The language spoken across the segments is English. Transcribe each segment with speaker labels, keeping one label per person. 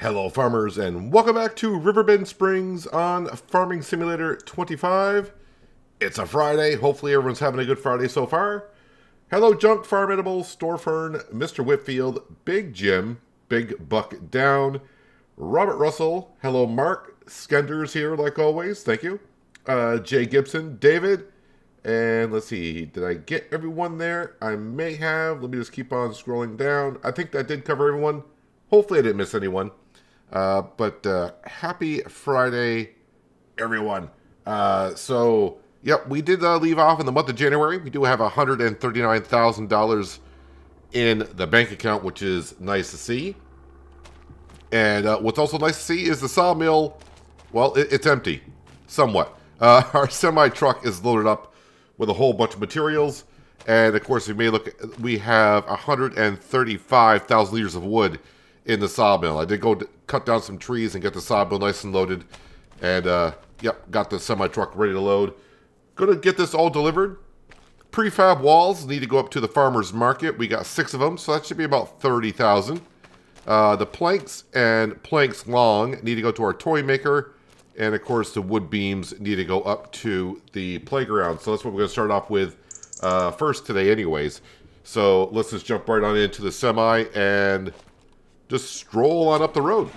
Speaker 1: Hello farmers and welcome back to Riverbend Springs on Farming Simulator 25. It's a Friday. Hopefully everyone's having a good Friday so far. Hello Junk Farm Edibles, Storefern, Mr. Whitfield, Big Jim, Big Buck Down, Robert Russell, hello Mark, Skenders here like always, thank you. Jay Gibson, David, and let's see, did I get everyone there? I may have. Let me just keep on scrolling down. I think that did cover everyone. Hopefully I didn't miss anyone. But happy Friday, everyone. Yep, we did leave off in the month of January. We do have $139,000 in the bank account, which is nice to see. And what's also nice to see is the sawmill, well, it's empty, somewhat. Our semi-truck is loaded up with a whole bunch of materials. And, of course, we have 135,000 liters of wood in the sawmill. I did go cut down some trees and get the sawmill nice and loaded. And, yep, got the semi-truck ready to load. Gonna get this all delivered. Prefab walls need to go up to the farmer's market. We got 6 of them, so that should be about 30,000. The planks and planks long need to go to our toy maker. And, of course, the wood beams need to go up to the playground. So that's what we're going to start off with first today anyways. So let's just jump right on into the semi and just stroll on up the road.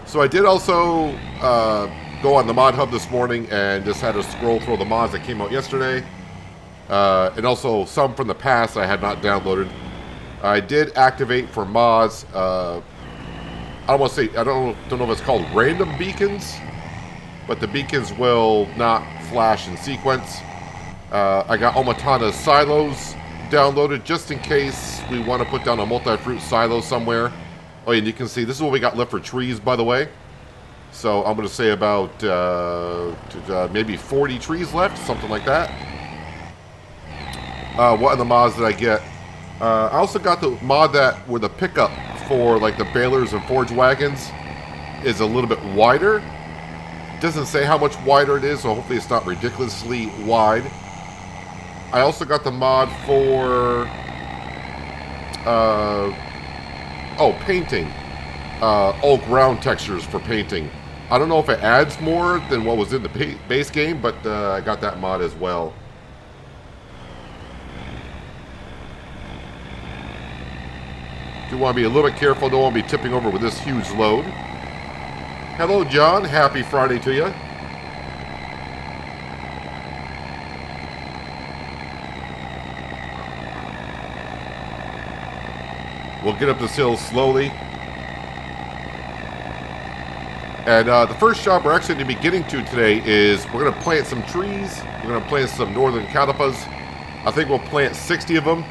Speaker 1: So I did also go on the mod hub this morning and just had to scroll through the mods that came out yesterday. And also some from the past I had not downloaded. I did activate for mods. I don't want to say, I don't know if it's called random beacons, but the beacons will not flash in sequence. I got Omatana's silos downloaded just in case we want to put down a multi-fruit silo somewhere. Oh, and you can see this is what we got left for trees, by the way. So I'm going to say about maybe 40 trees left, something like that. What are the mods did I get? I also got the mod that where the pickup for like the balers and forage wagons is a little bit wider. Doesn't say how much wider it is, so hopefully it's not ridiculously wide. I also got the mod for painting. All ground textures for painting. I don't know if it adds more than what was in the base game, but I got that mod as well. Do want to be a little bit careful, don't want to be tipping over with this huge load. Hello John, happy Friday to you. We'll get up this hill slowly. And the first job we're actually going to be getting to today is we're going to plant some trees. We're going to plant some northern catalpas. I think we'll plant 60 of them.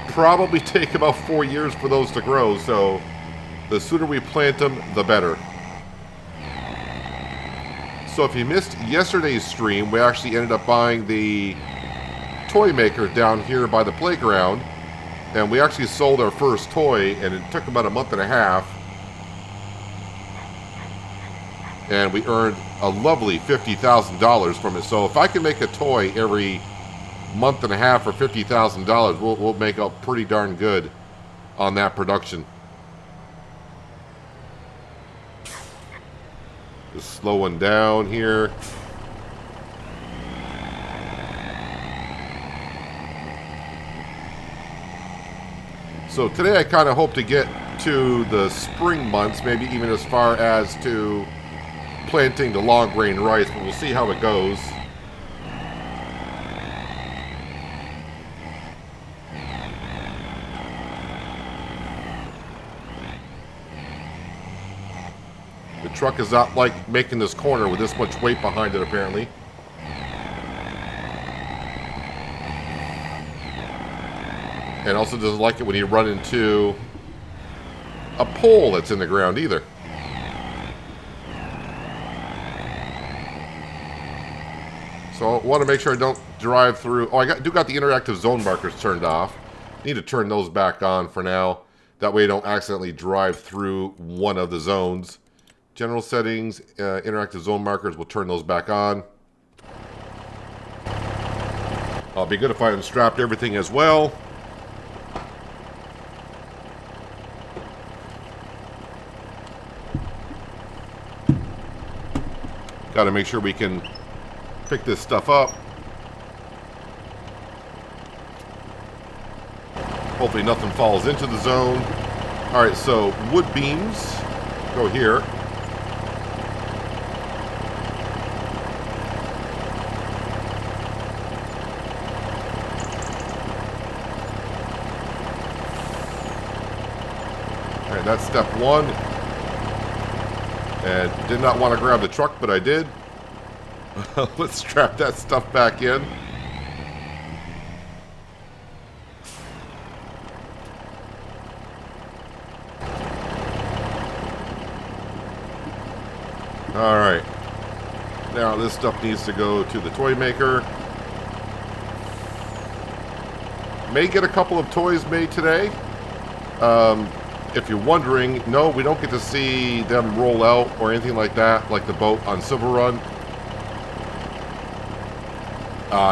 Speaker 1: Probably take about 4 years for those to grow, so the sooner we plant them, the better. So if you missed yesterday's stream, we actually ended up buying the toy maker down here by the playground. And we actually sold our first toy, and it took about a month and a half. And we earned a lovely $50,000 from it. So if I can make a toy every month and a half for $50,000, we'll make up pretty darn good on that production. Just slowing down here. So today I kind of hope to get to the spring months, maybe even as far as to planting the long grain rice, but we'll see how it goes. The truck is not like making this corner with this much weight behind it apparently. And also doesn't like it when you run into a pole that's in the ground either. So I want to make sure I don't drive through. Oh, I do got the interactive zone markers turned off. Need to turn those back on for now. That way I don't accidentally drive through one of the zones. General settings, interactive zone markers, we'll turn those back on. I'll be good if I unstrapped everything as well. Got to make sure we can pick this stuff up. Hopefully nothing falls into the zone. Alright, so wood beams go here. Alright, that's step one. And did not want to grab the truck, but I did. Let's strap that stuff back in. Alright. Now this stuff needs to go to the toy maker. May get a couple of toys made today. If you're wondering, no, we don't get to see them roll out or anything like that, like the boat on Silver Run.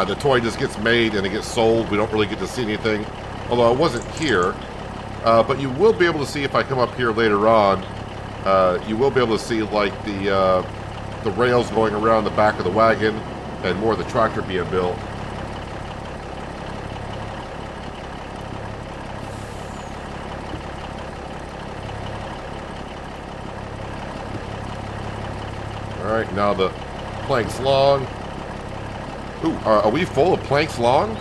Speaker 1: The toy just gets made and it gets sold. We don't really get to see anything, although I wasn't here. But you will be able to see if I come up here later on. You will be able to see like the rails going around the back of the wagon and more of the tractor being built. Alright, now the planks long. Ooh, are we full of planks long?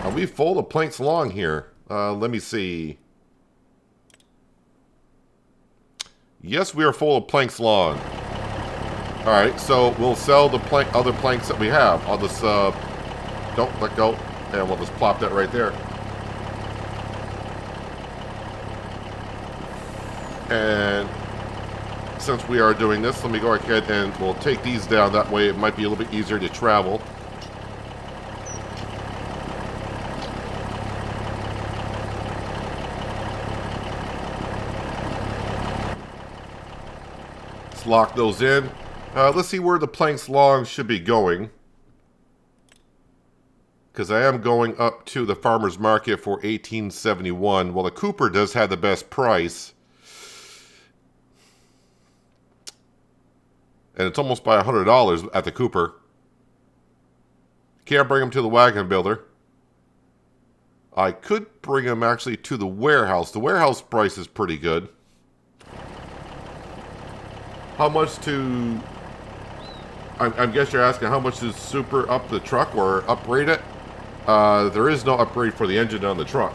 Speaker 1: Are we full of planks long here? Let me see. Yes, we are full of planks long. Alright, so we'll sell the other planks that we have. I'll just, don't let go, and we'll just plop that right there. And since we are doing this, let me go ahead and we'll take these down. That way it might be a little bit easier to travel. Let's lock those in. Let's see where the planks long should be going. Because I am going up to the farmer's market for $18.71. Well, the Cooper does have the best price. And it's almost by $100 at the Cooper. Can't bring them to the wagon builder. I could bring them actually to the warehouse. The warehouse price is pretty good. How much to... I guess you're asking how much to super up the truck or upgrade it? There is no upgrade for the engine on the truck.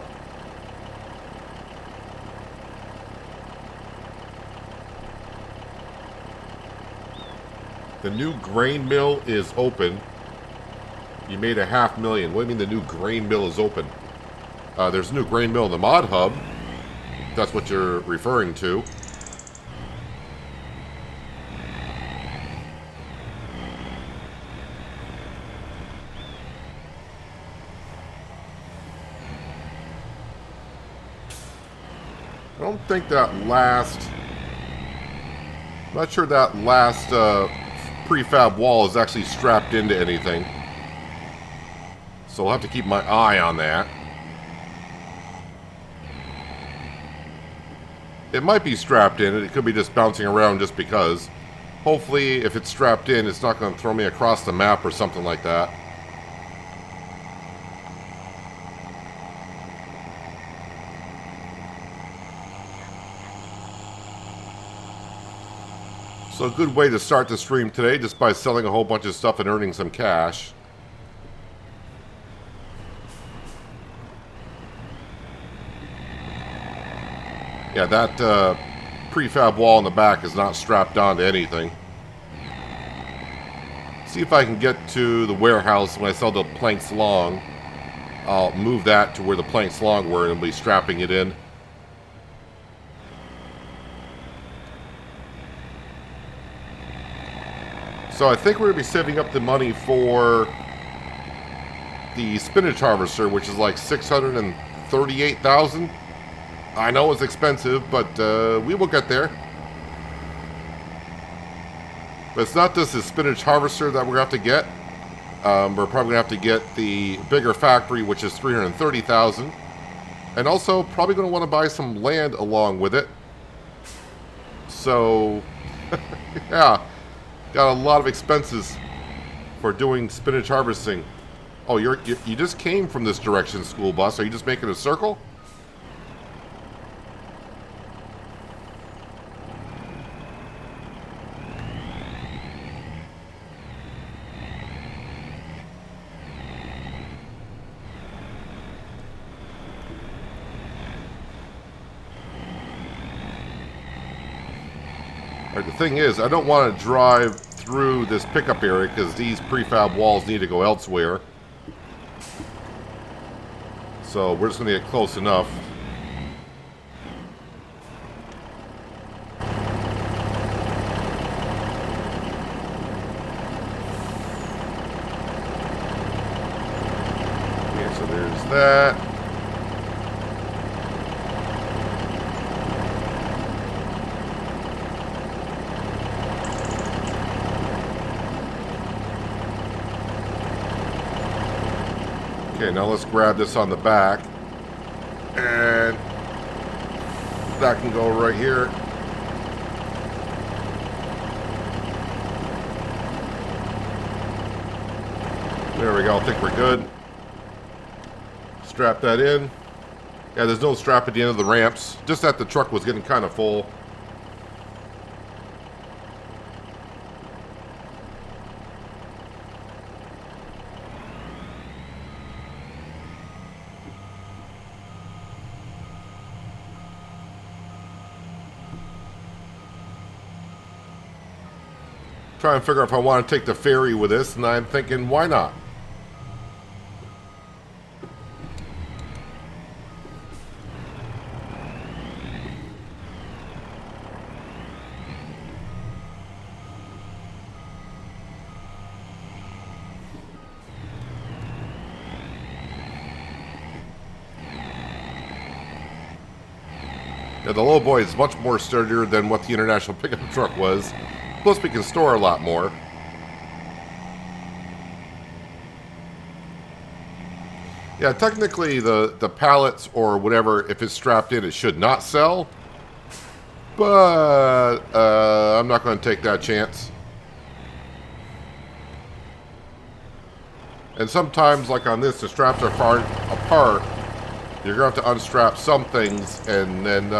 Speaker 1: The new grain mill is open. You made $500,000. What do you mean the new grain mill is open? There's a new grain mill in the mod hub. If that's what you're referring to. I don't think that last... I'm not sure that last prefab wall is actually strapped into anything. So I'll have to keep my eye on that. It might be strapped in. It could be just bouncing around just because. Hopefully, if it's strapped in, it's not going to throw me across the map or something like that. So a good way to start the stream today, just by selling a whole bunch of stuff and earning some cash. Yeah, that prefab wall in the back is not strapped onto anything. See if I can get to the warehouse when I sell the planks long. I'll move that to where the planks long were and be strapping it in. So I think we're going to be saving up the money for the spinach harvester, which is like $638,000. I know it's expensive, but we will get there. But it's not just the spinach harvester that we're going to have to get. We're probably going to have to get the bigger factory, which is $330,000. And also probably going to want to buy some land along with it. So Yeah, got a lot of expenses for doing spinach harvesting. Oh, you just came from this direction, school bus. Are you just making a circle? All right, the thing is, I don't want to drive through this pickup area because these prefab walls need to go elsewhere. So we're just going to get close enough. Okay, so there's that. Okay, now let's grab this on the back. And that can go right here. There we go, I think we're good. Strap that in. Yeah, there's no strap at the end of the ramps. Just that the truck was getting kind of full. Trying to figure out if I want to take the ferry with this, and I'm thinking, why not? Yeah, the low boy is much more sturdier than what the international pickup truck was. Plus, we can store a lot more. Yeah, technically, the pallets or whatever, if it's strapped in, it should not sell. But I'm not going to take that chance. And sometimes, like on this, the straps are far apart. You're going to have to unstrap some things, and then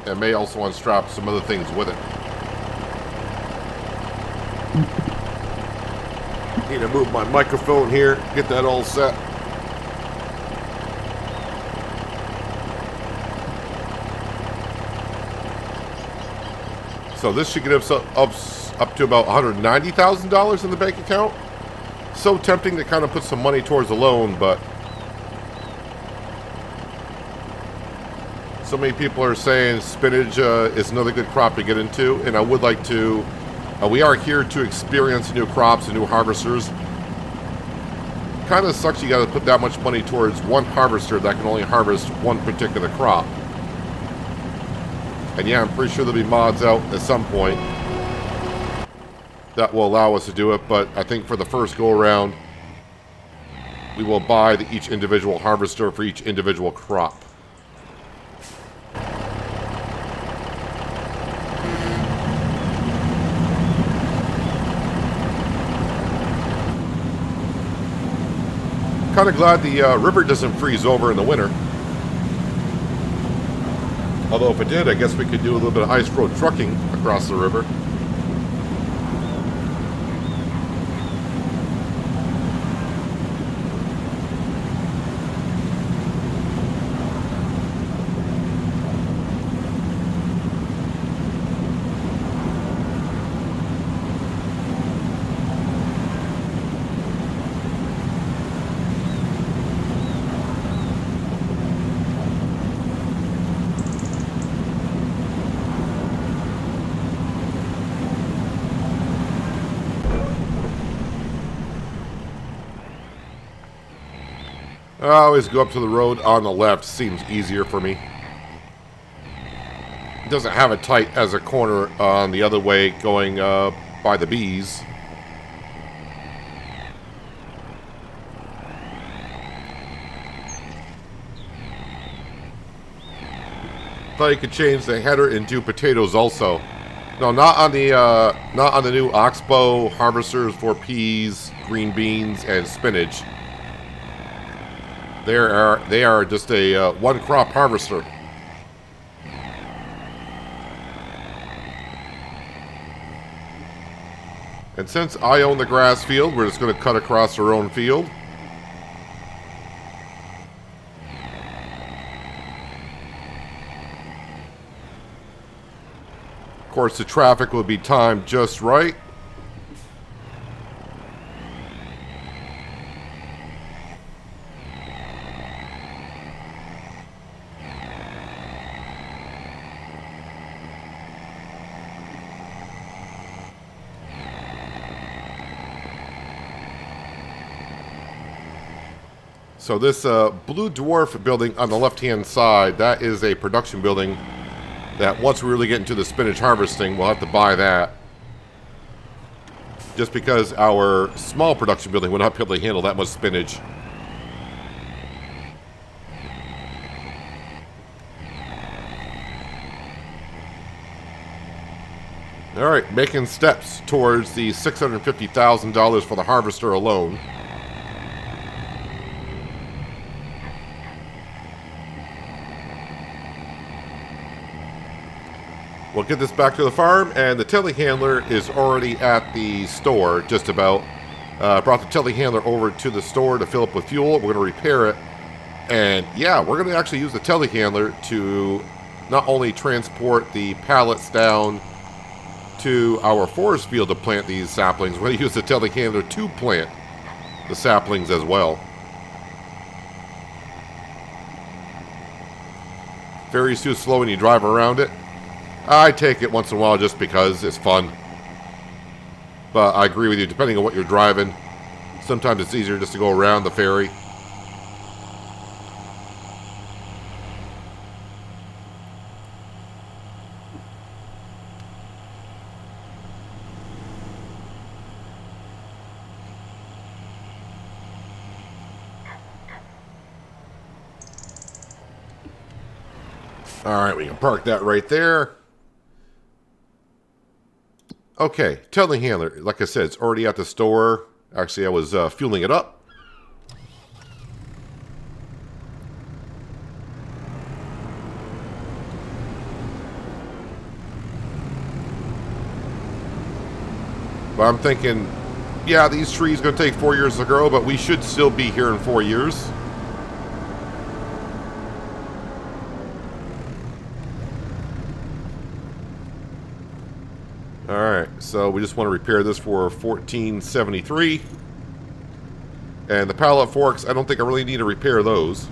Speaker 1: it may also unstrap some other things with it. Need to move my microphone here, get that all set. So this should get us up to about $190,000 in the bank account. So tempting to kind of put some money towards a loan, but so many people are saying spinach is another good crop to get into, and I would like to. We are here to experience new crops and new harvesters. Kind of sucks you got to put that much money towards one harvester that can only harvest one particular crop. And yeah, I'm pretty sure there'll be mods out at some point that will allow us to do it, but I think for the first go around, we will buy each individual harvester for each individual crop. Kind of glad the river doesn't freeze over in the winter. Although if it did, I guess we could do a little bit of ice road trucking across the river. I always go up to the road on the left. Seems easier for me. It doesn't have it tight as a corner on the other way going by the bees. Thought you could change the header and do potatoes also. No, not on the new Oxbow harvesters for peas, green beans, and spinach. They are just a one crop harvester. And since I own the grass field, we're just going to cut across our own field. Of course, the traffic will be timed just right. So this Blue Dwarf building on the left-hand side, that is a production building that once we really get into the spinach harvesting, we'll have to buy that. Just because our small production building will not be able to handle that much spinach. Alright, making steps towards the $650,000 for the harvester alone. We'll get this back to the farm, and the telehandler is already at the store, just about. Brought the telehandler over to the store to fill up with fuel. We're going to repair it. And yeah, we're going to actually use the telehandler to not only transport the pallets down to our forest field to plant these saplings, we're going to use the telehandler to plant the saplings as well. Ferry's too slow when you drive around it. I take it once in a while just because it's fun. But I agree with you, depending on what you're driving, sometimes it's easier just to go around the ferry. Alright, we can park that right there. Okay, telehandler, like I said, it's already at the store. Actually, I was fueling it up. But I'm thinking, yeah, these trees are going to take 4 years to grow, but we should still be here in 4 years. Alright, so we just want to repair this for $14.73. And the pallet forks, I don't think I really need to repair those.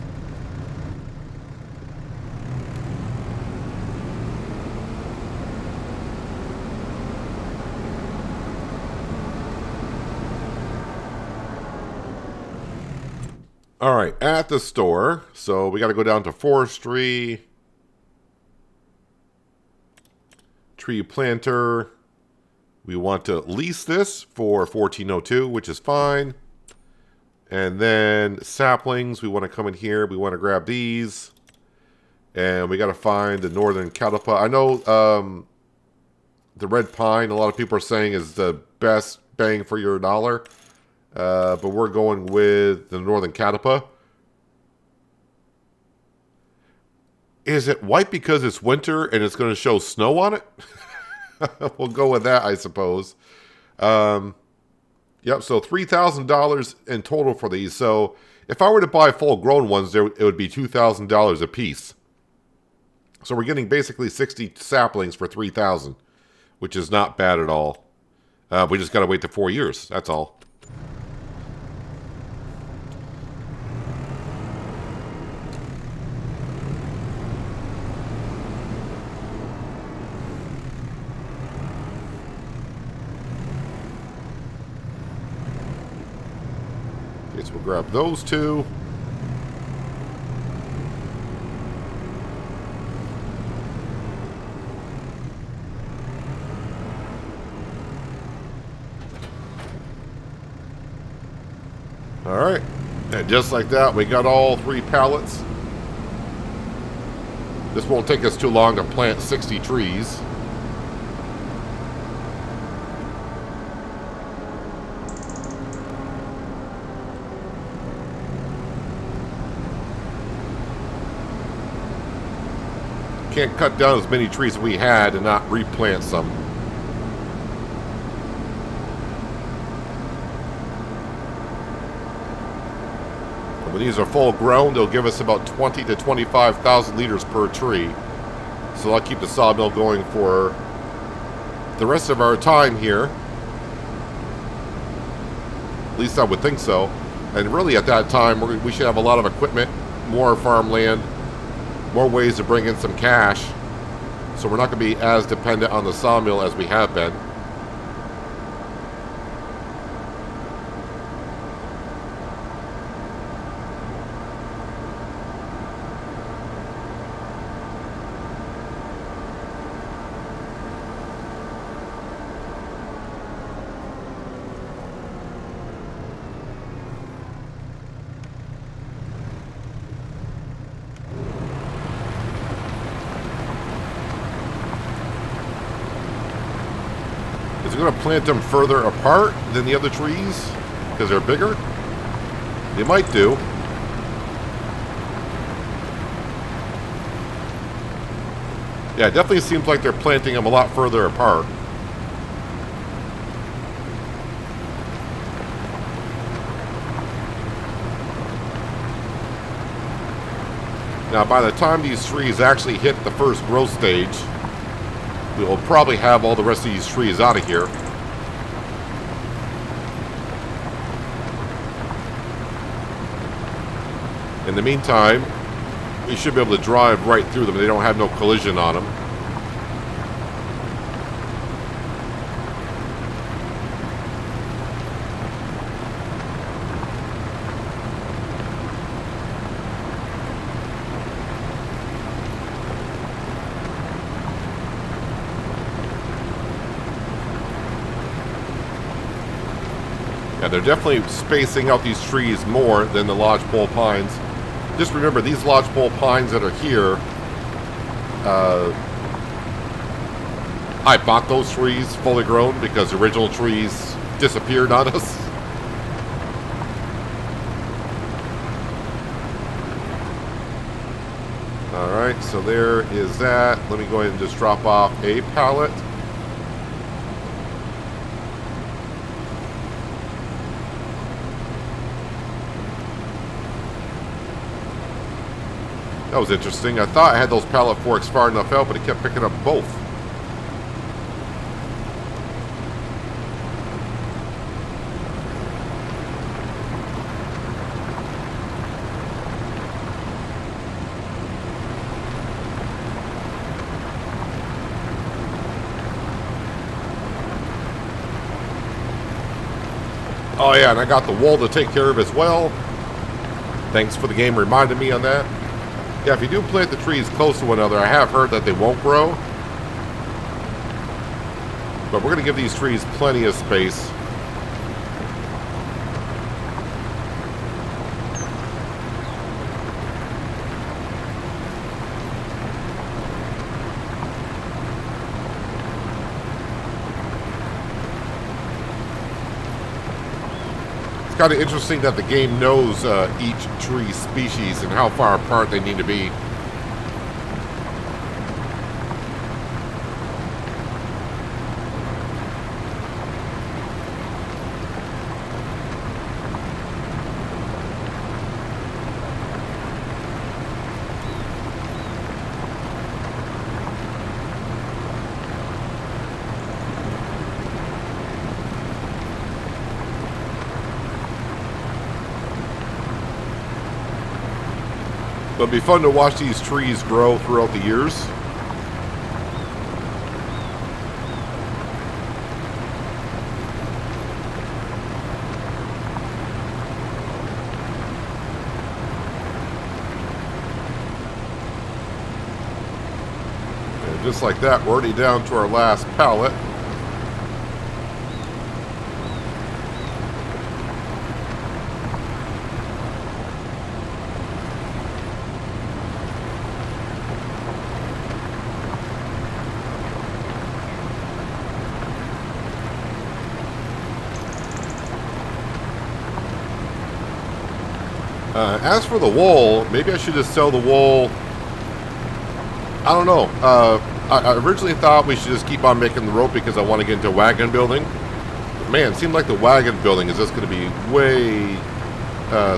Speaker 1: Alright, at the store, so we got to go down to forestry, tree planter. We want to lease this for $14.02, which is fine. And then saplings, we want to come in here. We want to grab these. And we got to find the northern catalpa. I know the red pine, a lot of people are saying, is the best bang for your dollar. But we're going with the northern catalpa. Is it white because it's winter and it's going to show snow on it? We'll go with that, I suppose. Yep, so $3,000 in total for these. So if I were to buy full-grown ones, it would be $2,000 a piece. So we're getting basically 60 saplings for $3,000, which is not bad at all. We just got to wait the 4 years. That's all. So we'll grab those two. All right, and just like that, we got all 3 pallets. This won't take us too long to plant 60 trees. can't cut down as many trees as we had and not replant some. When these are full grown, they'll give us about 20 to 25,000 liters per tree. So I'll keep the sawmill going for the rest of our time here. At least I would think so. And really at that time, we should have a lot of equipment, more farmland, more ways to bring in some cash. So we're not going to be as dependent on the sawmill as we have been. Is it going to plant them further apart than the other trees because they're bigger? They might do. Yeah, it definitely seems like they're planting them a lot further apart. Now, by the time these trees actually hit the first growth stage, we will probably have all the rest of these trees out of here. In the meantime, we should be able to drive right through them. They don't have no collision on them. Yeah, they're definitely spacing out these trees more than the lodgepole pines. Just remember, these lodgepole pines that are here, I bought those trees fully grown because the original trees disappeared on us. Alright, so there is that. Let me go ahead and just drop off a pallet. That was interesting. I thought I had those pallet forks far enough out, but it kept picking up both. Oh yeah, and I got the wool to take care of as well. Thanks for the game reminding me on that. Yeah, if you do plant the trees close to one another, I have heard that they won't grow. But we're going to give these trees plenty of space. It's kind of interesting that the game knows each tree species and how far apart they need to be. But it'll be fun to watch these trees grow throughout the years. And just like that, we're already down to our last pallet. As for the wool, maybe I should just sell the wool I don't know. I originally thought we should just keep on making the rope because I want to get into wagon building. But man, it seemed like the wagon building is just going to be way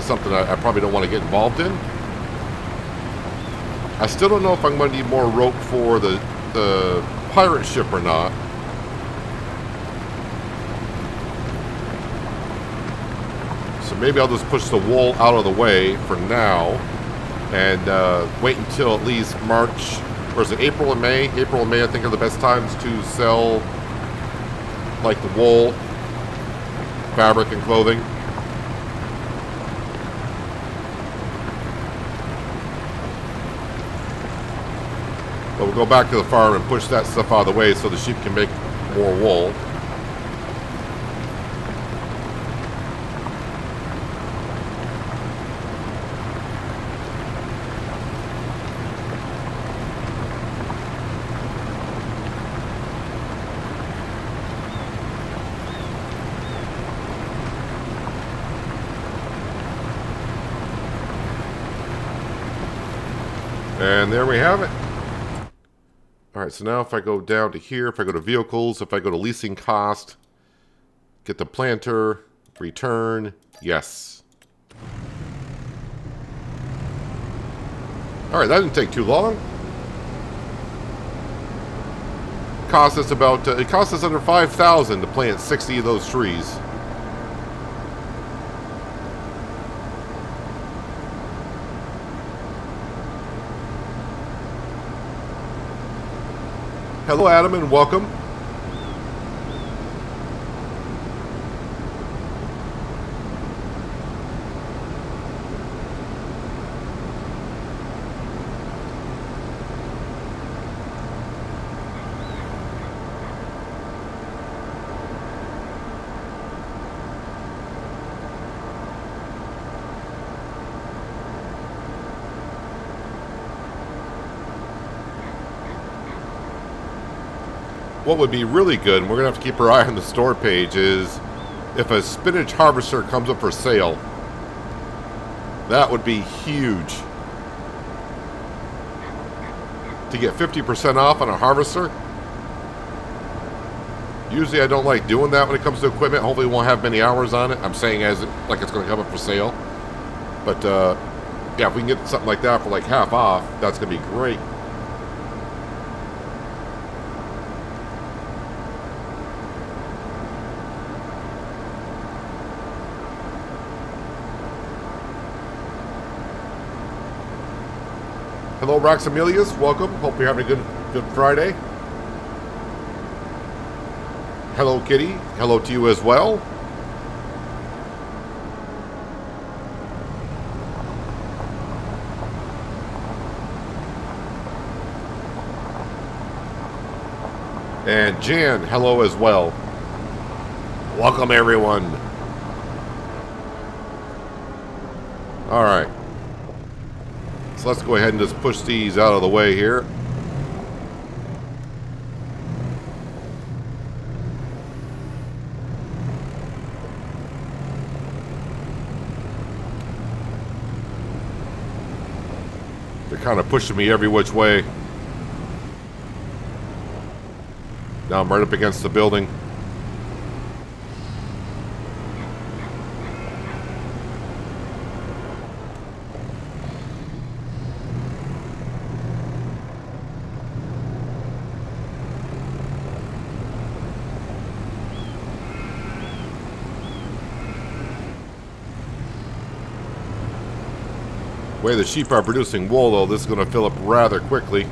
Speaker 1: something I probably don't want to get involved in. I still don't know if I'm going to need more rope for the pirate ship or not. So maybe I'll just push the wool out of the way for now and wait until at least March, or is it April and May? April and May I think are the best times to sell like the wool, fabric, and clothing. But we'll go back to the farm and push that stuff out of the way so the sheep can make more wool. And there we have it. Alright, so now if I go down to here, if I go to vehicles, if I go to leasing cost, get the planter, return, yes. Alright, that didn't take too long. Cost us about, it cost us under 5,000 to plant 60 of those trees. Hello, Adam, and welcome. What would be really good, and we're going to have to keep our eye on the store page, is if a spinach harvester comes up for sale. That would be huge. To get 50% off on a harvester. Usually I don't like doing that when it comes to equipment. Hopefully we won't have many hours on it. I'm saying as it, like it's going to come up for sale. But yeah, if we can get something like that for like half off, that's going to be great. Hello, Roxamelius. Welcome. Hope you're having a good Friday. Hello, Kitty. Hello to you as well. And Jan, hello as well. Welcome, everyone. All right. So let's go ahead and just push these out of the way here. They're kind of pushing me every which way. Now I'm right up against the building. The way the sheep are producing wool, though, this is going to fill up rather quickly.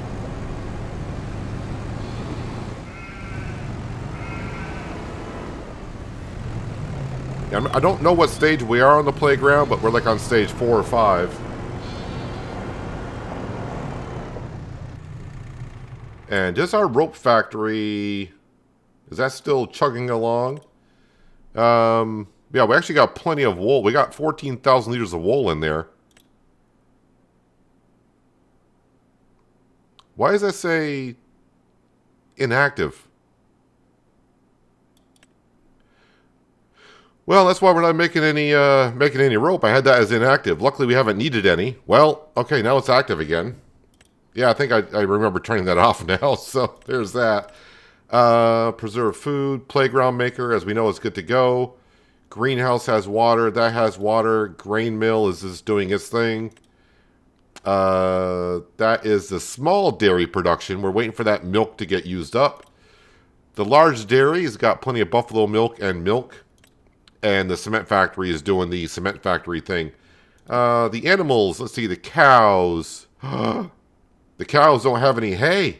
Speaker 1: I don't know what stage we are on the playground, but we're like on stage 4 or 5. And is our rope factory, is that still chugging along? Yeah, we actually got plenty of wool. We got 14,000 liters of wool in there. Why does that say inactive? Well, that's why we're not making any rope. I had that as inactive. Luckily, we haven't needed any. Well, okay, now it's active again. Yeah, I think I remember turning that off now, so there's that. Preserve food. Playground maker, as we know, is good to go. Greenhouse has water. That has water. Grain mill is just doing its thing. That is the small dairy production. We're waiting for that milk to get used up. The large dairy has got plenty of buffalo milk and milk. And the cement factory is doing the cement factory thing. The animals, let's see, the cows. The cows don't have any hay.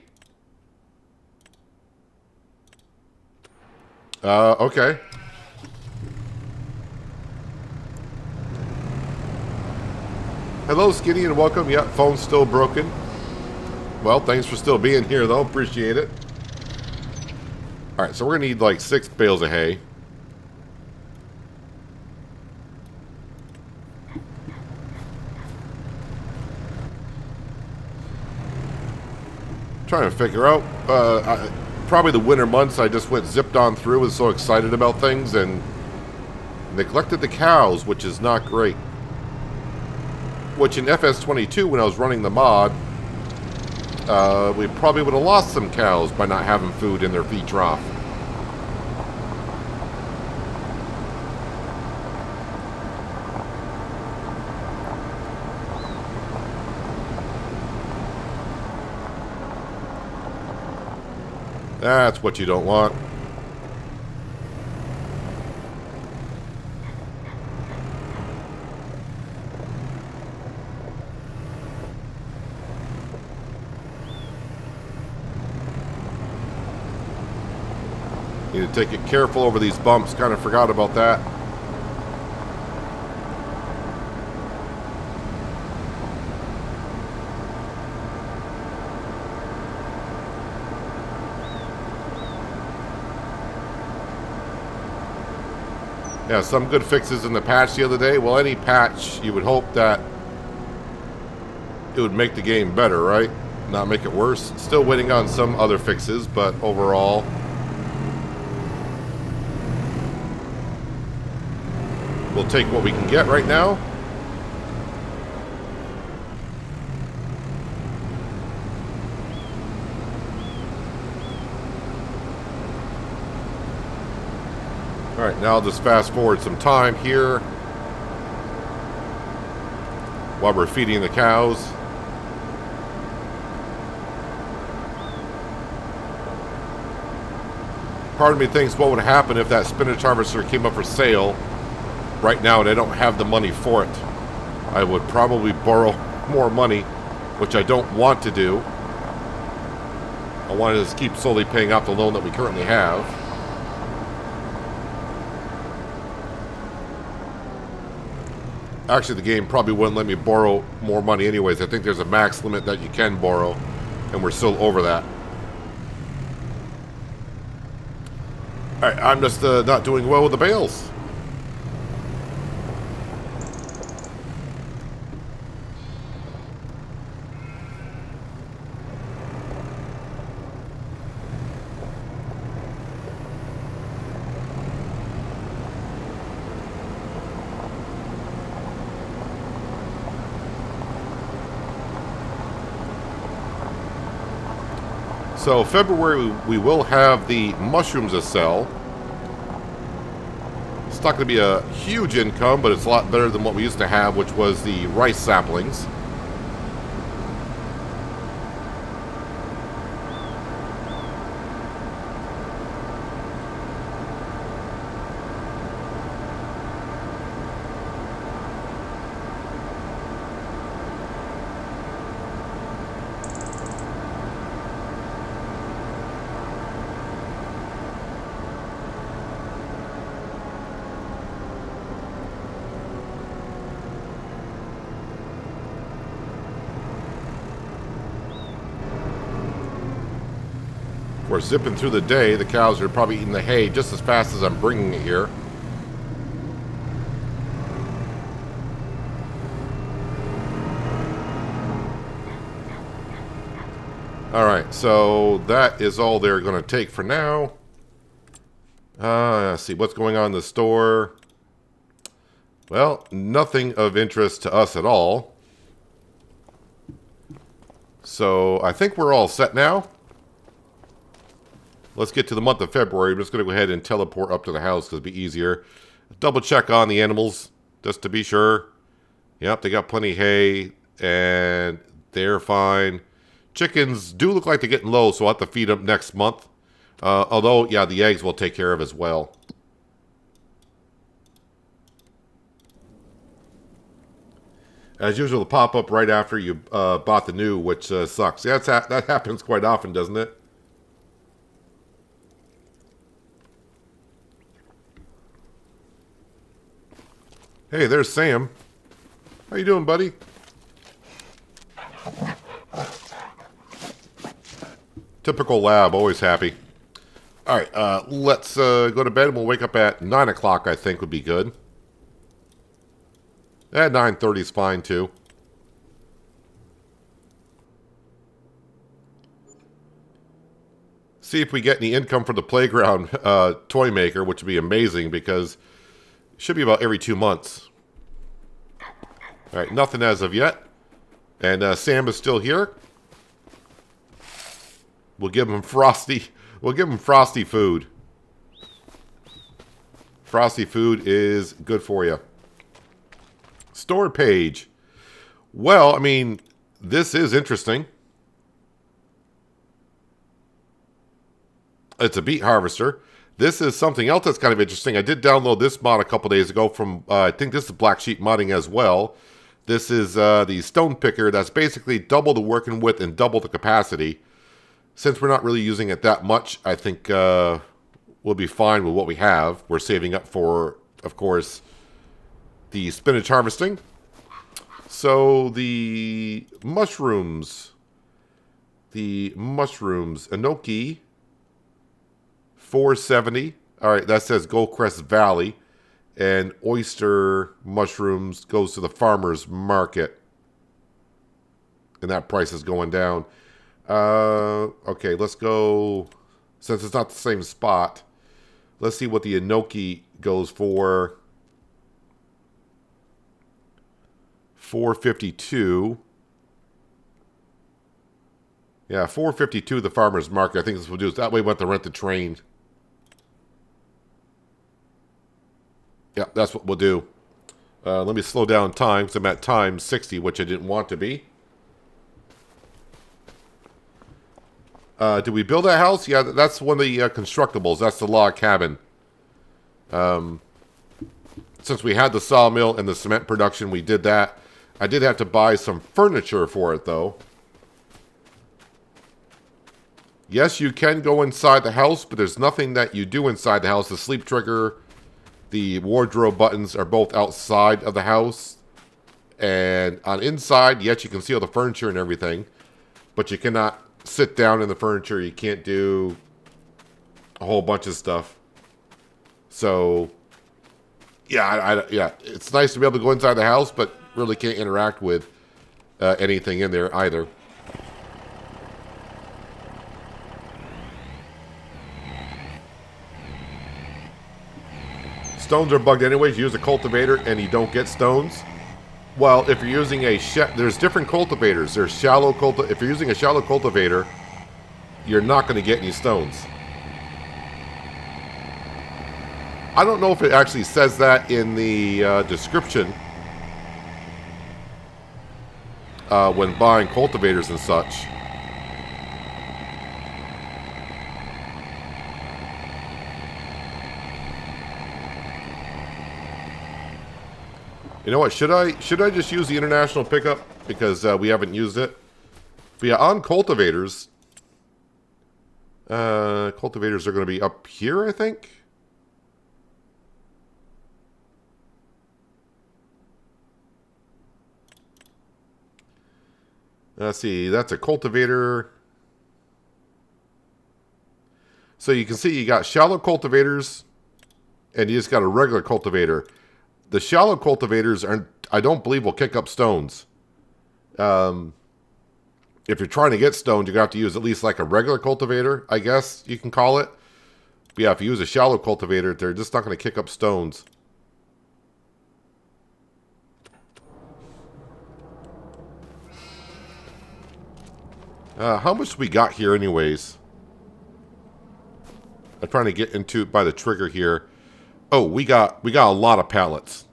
Speaker 1: Okay. Hello, Skinny, and welcome. Yep, phone's still broken. Well, thanks for still being here, though. Appreciate it. Alright, so we're going to need like 6 bales of hay. Trying to figure out, probably the winter months I just went zipped on through, was so excited about things and neglected the cows, which is not great. Which in FS22, when I was running the mod, we probably would have lost some cows by not having food in their feed trough. That's what you don't want. Need to take it careful over these bumps. Kind of forgot about that. Yeah, some good fixes in the patch the other day. Well, any patch, you would hope that it would make the game better, right? Not make it worse. Still waiting on some other fixes, but overall, we'll take what we can get right now. Alright, now I'll just fast forward some time here while we're feeding the cows. Part of me thinks what would happen if that spinach harvester came up for sale right now and I don't have the money for it. I would probably borrow more money, which I don't want to do. I want to just keep slowly paying off the loan that we currently have. Actually, the game probably wouldn't let me borrow more money anyways. I think there's a max limit that you can borrow, and we're still over that. Alright, I'm just not doing well with the bales. So February we will have the mushrooms to sell. It's not going to be a huge income, but it's a lot better than what we used to have, which was the rice saplings. We're zipping through the day. The cows are probably eating the hay just as fast as I'm bringing it here. Alright, so that is all they're going to take for now. Let's see, what's going on in the store? Well, nothing of interest to us at all. So I think we're all set now. Let's get to the month of February. I'm just going to go ahead and teleport up to the house because it'll be easier. Double check on the animals just to be sure. Yep, they got plenty of hay and they're fine. Chickens do look like they're getting low, so I'll have to feed them next month. Although, yeah, the eggs we'll take care of as well. As usual, the pop up right after you bought the new, which sucks. Yeah, that happens quite often, doesn't it? Hey, there's Sam. How you doing, buddy? Typical lab, always happy. All right, let's go to bed, and we'll wake up at 9 o'clock, I think would be good. At 9:30 is fine, too. See if we get any income for the playground toy maker, which would be amazing, because it should be about every 2 months. All right, nothing as of yet. And Sam is still here. We'll give him frosty. We'll give him frosty food. Frosty food is good for you. Store page. Well, I mean, this is interesting. It's a beet harvester. This is something else that's kind of interesting. I did download this mod a couple days ago from, I think this is Black Sheep Modding as well. This is the stone picker that's basically double the working width and double the capacity. Since we're not really using it that much, I think we'll be fine with what we have. We're saving up for, of course, the spinach harvesting. So the mushrooms, enoki, 470. All right, that says Goldcrest Valley. And oyster mushrooms goes to the farmer's market. And that price is going down. Okay, let's go. Since it's not the same spot, let's see what the enoki goes for. 452. Yeah, 452 the farmer's market. I think this will do. That way we have to rent the train. Yeah, that's what we'll do. Let me slow down time, because I'm at time 60, which I didn't want to be. Did we build that house? Yeah, that's one of the constructibles. That's the log cabin. Since we had the sawmill and the cement production, we did that. I did have to buy some furniture for it, though. Yes, you can go inside the house, but there's nothing that you do inside the house. The sleep trigger, the wardrobe buttons are both outside of the house. And on inside, yes, you can see all the furniture and everything. But you cannot sit down in the furniture. You can't do a whole bunch of stuff. So, yeah, yeah, it's nice to be able to go inside the house, but really can't interact with anything in there either. Stones are bugged anyways. You use a cultivator and you don't get stones. Well, if you're using a there's different cultivators. There's shallow if you're using a shallow cultivator, you're not going to get any stones. I don't know if it actually says that in the description when buying cultivators and such. You know what? Should I just use the international pickup because we haven't used it? But yeah, on cultivators, cultivators are going to be up here, I think. Let's see. That's a cultivator. So you can see you got shallow cultivators, and you just got a regular cultivator. The shallow cultivators I don't believe will kick up stones. If you're trying to get stones, you're going to have to use at least like a regular cultivator, I guess you can call it. But yeah, if you use a shallow cultivator, they're just not going to kick up stones. How much we got here anyways? I'm trying to get into it by the trigger here. Oh, we got a lot of pallets.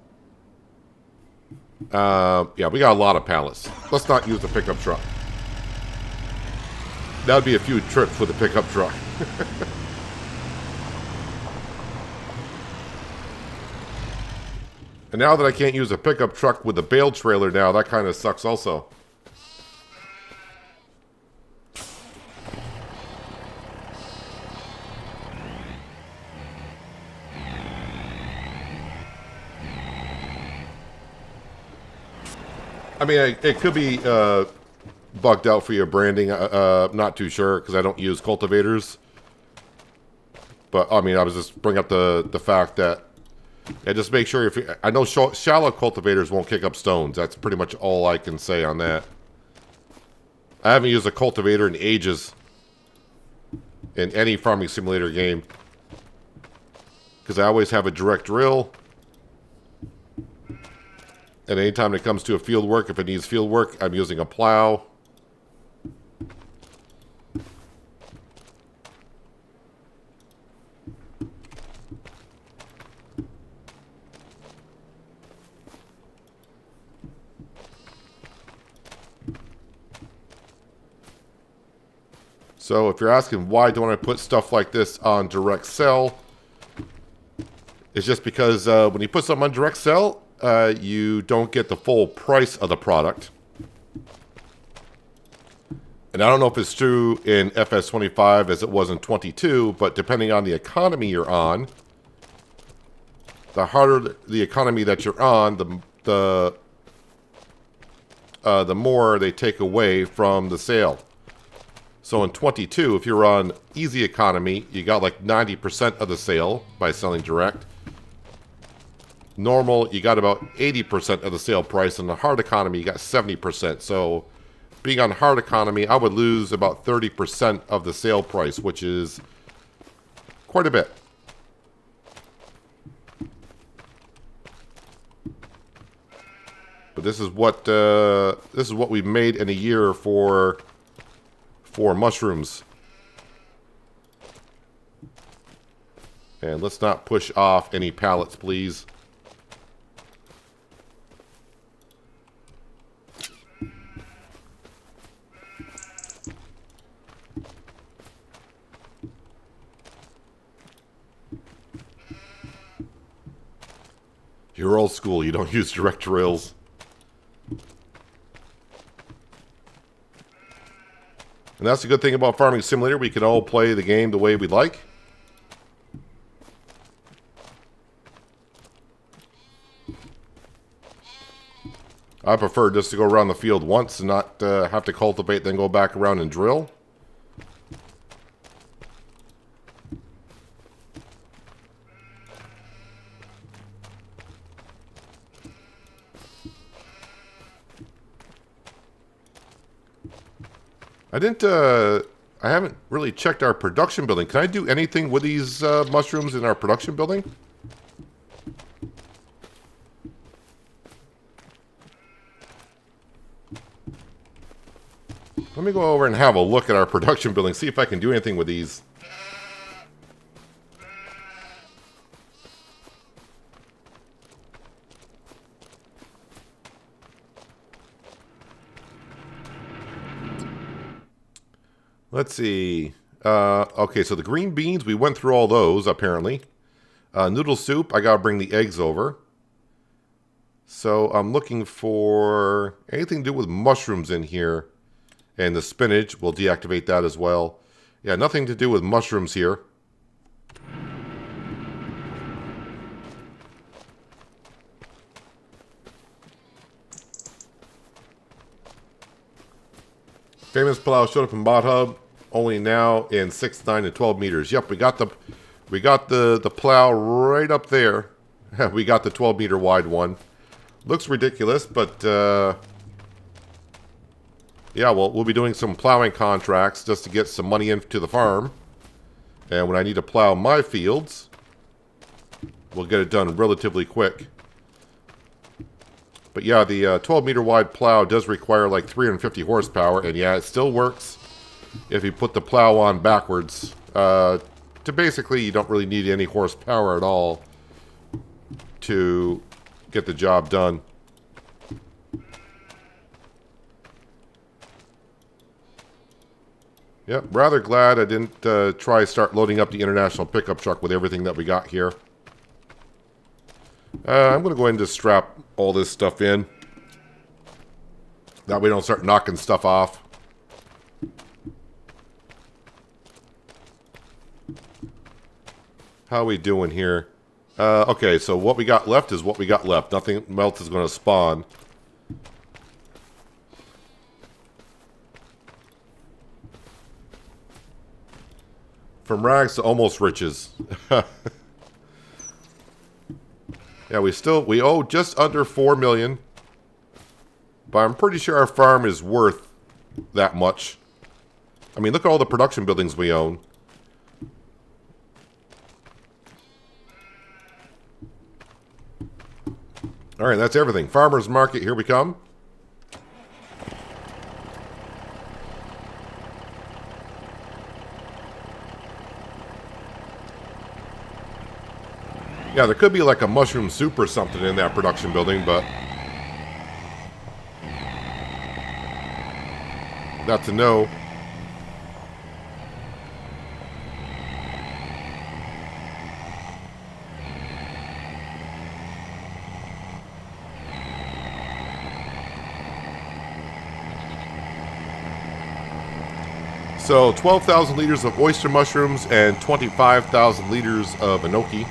Speaker 1: Yeah, we got a lot of pallets. Let's not use the pickup truck. That would be a few trips with the pickup truck. And now that I can't use a pickup truck with a bale trailer now, that kind of sucks also. I mean, it could be bugged out for your branding. Not too sure because I don't use cultivators. But I mean, I was just bringing up the fact that just make sure if I know shallow cultivators won't kick up stones. That's pretty much all I can say on that. I haven't used a cultivator in ages in any farming simulator game because I always have a direct drill. And anytime it comes to a field work, if it needs field work, I'm using a plow. So if you're asking why don't I put stuff like this on direct sell, it's just because when you put something on direct sell, you don't get the full price of the product. And I don't know if it's true in FS25 as it was in 22, but depending on the economy you're on, the harder the economy that you're on, the more they take away from the sale. So in 22, if you're on easy economy, you got like 90% of the sale by selling direct. Normal, you got about 80% of the sale price. In the hard economy, you got 70%. So being on hard economy, I would lose about 30% of the sale price, which is quite a bit. But this is what we've made in a year for mushrooms. And let's not push off any pallets, please. You're old school. You don't use direct rails. And that's the good thing about Farming Simulator. We can all play the game the way we like. I prefer just to go around the field once and not have to cultivate, then go back around and drill. I haven't really checked our production building. Can I do anything with these mushrooms in our production building? Let me go over and have a look at our production building, see if I can do anything with these. Let's see. Okay, so the green beans, we went through all those, apparently. Noodle soup, I gotta bring the eggs over. So I'm looking for anything to do with mushrooms in here. And the spinach, we'll deactivate that as well. Yeah, nothing to do with mushrooms here. Famous plow showed up in Bot Hub. Only now in 6, 9, and 12 meters. Yep, we got the plow right up there. We got the 12 meter wide one. Looks ridiculous, but yeah, well, we'll be doing some plowing contracts just to get some money into the farm. And when I need to plow my fields, we'll get it done relatively quick. But yeah, the 12 meter wide plow does require like 350 horsepower, and yeah, it still works. if you put the plow on backwards. To basically, you don't really need any horsepower at all to get the job done. Yep, rather glad I didn't start loading up the international pickup truck with everything that we got here. I'm going to go ahead and just strap all this stuff in. That way we don't start knocking stuff off. How are we doing here? Okay, so what we got left is what we got left. Nothing else is going to spawn. From rags to almost riches. Yeah, we owe just under 4 million. But I'm pretty sure our farm is worth that much. I mean, look at all the production buildings we own. Alright, that's everything. Farmer's Market, here we come. Yeah, there could be like a mushroom soup or something in that production building, but not to know. So 12,000 liters of oyster mushrooms and 25,000 liters of enoki.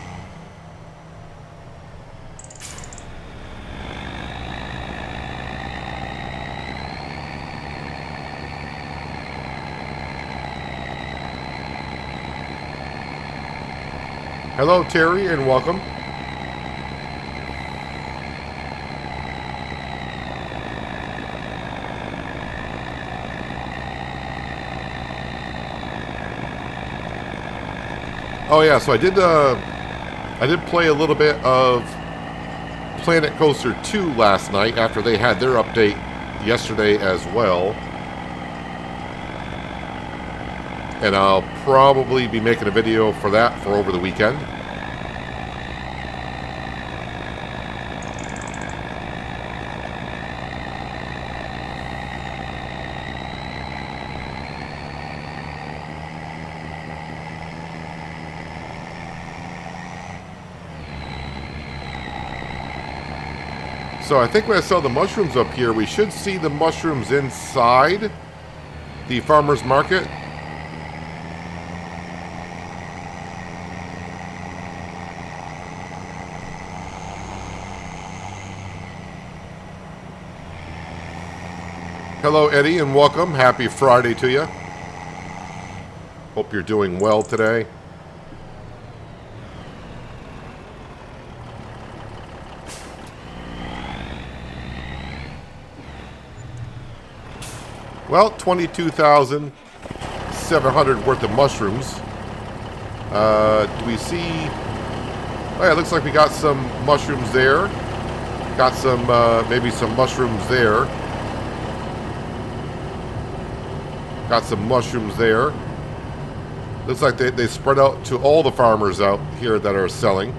Speaker 1: Hello, Terry, and welcome. Oh yeah, so I did play a little bit of Planet Coaster 2 last night after they had their update yesterday as well. And I'll probably be making a video for that for over the weekend. So I think when I sell the mushrooms up here, we should see the mushrooms inside the farmer's market. Hello, Eddie, and welcome. Happy Friday to you. Hope you're doing well today. Well, 22,700 worth of mushrooms. Do we see... Oh yeah, it looks like we got some mushrooms there. Got some, maybe some mushrooms there. Got some mushrooms there. Looks like they spread out to all the farmers out here that are selling.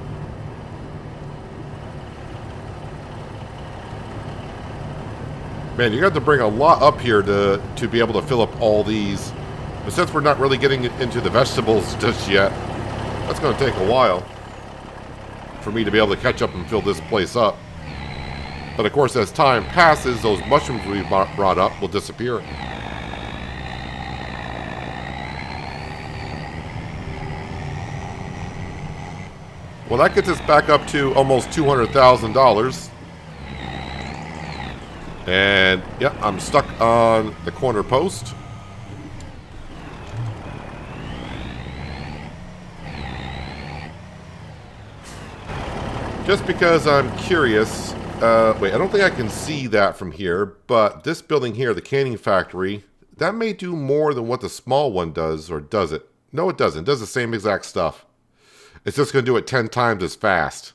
Speaker 1: Man, you got to bring a lot up here to be able to fill up all these. But since we're not really getting into the vegetables just yet, that's going to take a while for me to be able to catch up and fill this place up. But of course, as time passes, those mushrooms we brought up will disappear. Well, that gets us back up to almost $200,000. And, yeah, I'm stuck on the corner post. Just because I'm curious. Wait, I don't think I can see that from here. But this building here, the canning factory, that may do more than what the small one does. Or does it? No, it doesn't. It does the same exact stuff. It's just going to do it 10 times as fast.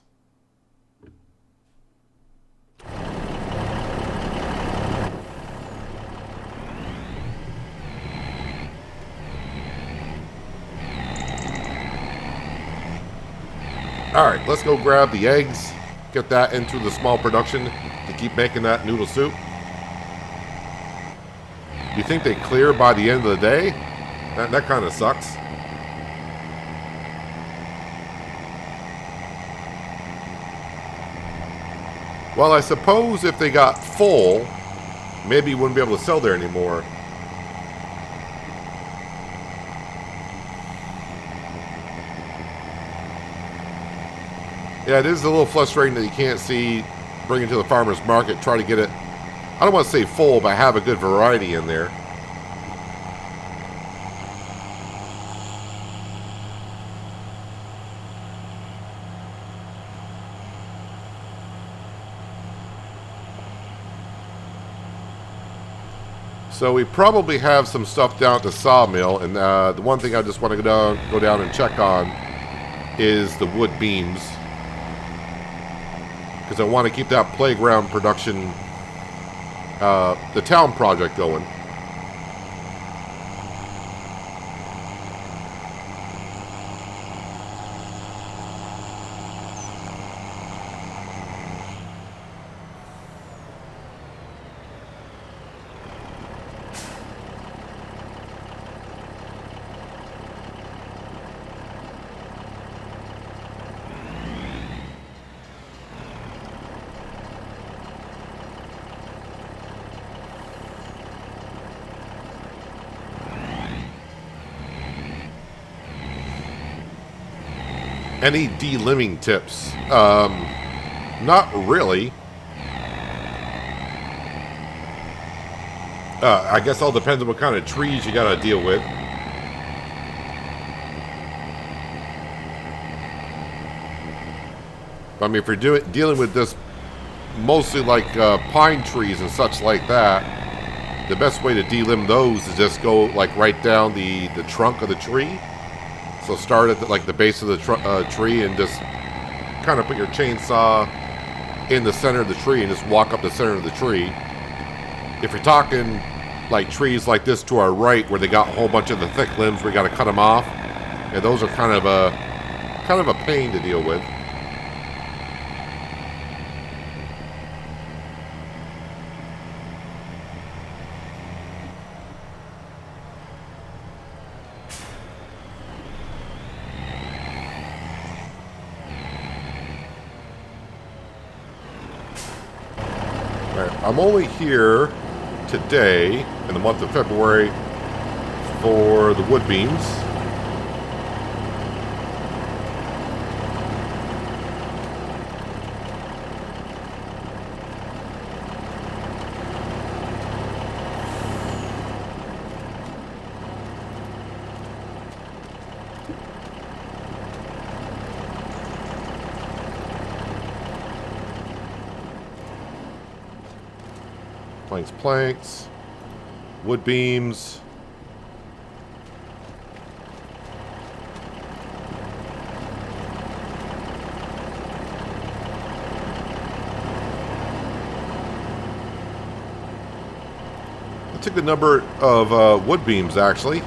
Speaker 1: Alright, let's go grab the eggs. Get that into the small production to keep making that noodle soup. You think they clear by the end of the day? That kind of sucks. Well, I suppose if they got full, maybe you wouldn't be able to sell there anymore. Yeah, it is a little frustrating that you can't see, bring it to the farmer's market, try to get it, I don't want to say full, but have a good variety in there. So we probably have some stuff down at the Sawmill, and the one thing I just want to go down and check on is the wood beams. Because I want to keep that playground production, the town project going. Any delimbing tips? Not really. I guess all depends on what kind of trees you gotta deal with. I mean, if you're dealing with this mostly like pine trees and such like that, the best way to delimb those is just go like right down the trunk of the tree. So start at like the base of the tree and just kind of put your chainsaw in the center of the tree and just walk up the center of the tree. If you're talking like trees like this to our right where they got a whole bunch of the thick limbs, we got to cut them off. And those are kind of a pain to deal with. I'm only here today, in the month of February, for the wood beams. Planks, wood beams. I took the number of wood beams actually.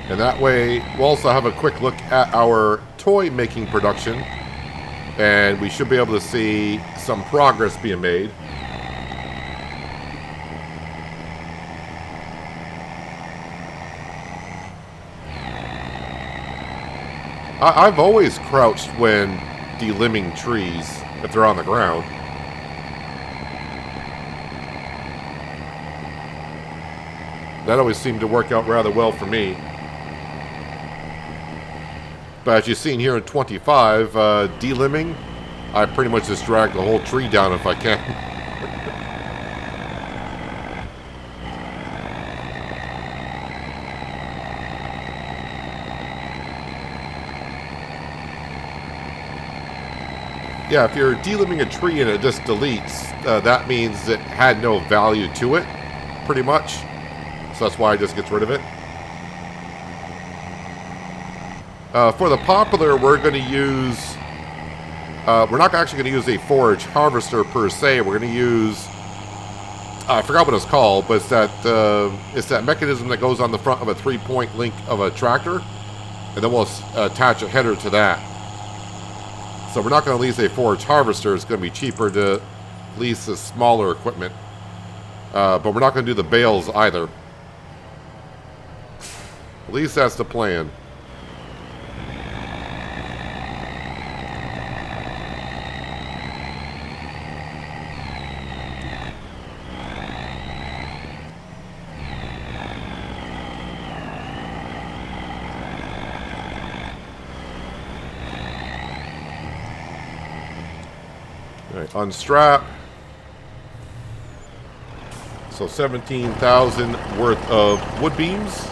Speaker 1: And that way, we'll also have a quick look at our toy making production. And we should be able to see some progress being made. I've always crouched when delimbing trees, if they're on the ground. That always seemed to work out rather well for me. But as you've seen here in 25, delimbing, I pretty much just drag the whole tree down if I can. Yeah, if you're delimbing a tree and it just deletes, that means it had no value to it, pretty much. So that's why it just gets rid of it. For the popular, we're going to use... we're not actually going to use a forage harvester per se. We're going to use... I forgot what it's called, but it's that mechanism that goes on the front of a 3-point link of a tractor. And then we'll attach a header to that. So we're not going to lease a forage harvester. It's going to be cheaper to lease the smaller equipment. But we're not going to do the bales either. At least that's the plan. Alright, unstrap. So 17,000 worth of wood beams.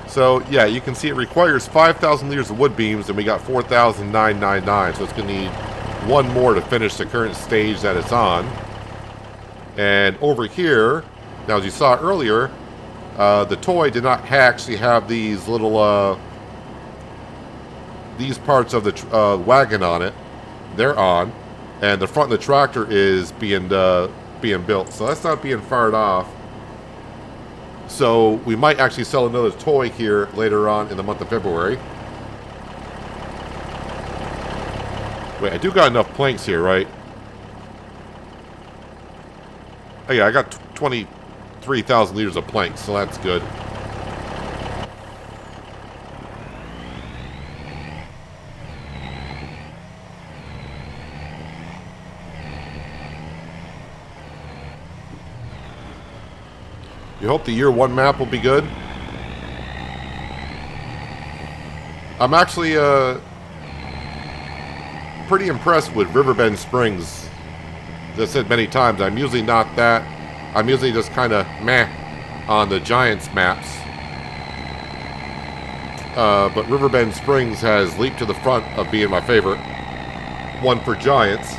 Speaker 1: So yeah, you can see it requires 5,000 liters of wood beams, and we got 4,999. So it's going to need one more to finish the current stage that it's on. And over here, now as you saw earlier, the toy did not actually have these little these parts of the wagon on it. They're on, and the front of the tractor is being built. So that's not being fired off. So we might actually sell another toy here later on in the month of February. Wait, I do got enough planks here, right? Oh yeah, I got 23,000 liters of planks, so that's good. You hope the year 1 map will be good. I'm actually pretty impressed with Riverbend Springs. As I said many times, I'm usually not that. I'm usually just kind of meh on the Giants maps. But Riverbend Springs has leaped to the front of being my favorite one for Giants.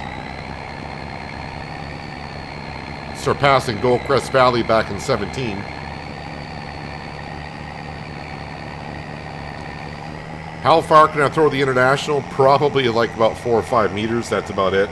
Speaker 1: Surpassing Goldcrest Valley back in 17. How far can I throw the International? Probably like about 4 or 5 meters. That's about it.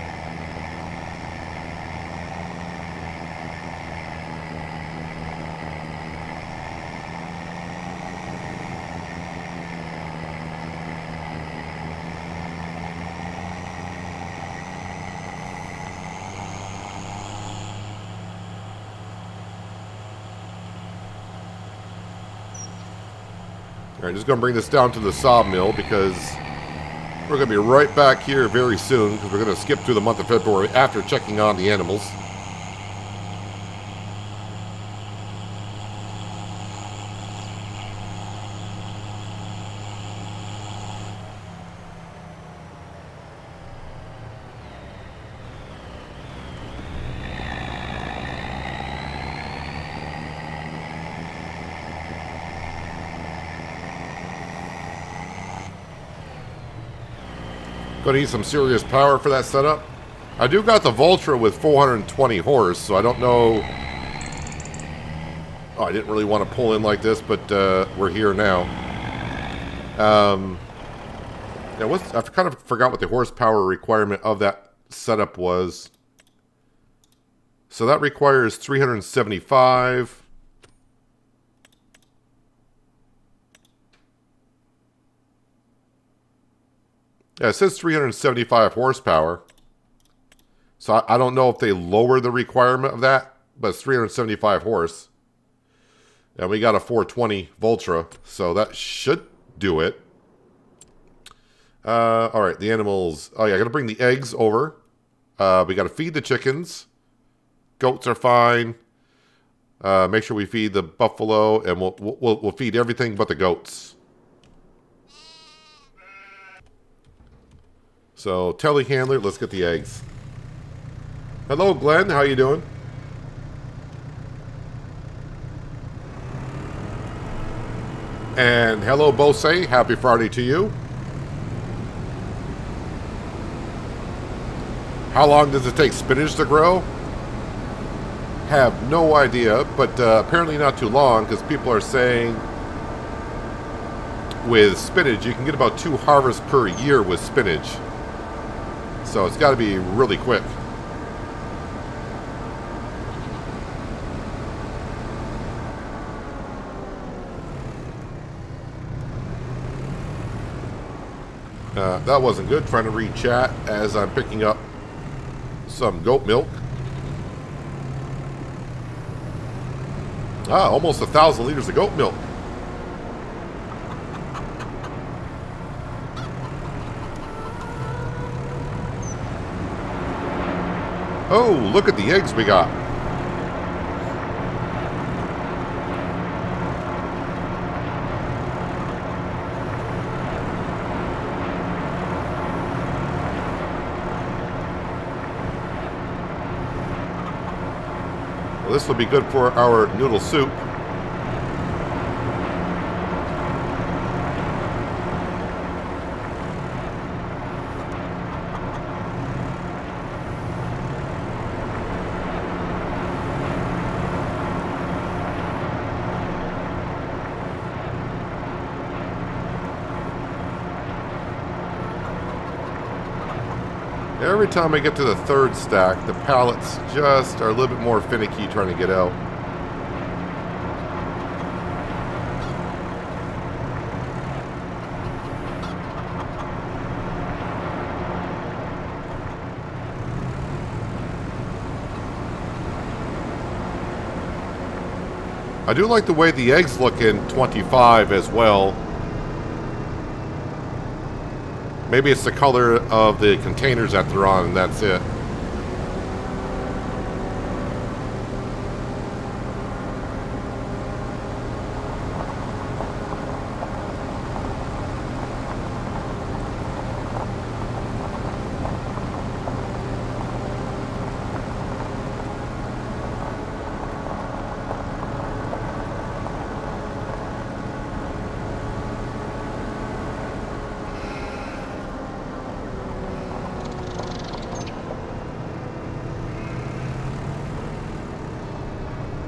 Speaker 1: Alright, just going to bring this down to the Sawmill because we're going to be right back here very soon because we're going to skip through the month of February after checking on the animals. Gonna need some serious power for that setup. I do got the Vultra with 420 horse, so I don't know. Oh, I didn't really want to pull in like this, but we're here now. I kind of forgot what the horsepower requirement of that setup was. So that requires 375. Yeah, it says 375 horsepower. So I don't know if they lower the requirement of that, but it's 375 horse. And we got a 420 Vultra, so that should do it. All right, the animals. Oh yeah, I got to bring the eggs over. We got to feed the chickens. Goats are fine. Make sure we feed the buffalo, and we'll feed everything but the goats. So, telehandler, let's get the eggs. Hello, Glenn. How you doing? And hello, Bose. Happy Friday to you. How long does it take spinach to grow? Have no idea, but apparently not too long, because people are saying with spinach you can get about 2 harvests per year with spinach. So it's got to be really quick. That wasn't good, trying to read chat as I'm picking up some goat milk. Almost 1,000 liters of goat milk. Oh, look at the eggs we got. Well, this will be good for our noodle soup. Every time I get to the third stack, the pallets just are a little bit more finicky trying to get out. I do like the way the eggs look in 25 as well. Maybe it's the color of the containers that they're on, and that's it.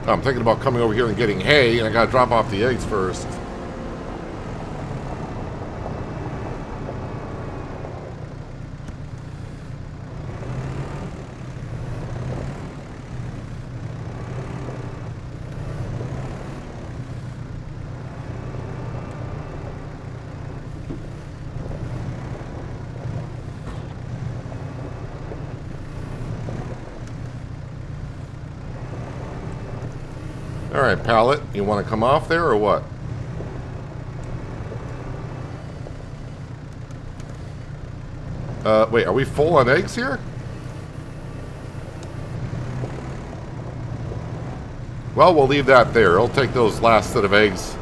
Speaker 1: I'm thinking about coming over here and getting hay, and I gotta drop off the eggs first. Alright, pallet, you want to come off there or what? Wait, are we full on eggs here? Well, we'll leave that there. I'll take those last set of eggs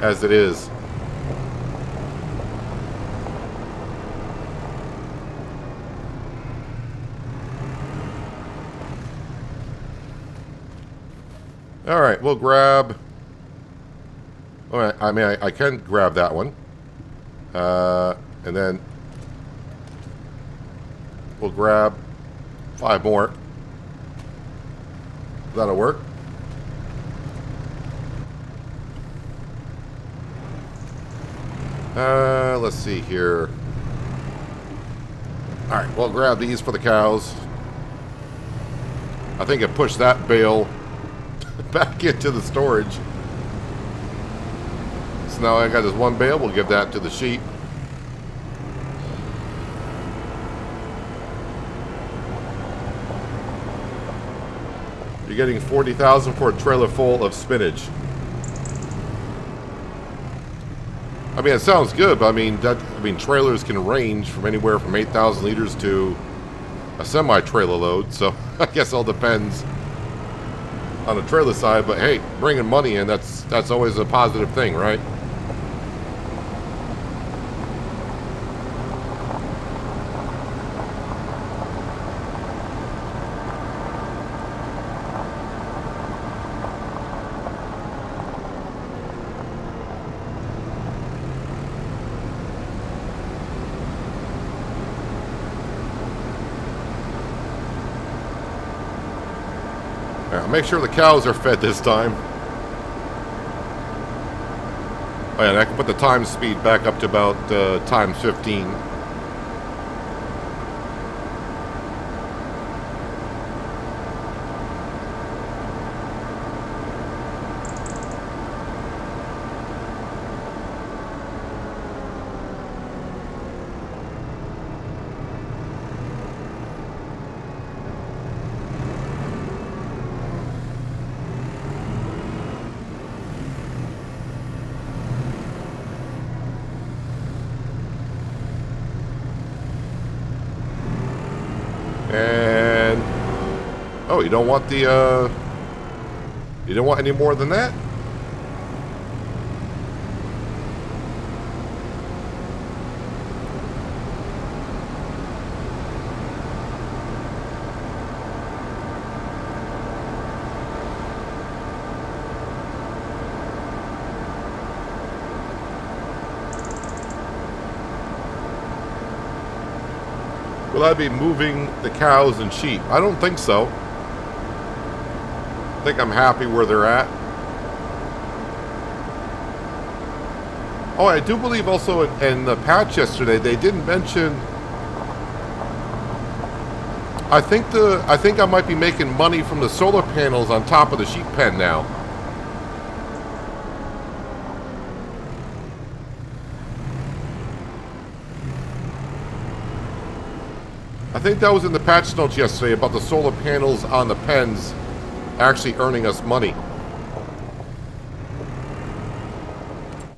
Speaker 1: as it is. Alright, we'll grab... Oh, I mean, I can grab that one. And then we'll grab 5 more. That'll work. Let's see here. Alright, we'll grab these for the cows. I think I pushed that bale back into the storage. So now I got this one bale. We'll give that to the sheep. You're getting $40,000 for a trailer full of spinach. I mean, it sounds good, but I mean, trailers can range from anywhere from 8,000 liters to a semi-trailer load. So I guess it all depends on the trailer side. But hey, bringing money in, that's always a positive thing, right? I'll make sure the cows are fed this time. Oh yeah, and I can put the time speed back up to about times 15. And oh, you don't want the you don't want any more than that? Will I be moving the cows and sheep? I don't think so. I think I'm happy where they're at. Oh, I do believe also in the patch yesterday they didn't mention. I think I might be making money from the solar panels on top of the sheep pen now. I think that was in the patch notes yesterday about the solar panels on the pens actually earning us money.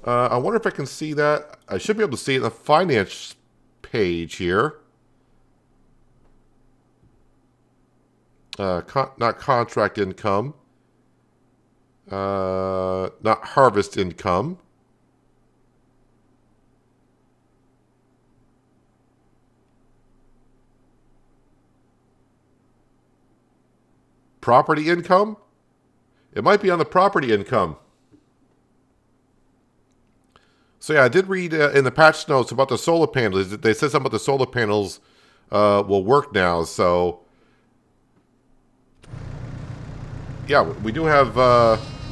Speaker 1: I wonder if I can see that. I should be able to see it in the finance page here. Not contract income. Not harvest income. Property income? It might be on the property income. So yeah, I did read in the patch notes about the solar panels. They said something about the solar panels will work now. So yeah, we do have,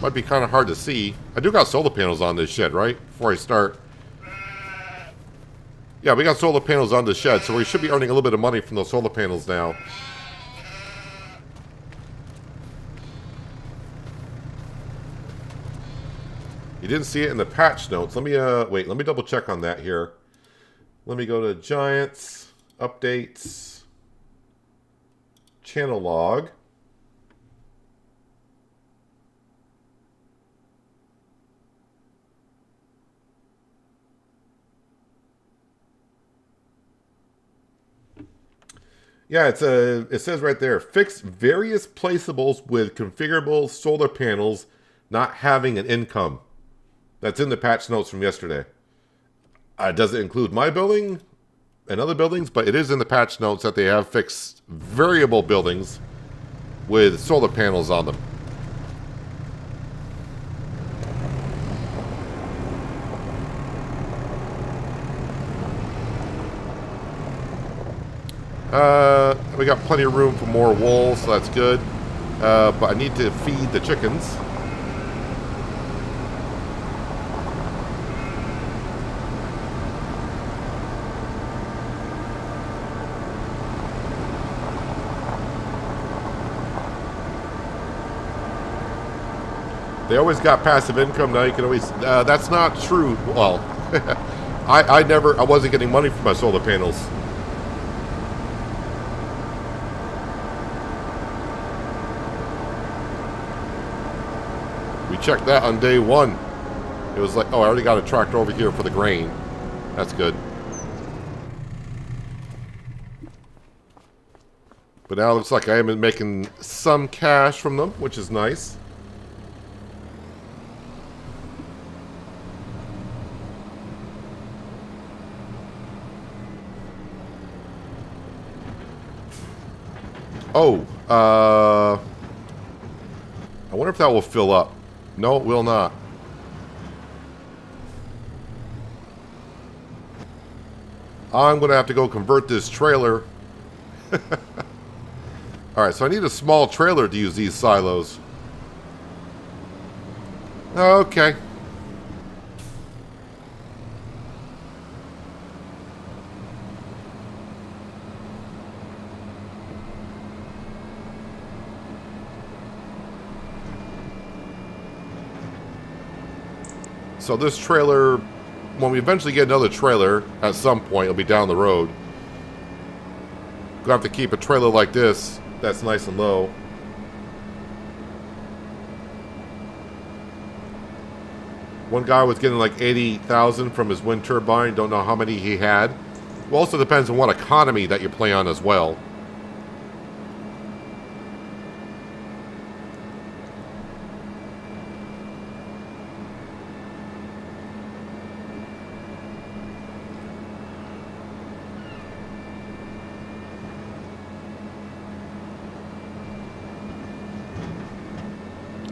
Speaker 1: might be kind of hard to see. I do got solar panels on this shed, right? Before I start. Yeah, we got solar panels on the shed, so we should be earning a little bit of money from those solar panels now. You didn't see it in the patch notes. Let me wait, let me double check on that here. Let me go to Giants, updates, channel log. Yeah, it says right there, fix various placeables with configurable solar panels not having an income. That's in the patch notes from yesterday. Does it include my building and other buildings? But it is in the patch notes that they have fixed variable buildings with solar panels on them. We got plenty of room for more wool, so that's good. But I need to feed the chickens. They always got passive income. Now you can always. That's not true. Well, I wasn't getting money from my solar panels. We checked that on day one. It was like, oh, I already got a tractor over here for the grain. That's good. But now it looks like I am making some cash from them, which is nice. Oh, I wonder if that will fill up. No, it will not. I'm going to have to go convert this trailer Alright, so I need a small trailer to use these silos. Okay. So this trailer, when we eventually get another trailer, at some point, it'll be down the road. Gonna have to keep a trailer like this that's nice and low. One guy was getting like 80,000 from his wind turbine. Don't know how many he had. Well, also depends on what economy that you play on as well.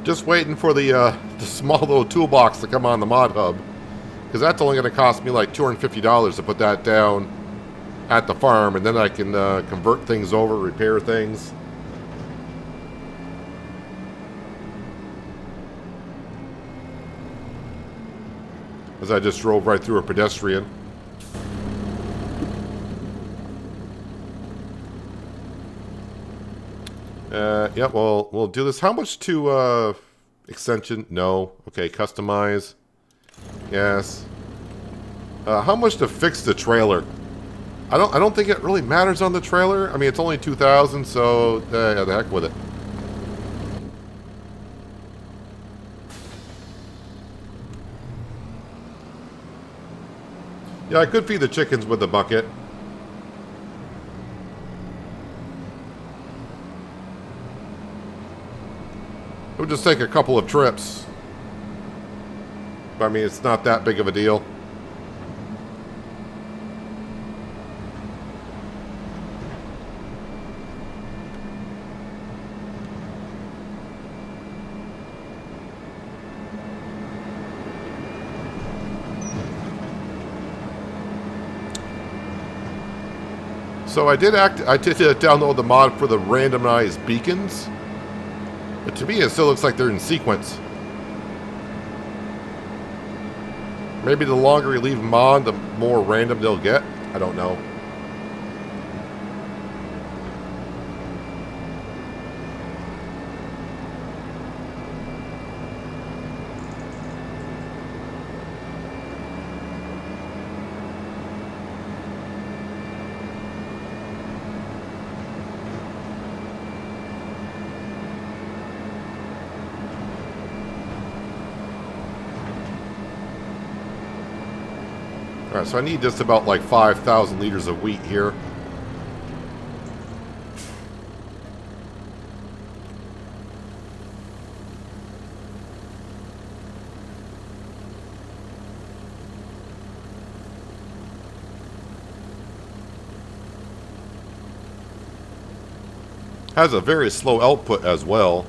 Speaker 1: Just waiting for the small little toolbox to come on the mod hub, because that's only going to cost me like $250 to put that down at the farm, and then I can convert things over, repair things. As I just drove right through a pedestrian. Yeah, well, we'll do this. How much to, extension? No. Okay, customize. Yes. How much to fix the trailer? I don't think it really matters on the trailer. I mean, it's only 2,000, so, yeah, the heck with it. Yeah, I could feed the chickens with the bucket. It would just take a couple of trips. But, I mean, it's not that big of a deal. So I did download the mod for the randomized beacons. But to me, it still looks like they're in sequence. Maybe the longer you leave them on, the more random they'll get. I don't know. Alright, so I need just about like 5,000 liters of wheat here. Has a very slow output as well.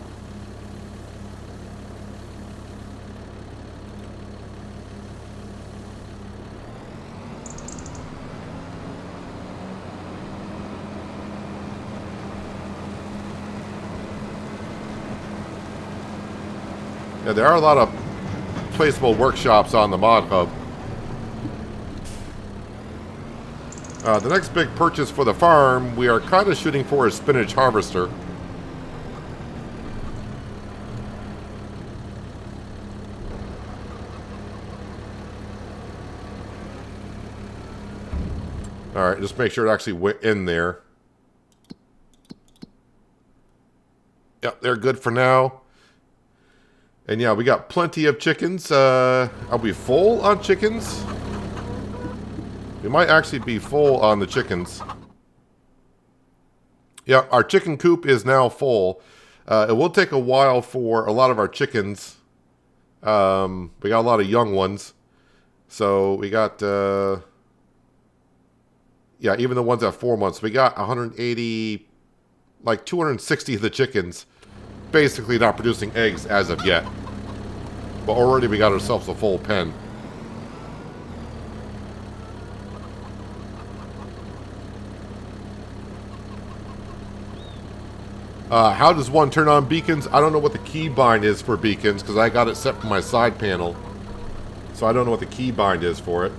Speaker 1: Yeah, there are a lot of placeable workshops on the mod hub. The next big purchase for the farm, we are kind of shooting for a spinach harvester. Alright, just make sure it actually went in there. Yep, they're good for now. And yeah, we got plenty of chickens. Are we full on chickens? We might actually be full on the chickens. Yeah, our chicken coop is now full. It will take a while for a lot of our chickens. We got a lot of young ones. So we got, yeah, even the ones at 4 months. We got 180, like 260 of the chickens basically not producing eggs as of yet. But already we got ourselves a full pen. How does one turn on beacons? I don't know what the keybind is for beacons because I got it set for my side panel. So I don't know what the keybind is for it.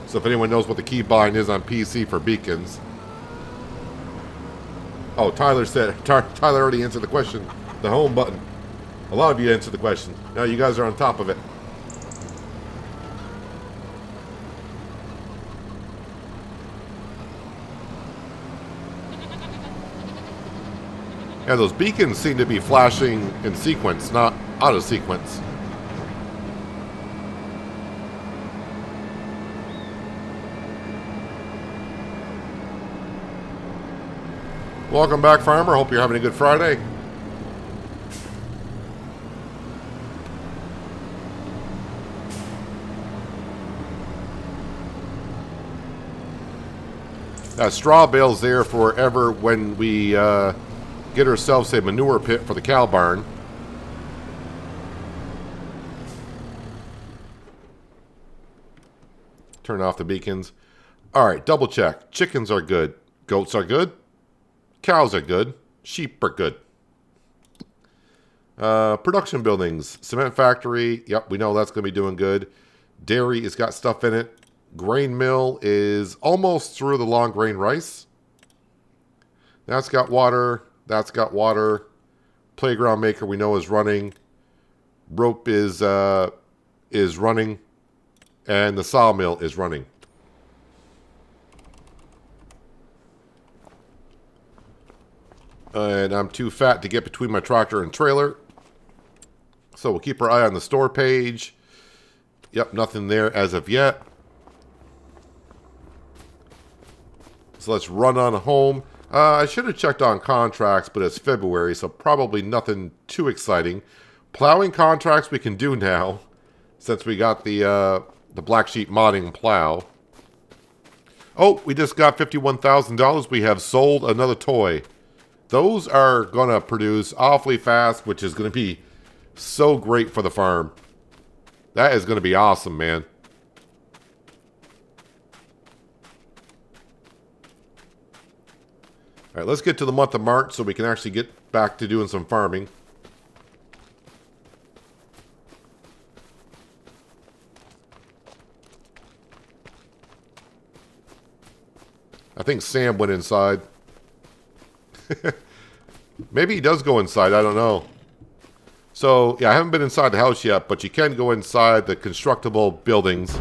Speaker 1: So if anyone knows what the keybind is on PC for beacons. Oh, Tyler said, Tyler already answered the question. The home button. A lot of you answered the question. Now you guys are on top of it. Yeah, those beacons seem to be flashing in sequence, not out of sequence. Welcome back, farmer. Hope you're having a good Friday. Straw bale's there forever when we get ourselves a manure pit for the cow barn. Turn off the beacons. Alright, double check. Chickens are good. Goats are good. Cows are good. Sheep are good. Production buildings. Cement factory. Yep, we know that's going to be doing good. Dairy has got stuff in it. Grain mill is almost through the long grain rice. That's got water. That's got water. Playground maker we know is running. Rope is running. And the sawmill is running. And I'm too fat to get between my tractor and trailer. So we'll keep our eye on the store page. Yep, nothing there as of yet. So let's run on home. I should have checked on contracts, but it's February, so probably nothing too exciting. Plowing contracts we can do now, since we got the Black Sheep modding plow. Oh, we just got $51,000. We have sold another toy. Those are going to produce awfully fast, which is going to be so great for the farm. That is going to be awesome, man. All right, let's get to the month of March so we can actually get back to doing some farming. I think Sam went inside. Maybe he does go inside, I don't know. So, yeah, I haven't been inside the house yet, but you can go inside the constructible buildings.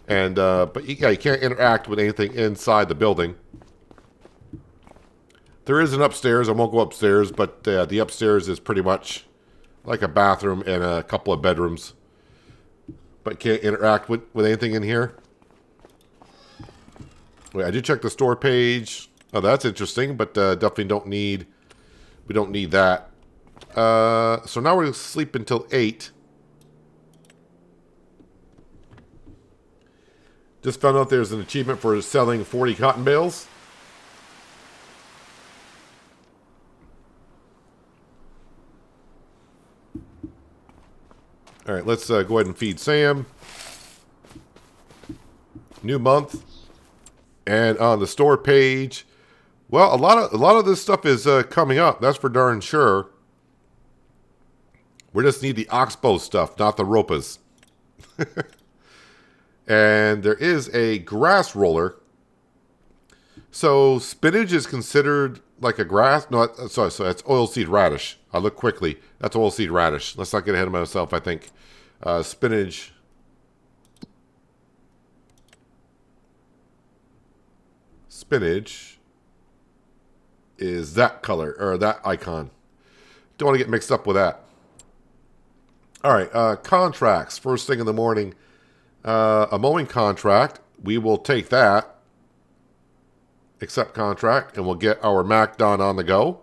Speaker 1: And, but yeah, you can't interact with anything inside the building. There is an upstairs. I won't go upstairs, but the upstairs is pretty much like a bathroom and a couple of bedrooms. But can't interact with anything in here. Wait, I did check the store page. Oh, that's interesting, but definitely we don't need that. So now we're going to sleep until 8. Just found out there's an achievement for selling 40 cotton bales. All right, let's go ahead and feed Sam. New month. And on the store page, well, a lot of this stuff is coming up. That's for darn sure. We just need the oxbow stuff, not the ropas. And there is a grass roller. So spinach is considered like a grass. No, sorry, that's oilseed radish. I look quickly. That's oilseed radish. Let's not get ahead of myself, I think. Spinach. Spinach is that color, or that icon. Don't want to get mixed up with that. All right, contracts. First thing in the morning, a mowing contract. We will take that. Accept contract, and we'll get our McDon on the go.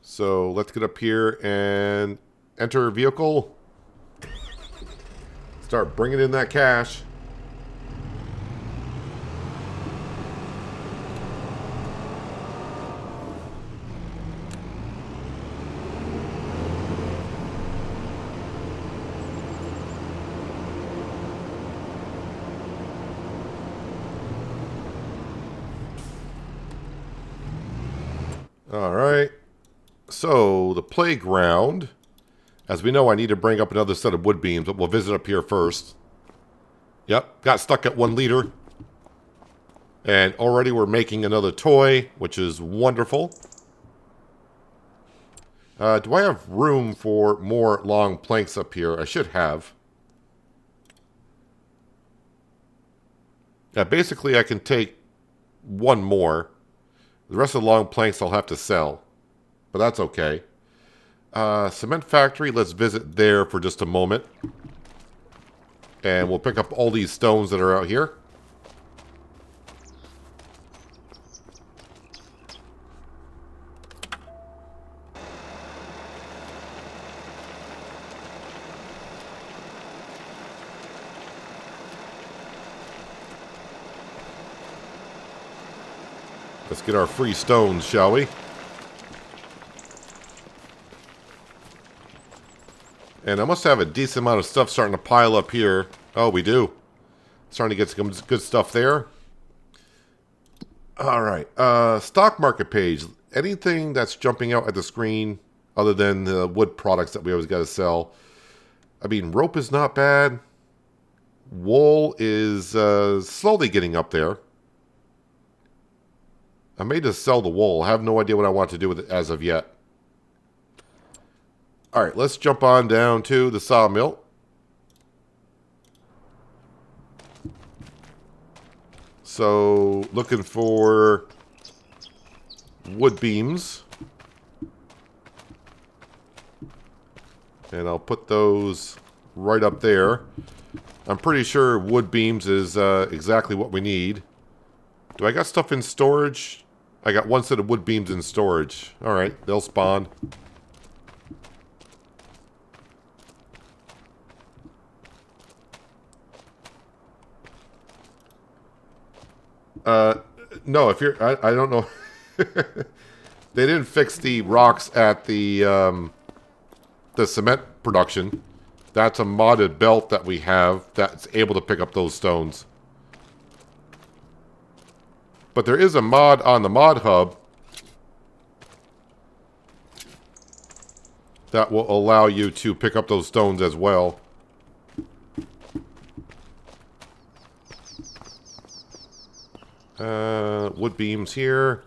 Speaker 1: So let's get up here and enter vehicle. Start bringing in that cash. Alright. So, the playground. As we know, I need to bring up another set of wood beams, but we'll visit up here first. Yep, got stuck at 1 liter. And already we're making another toy, which is wonderful. Do I have room for more long planks up here? I should have. Yeah, basically I can take 1 more. The rest of the long planks I'll have to sell. But that's okay. Cement factory, let's visit there for just a moment. And we'll pick up all these stones that are out here. Let's get our free stones, shall we? And I must have a decent amount of stuff starting to pile up here. Oh, we do. Starting to get some good stuff there. Alright. Stock market page. Anything that's jumping out at the screen other than the wood products that we always got to sell. I mean, rope is not bad. Wool is slowly getting up there. I may just sell the wool. I have no idea what I want to do with it as of yet. Alright, let's jump on down to the sawmill. So, looking for wood beams. And I'll put those right up there. I'm pretty sure wood beams is exactly what we need. Do I got stuff in storage? I got 1 set of wood beams in storage. Alright, they'll spawn. No, if you're... I don't know. They didn't fix the rocks at the cement production. That's a modded belt that we have that's able to pick up those stones. But there is a mod on the mod hub that will allow you to pick up those stones as well. Wood beams here.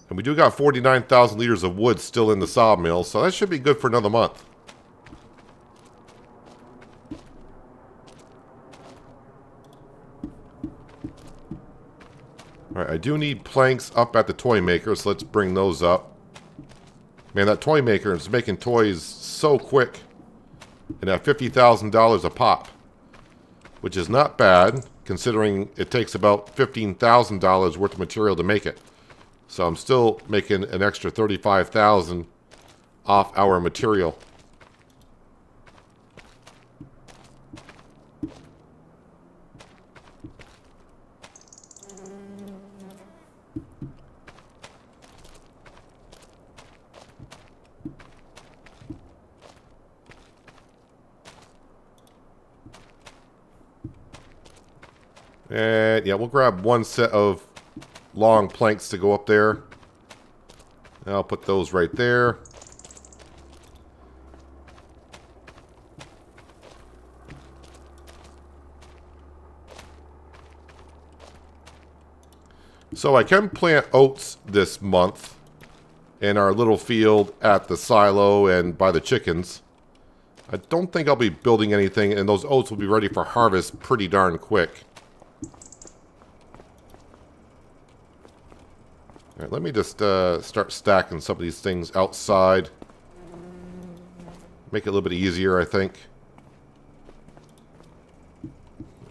Speaker 1: And we do got 49,000 liters of wood still in the sawmill, so that should be good for another month. Alright, I do need planks up at the toy maker, so let's bring those up. Man, that toy maker is making toys so quick. And at $50,000 a pop. Which is not bad, considering it takes about $15,000 worth of material to make it. So I'm still making an extra $35,000 off our material. And yeah, we'll grab 1 set of long planks to go up there. And I'll put those right there. So I can plant oats this month in our little field at the silo and by the chickens. I don't think I'll be building anything, and those oats will be ready for harvest pretty darn quick. Alright, let me just start stacking some of these things outside. Make it a little bit easier, I think.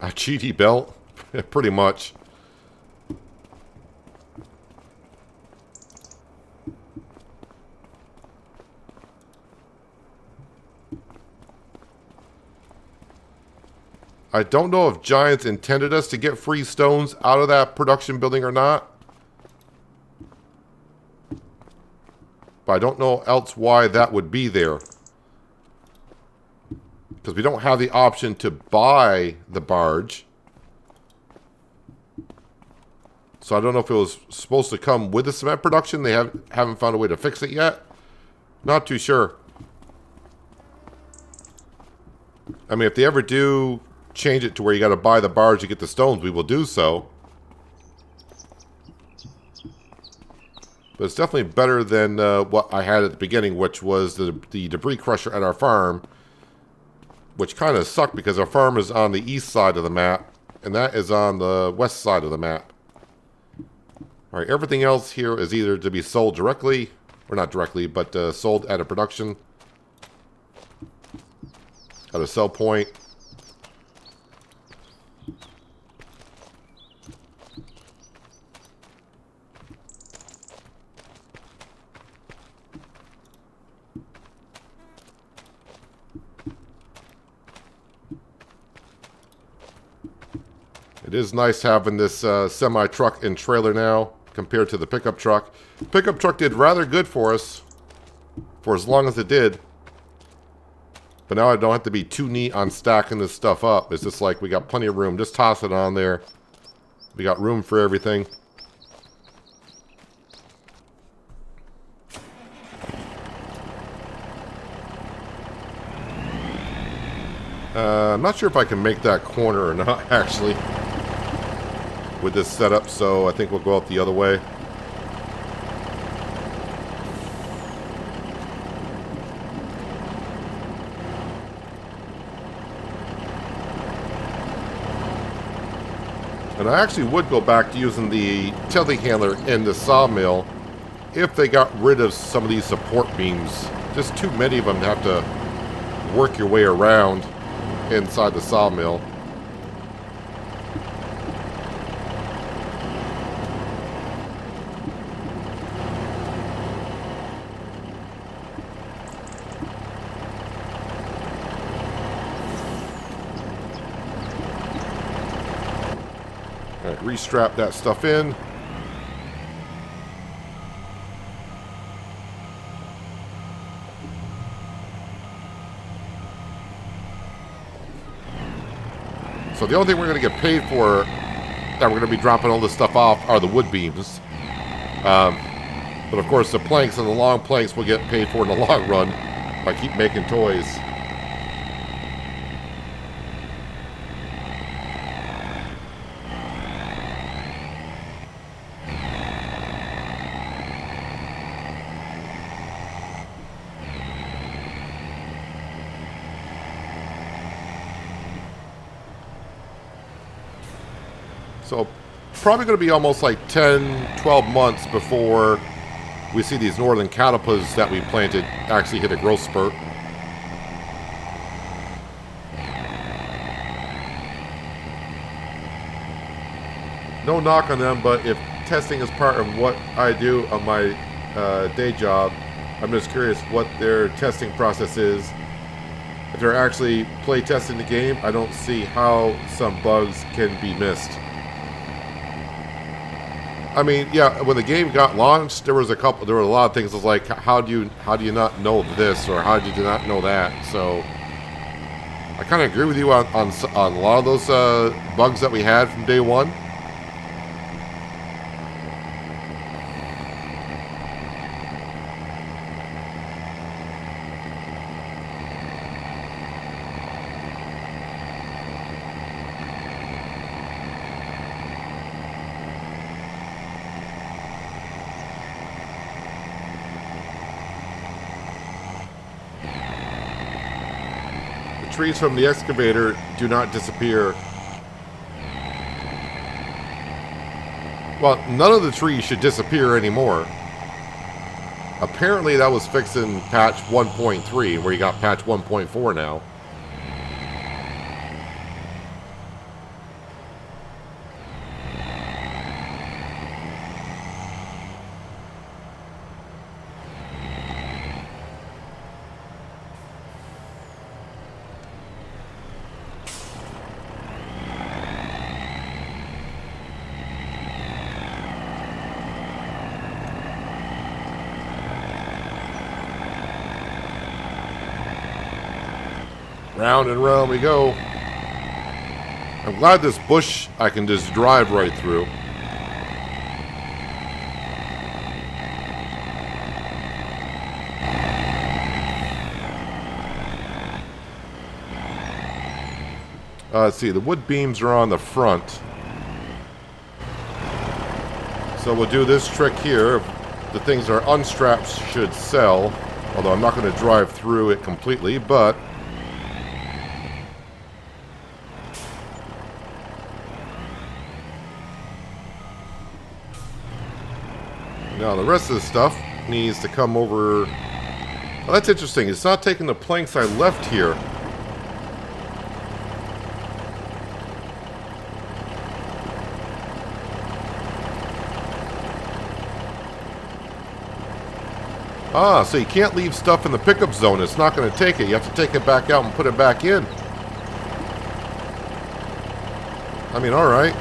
Speaker 1: A cheaty belt? Pretty much. I don't know if Giants intended us to get free stones out of that production building or not. But I don't know else why that would be there. Because we don't have the option to buy the barge. So I don't know if it was supposed to come with the cement production. They haven't found a way to fix it yet. Not too sure. I mean, if they ever do change it to where you got to buy the bars to get the stones, we will do so. But it's definitely better than what I had at the beginning, which was the debris crusher at our farm, which kind of sucked because our farm is on the east side of the map, and that is on the west side of the map. Alright, everything else here is either to be sold directly, or not directly, but sold at a production, at a sell point. It is nice having this semi-truck and trailer now compared to the pickup truck. Pickup truck did rather good for us for as long as it did. But now I don't have to be too neat on stacking this stuff up. It's just like we got plenty of room. Just toss it on there. We got room for everything. I'm not sure if I can make that corner or not, actually, with this setup, so I think we'll go out the other way. And I actually would go back to using the telehandler in the sawmill if they got rid of some of these support beams. Just too many of them to have to work your way around inside the sawmill. Alright, restrap that stuff in. So the only thing we're going to get paid for, that we're going to be dropping all this stuff off, are the wood beams. But of course the planks and the long planks will get paid for in the long run if I keep making toys. So probably going to be almost like 10, 12 months before we see these northern caterpillars that we planted actually hit a growth spurt. No knock on them, but if testing is part of what I do on my day job, I'm just curious what their testing process is. If they're actually play testing the game, I don't see how some bugs can be missed. I mean, yeah, when the game got launched, there were a lot of things that was like, how do you not know this, or how did you not know that? So I kind of agree with you on a lot of those bugs that we had from day one. Trees from the excavator do not disappear. Well, none of the trees should disappear anymore. Apparently that was fixed in patch 1.3, where you got patch 1.4 now. Round and round we go. I'm glad this bush I can just drive right through. Let's see, the wood beams are on the front. So we'll do this trick here. The things that are unstrapped should sell. Although I'm not going to drive through it completely, but... Now the rest of the stuff needs to come over... Well, that's interesting. It's not taking the planks I left here. Ah, so you can't leave stuff in the pickup zone. It's not going to take it. You have to take it back out and put it back in. I mean, alright.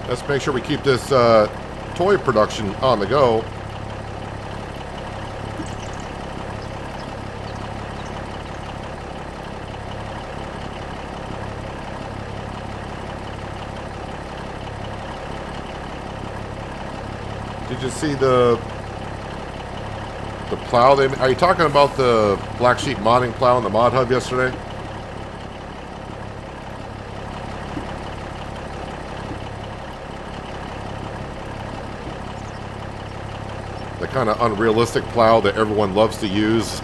Speaker 1: Let's make sure we keep this toy production on the go. Did you see the plow? Are you talking about the Black Sheep modding plow in the mod hub yesterday? The kind of unrealistic plow that everyone loves to use.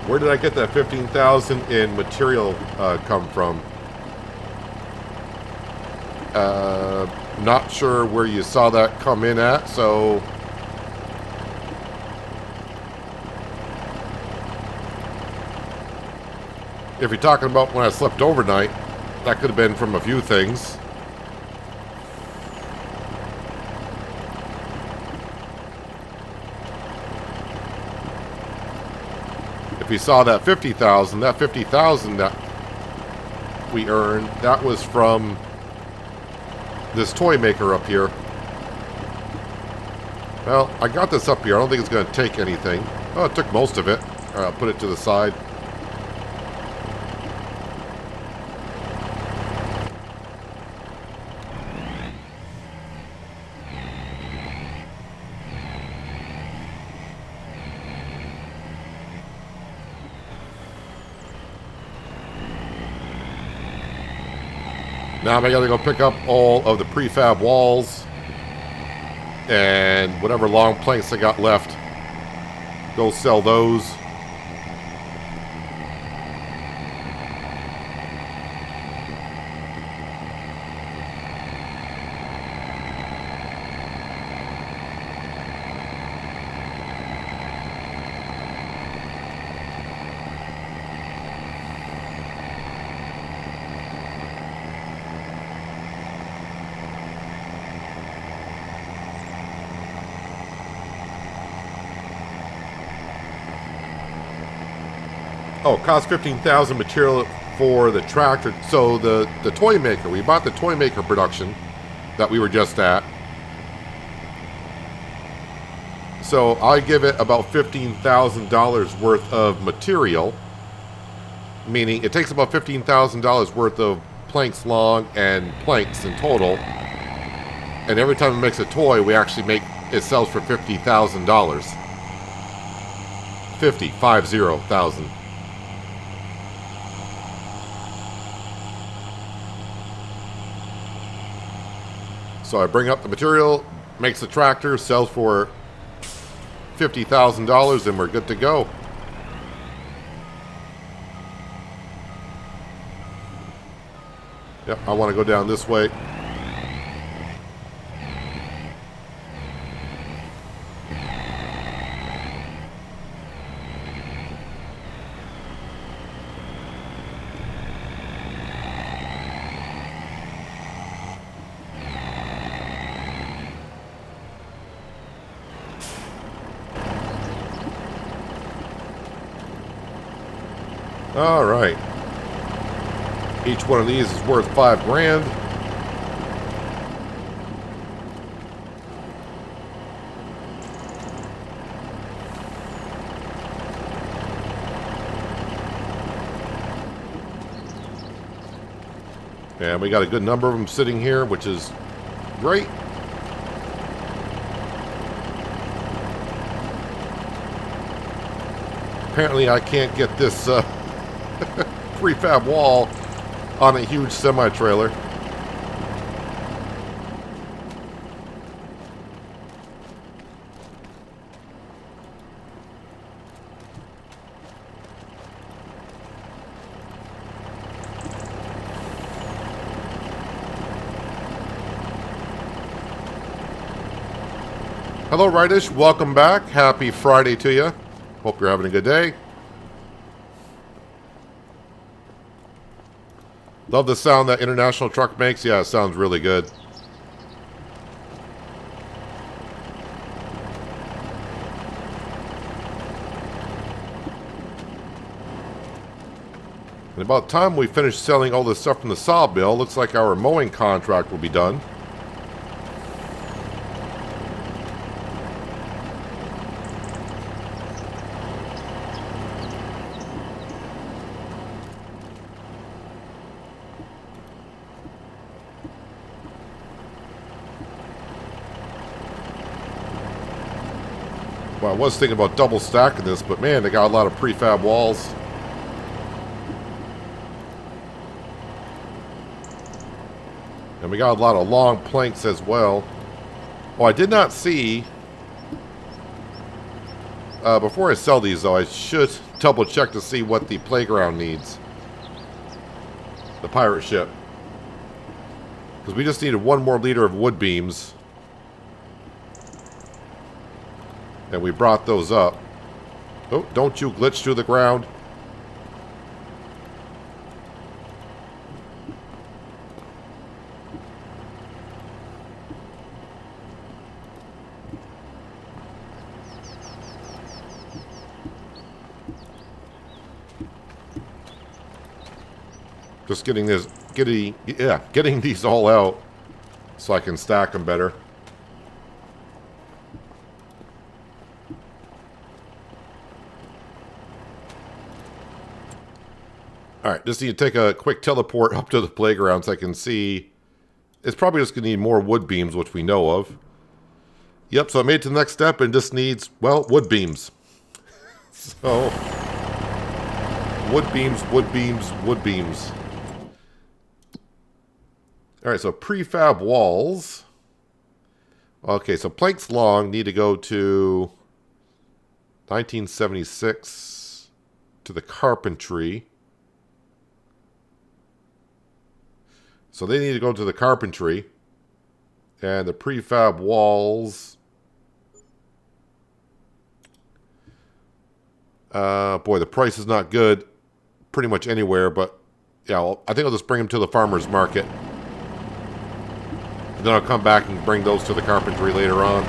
Speaker 1: Where did I get that 15,000 in material come from? Not sure where you saw that come in at, so... If you're talking about when I slept overnight, that could have been from a few things. If you saw that 50,000, that 50,000 that we earned, that was from this toy maker up here. Well, I got this up here. I don't think it's going to take anything. Oh, it took most of it. I'll put it to the side. Now I gotta go pick up all of the prefab walls and whatever long planks I got left. Go sell those. Oh, cost 15,000 material for the tractor. So the toy maker, we bought the toy maker production that we were just at. So I give it about $15,000 worth of material, meaning it takes about $15,000 worth of planks long and planks in total. And every time it makes a toy, we actually make it sells for $50,000. 50,000. So I bring up the material, makes the tractor, sells for $50,000, and we're good to go. Yep, I want to go down this way. All right. Each one of these is worth $5,000. And we got a good number of them sitting here, which is great. Apparently I can't get this prefab wall on a huge semi-trailer. Hello, Rightish. Welcome back. Happy Friday to you. Hope you're having a good day. Love the sound that International Truck makes. Yeah, it sounds really good. And about time we finish selling all this stuff from the Sawmill, looks like our mowing contract will be done. Well, I was thinking about double stacking this, but man, they got a lot of prefab walls. And we got a lot of long planks as well. Oh, I did not see... before I sell these, though, I should double check to see what the playground needs. The pirate ship. Because we just needed 1 more liter of wood beams. And we brought those up. Oh, don't you glitch through the ground. Just getting these all out so I can stack them better. Alright, just need to take a quick teleport up to the playground so I can see. It's probably just going to need more wood beams, which we know of. Yep, so I made it to the next step and just needs, well, wood beams. So, wood beams, wood beams, wood beams. Alright, so prefab walls. Okay, so planks long need to go to 1976 to the carpentry. So they need to go to the carpentry. And the prefab walls... boy, the price is not good pretty much anywhere, but yeah, I think I'll just bring them to the farmer's market. And then I'll come back and bring those to the carpentry later on.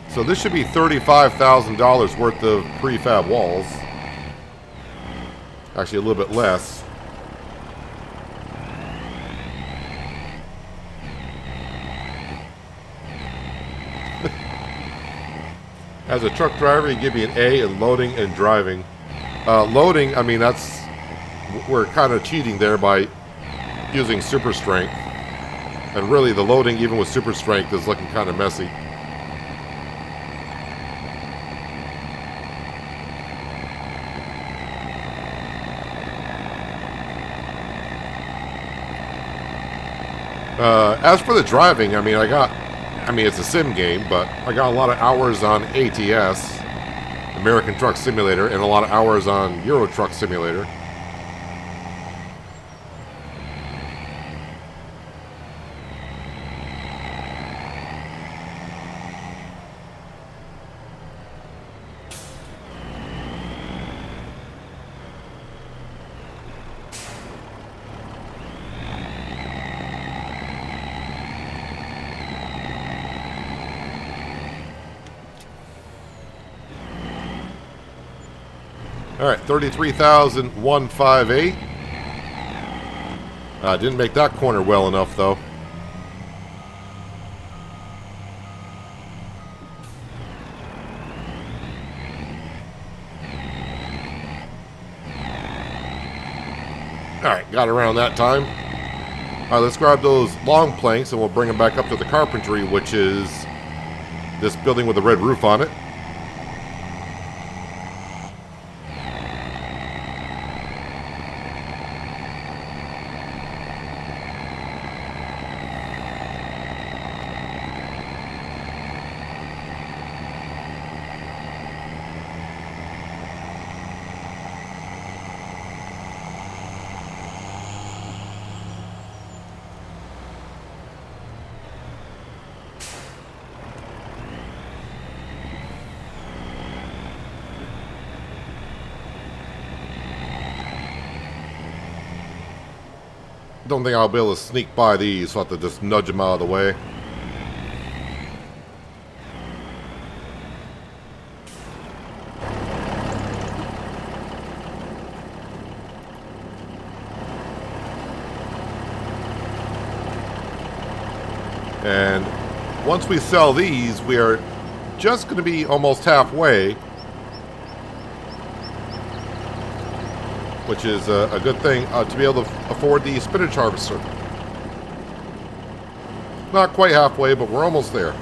Speaker 1: So this should be $35,000 worth of prefab walls. Actually, a little bit less. As a truck driver, you give me an A in loading and driving. Loading, I mean, we're kind of cheating there by using super strength. And really, the loading, even with super strength, is looking kind of messy. As for the driving, I mean, it's a sim game, but I got a lot of hours on ATS, American Truck Simulator, and a lot of hours on Euro Truck Simulator. Alright, 33,158. Didn't make that corner well enough, though. Alright, got around that time. Alright, let's grab those long planks and we'll bring them back up to the carpentry, which is this building with a red roof on it. Don't think I'll be able to sneak by these, so I'll have to just nudge them out of the way. And once we sell these, we are just going to be almost halfway, which is a good thing to be able to afford the spinach harvester. Not quite halfway, but we're almost there.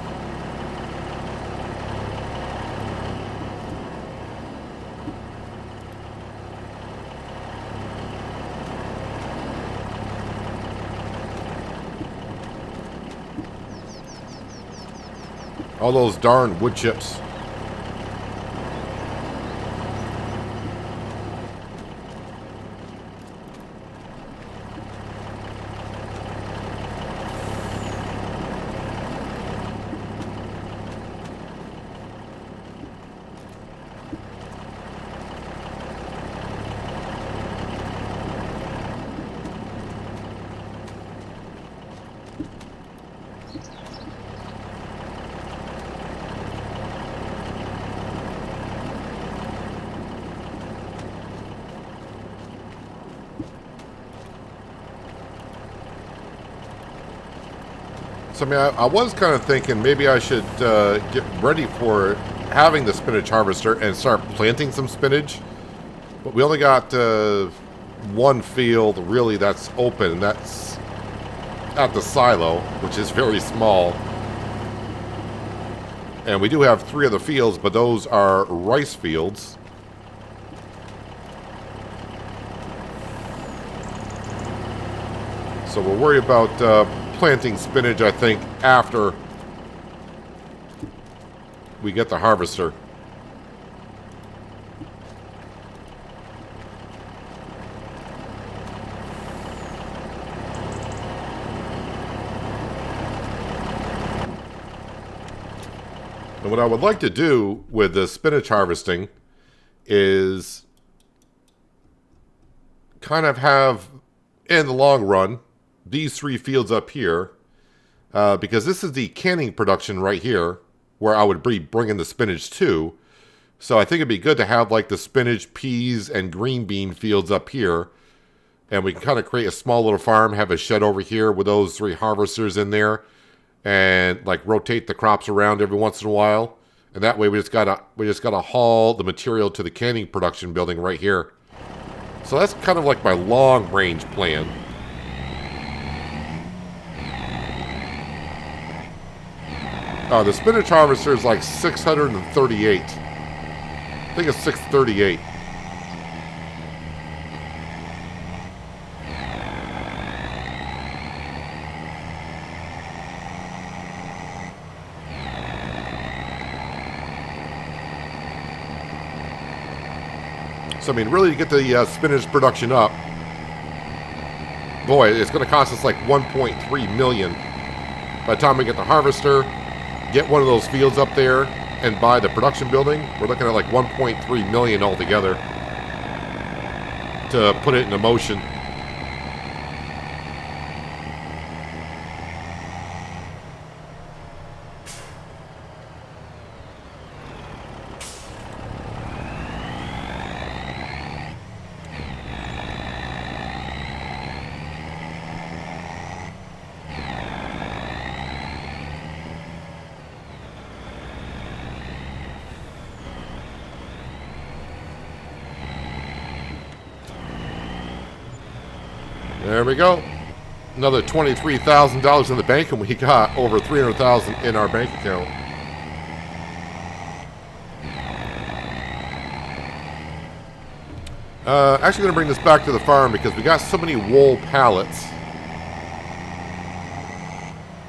Speaker 1: All those darn wood chips. So, I mean, I was kind of thinking maybe I should get ready for having the spinach harvester and start planting some spinach. But we only got one field, really, that's open, and that's at the silo, which is very small. And we do have 3 other fields, but those are rice fields. So we'll worry about planting spinach, I think, after we get the harvester. And what I would like to do with the spinach harvesting is kind of have, in the long run, these 3 fields up here, because this is the canning production right here, where I would be bringing the spinach to. So I think it'd be good to have like the spinach, peas, and green bean fields up here, and we can kind of create a small little farm, have a shed over here with those 3 harvesters in there, and like rotate the crops around every once in a while. And that way we just gotta haul the material to the canning production building right here. So that's kind of like my long range plan. The spinach harvester is like 638. I think it's 638. So, I mean, really to get the spinach production up, boy, it's going to cost us like 1.3 million. By the time we get the harvester, get one of those fields up there, and buy the production building, we're looking at like 1.3 million altogether to put it into motion. There we go. Another $23,000 in the bank, and we got over $300,000 in our bank account. Actually going to bring this back to the farm because we got so many wool pallets.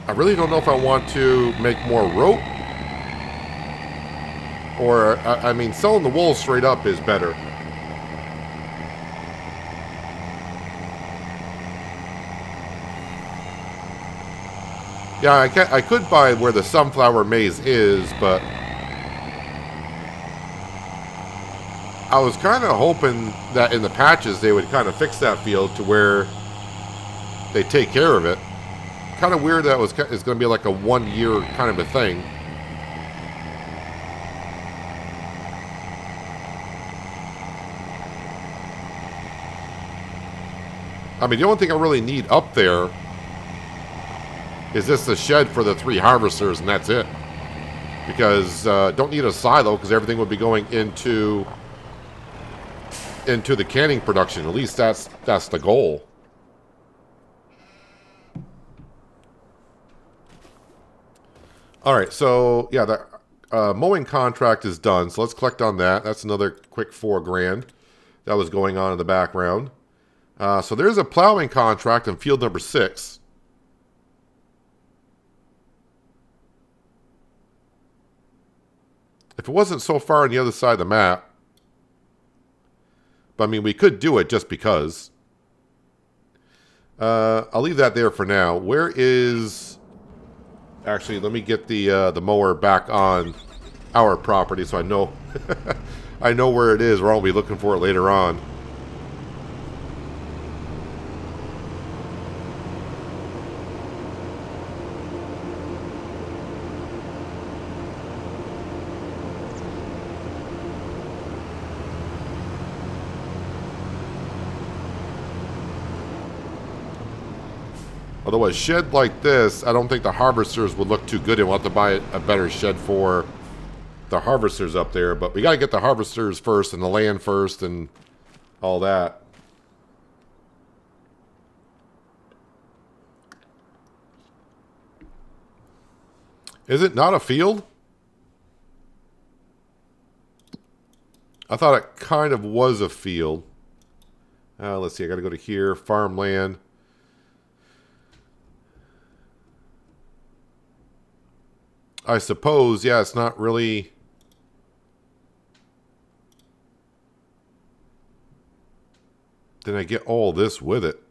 Speaker 1: I really don't know if I want to make more rope. Or, I mean, selling the wool straight up is better. Yeah, I could buy where the sunflower maize is, but I was kind of hoping that in the patches they would kind of fix that field to where they take care of it. Kind of weird that it's going to be like a 1 year kind of a thing. I mean, the only thing I really need up there is this the shed for the 3 harvesters, and that's it. Because don't need a silo because everything would be going into the canning production. At least that's the goal. All right, so yeah, the mowing contract is done. So let's collect on that. That's another quick $4 grand that was going on in the background. So there's a plowing contract in field number 6. If it wasn't so far on the other side of the map, but I mean, we could do it just because. I'll leave that there for now. Where is... Actually, let me get the mower back on our property so I know I know where it is, or I'll be looking for it later on. Although a shed like this, I don't think the harvesters would look too good, and we'll have to buy a better shed for the harvesters up there. But we got to get the harvesters first and the land first and all that. Is it not a field? I thought it kind of was a field. Let's see, I got to go to here, farmland. I suppose, yeah, it's not really... Then I get all this with it.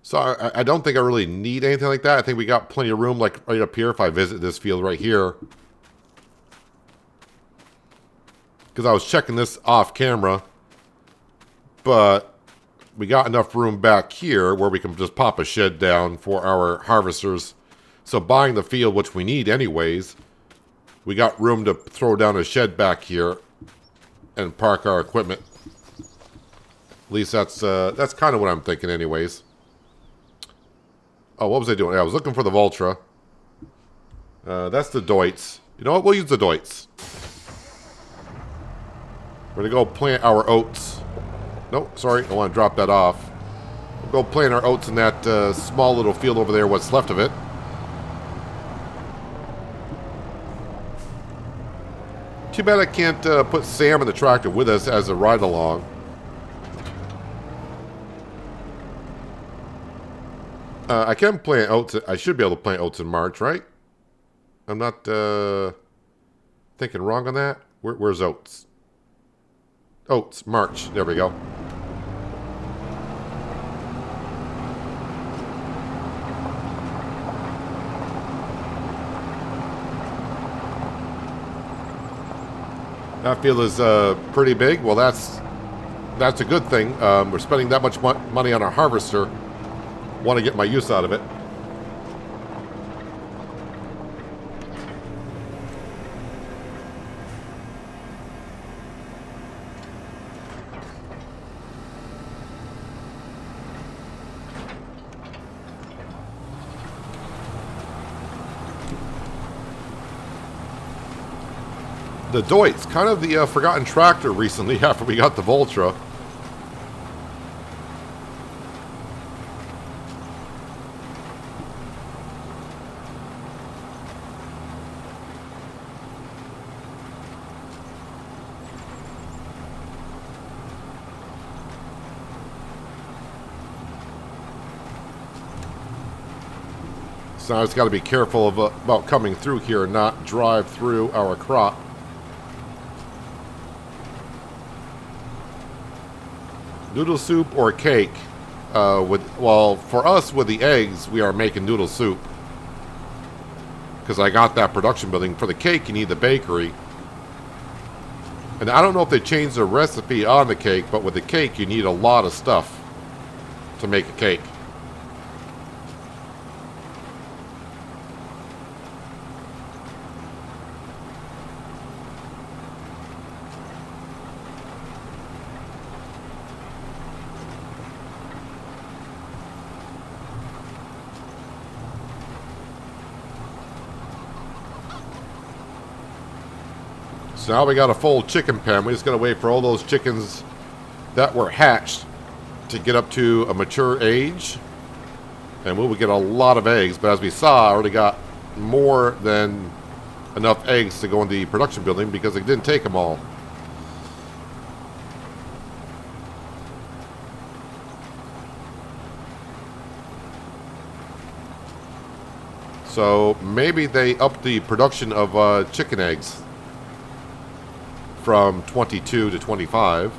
Speaker 1: So I don't think I really need anything like that. I think we got plenty of room, like right up here, if I visit this field right here. Because I was checking this off camera. But we got enough room back here where we can just pop a shed down for our harvesters. So buying the field, which we need anyways, we got room to throw down a shed back here and park our equipment. At least that's kind of what I'm thinking anyways. Oh, what was I doing? Yeah, I was looking for the Voltra. That's the Deutz. You know what? We'll use the Deutz. We're going to go plant our oats. Nope, sorry. I want to drop that off. We'll go plant our oats in that small little field over there, what's left of it. Too bad I can't put Sam in the tractor with us as a ride-along. I can plant oats. I should be able to plant oats in March, right? I'm not thinking wrong on that. Where's oats? Oats, March. There we go. That field is pretty big. Well, that's a good thing. We're spending that much money on a harvester. Want to get my use out of it. The Deutz, kind of the forgotten tractor recently after we got the Voltra. So I just got to be careful about coming through here and not drive through our crop. Noodle soup or cake? Well, for us with the eggs, we are making noodle soup. Because I got that production building. For the cake, you need the bakery. And I don't know if they changed the recipe on the cake, but with the cake, you need a lot of stuff to make a cake. So now we got a full chicken pen. We just gotta wait for all those chickens that were hatched to get up to a mature age. And we will get a lot of eggs. But as we saw, I already got more than enough eggs to go in the production building because it didn't take them all. So maybe they upped the production of chicken eggs from 22 to 25.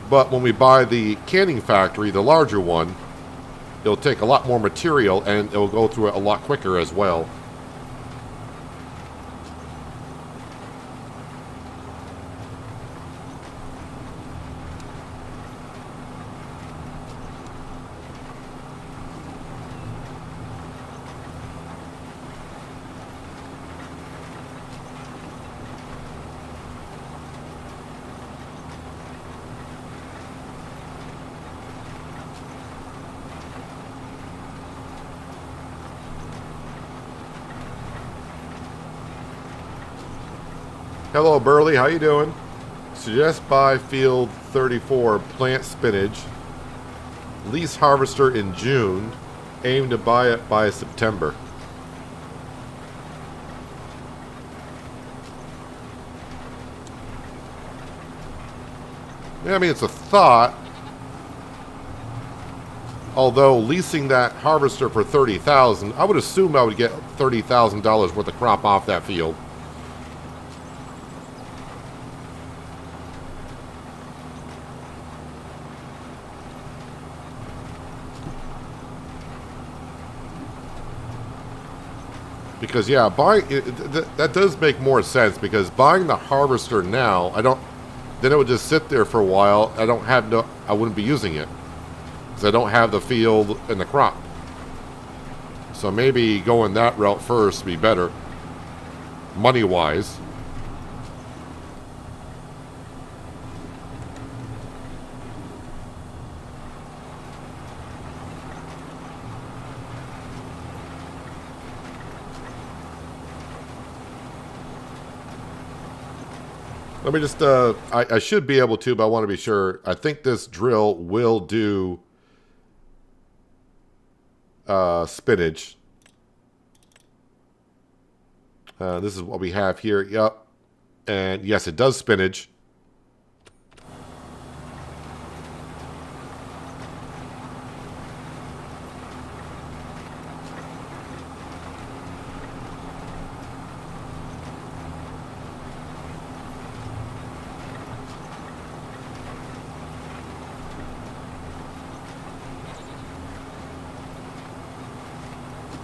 Speaker 1: But when we buy the canning factory, the larger one, it'll take a lot more material and it'll go through it a lot quicker as well. Hello, Burley. How you doing? Suggest buy field 34 plant spinach. Lease harvester in June. Aim to buy it by September. Yeah, I mean, it's a thought. Although leasing that harvester for $30,000, I would assume I would get $30,000 worth of crop off that field. Because yeah, that does make more sense. Because buying the harvester now, then it would just sit there for a while. I wouldn't be using it because I don't have the field and the crop. So maybe going that route first would be better, money wise. Let me just, I should be able to, but I want to be sure. I think this drill will do spinach. This is what we have here. Yep. And yes, it does spinach.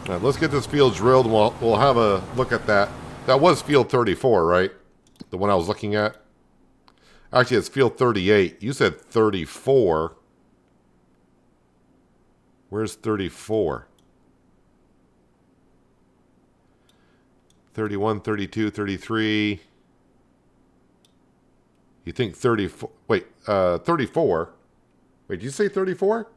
Speaker 1: All right, let's get this field drilled and we'll have a look at that. That was field 34, right? The one I was looking at. Actually, it's field 38. You said 34. Where's 34? 31, 32, 33. You think 34? Wait, 34. Wait, did you say 34?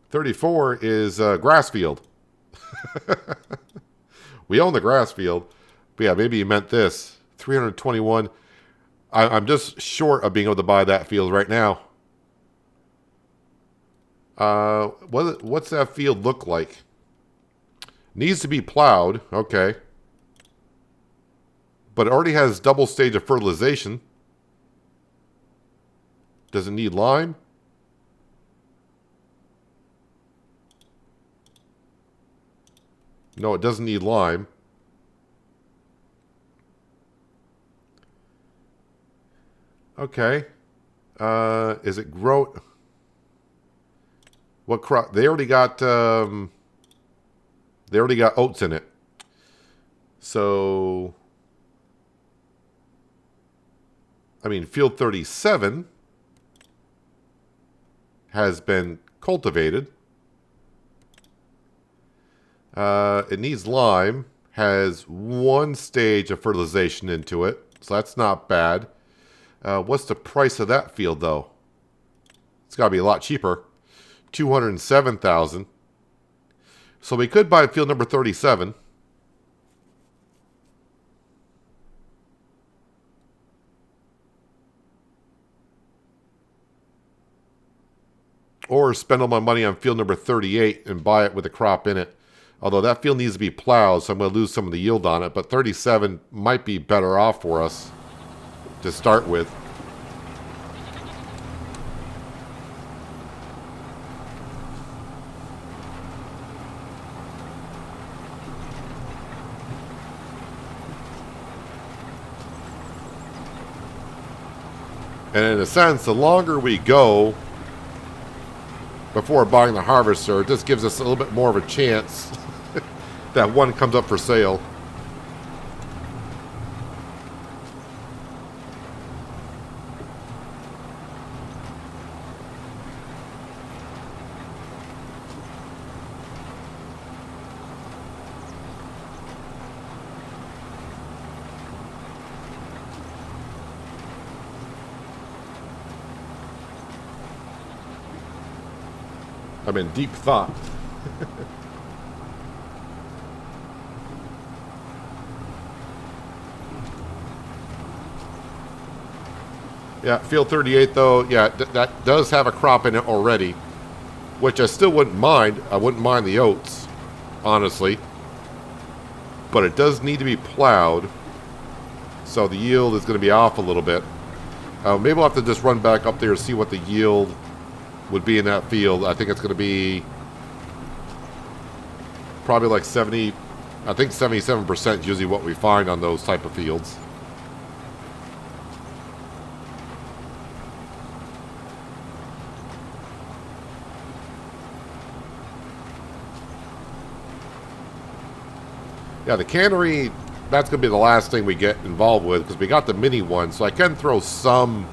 Speaker 1: 34 is grass field. We own the grass field. But yeah, maybe you meant this. 321. I'm just short of being able to buy that field right now. What's that field look like? Needs to be plowed. Okay. But it already has double stage of fertilization. Does it need lime? No, it doesn't need lime. Okay. Is it grow? What crop? They already got oats in it. So I mean, field 37 has been cultivated. It needs lime. Has one stage of fertilization into it, so that's not bad. What's the price of that field, though? It's got to be a lot cheaper. $207,000. So we could buy field number 37. Or spend all my money on field number 38 and buy it with a crop in it. Although that field needs to be plowed, so I'm going to lose some of the yield on it. But 37 might be better off for us to start with. And in a sense, the longer we go before buying the harvester, it just gives us a little bit more of a chance that one comes up for sale. I'm in deep thought. Yeah, field 38 though, yeah, that does have a crop in it already, which I still wouldn't mind. I wouldn't mind the oats, honestly. But it does need to be plowed, so the yield is going to be off a little bit. Maybe we'll have to just run back up there and see what the yield would be in that field. I think it's going to be probably like 70, I think 77% is usually what we find on those type of fields. Yeah, the cannery, that's going to be the last thing we get involved with because we got the mini one, so I can throw some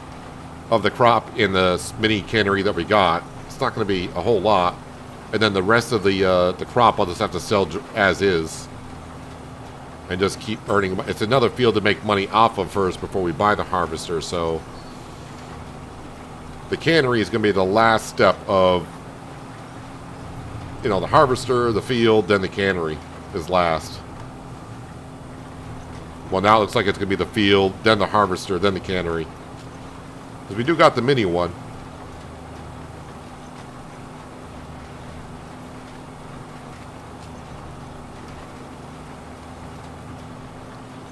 Speaker 1: of the crop in the mini cannery that we got. It's not going to be a whole lot. And then the rest of the crop I'll just have to sell as is. And just keep earning. It's another field to make money off of first before we buy the harvester. So the cannery is going to be the last step of, the harvester, the field, then the cannery is last. Well, now it looks like it's going to be the field, then the harvester, then the cannery. Because we do got the mini one.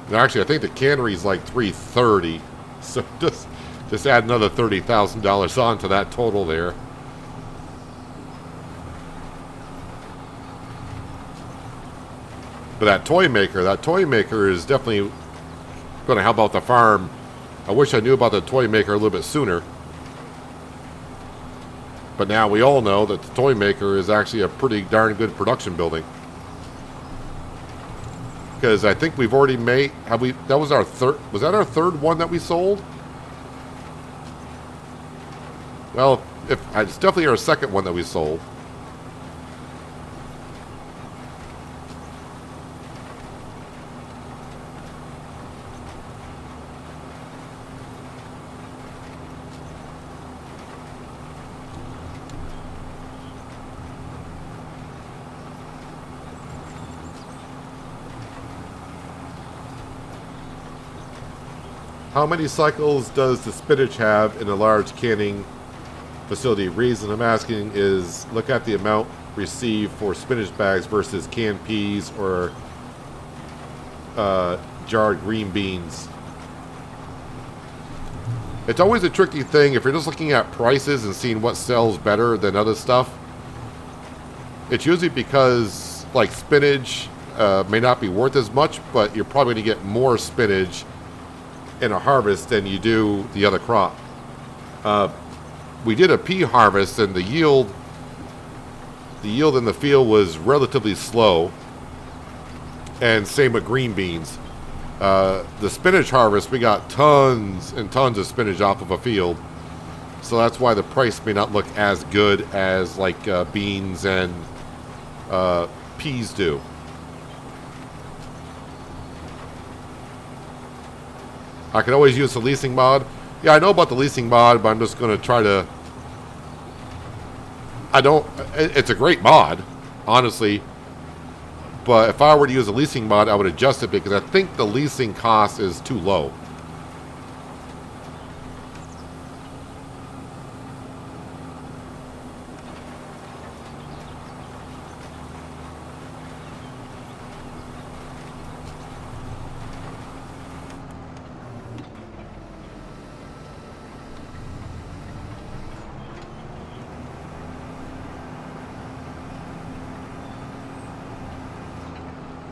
Speaker 1: And actually, I think the cannery is like $330. So just add another $30,000 on to that total there. But that toy maker is definitely going to help out the farm. I wish I knew about the toy maker a little bit sooner. But now we all know that the toy maker is actually a pretty darn good production building. Because I think we've already made, that was our third, was that our third one that we sold? Well, it's definitely our second one that we sold. How many cycles does the spinach have in a large canning facility? Reason I'm asking is look at the amount received for spinach bags versus canned peas or jarred green beans. It's always a tricky thing if you're just looking at prices and seeing what sells better than other stuff. It's usually because, like, spinach may not be worth as much, but you're probably going to get more spinach in a harvest than you do the other crop. We did a pea harvest, and the yield in the field was relatively slow, and same with green beans. The spinach harvest, we got tons and tons of spinach off of a field, so that's why the price may not look as good as like beans and peas do. I can always use the leasing mod. Yeah, I know about the leasing mod, but I'm just going to try to... It's a great mod, honestly. But if I were to use a leasing mod, I would adjust it because I think the leasing cost is too low.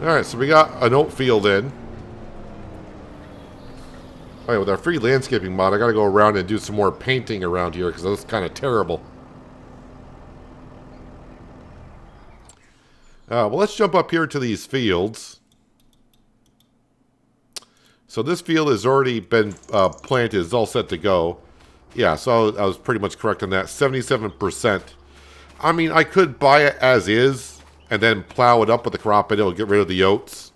Speaker 1: Alright, so we got an oat field in. Alright, with our free landscaping mod, I gotta go around and do some more painting around here because that's kind of terrible. Well, let's jump up here to these fields. So this field has already been planted. It's all set to go. Yeah, so I was pretty much correct on that. 77%. I mean, I could buy it as is and then plow it up with the crop and it'll get rid of the oats.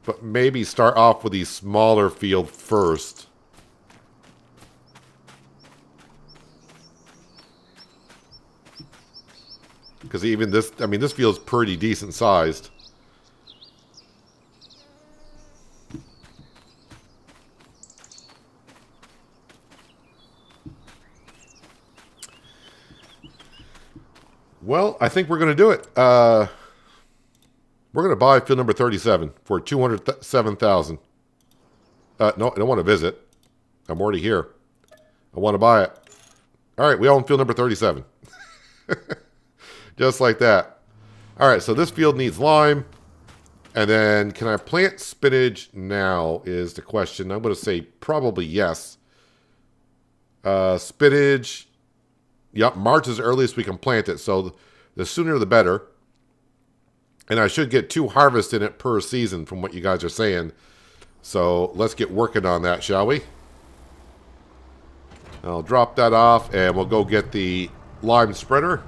Speaker 1: But maybe start off with the smaller field first. Because even this, I mean, this field's pretty decent sized. Well, I think we're going to do it. We're going to buy field number 37 for $207,000. No, I don't want to visit. I'm already here. I want to buy it. All right, we own field number 37. Just like that. All right, so this field needs lime. And then, can I plant spinach now is the question. I'm going to say probably yes. Spinach... Yep, March is the earliest we can plant it, so the sooner the better. And I should get 2 harvests in it per season from what you guys are saying. So let's get working on that, shall we? I'll drop that off, and we'll go get the lime spreader.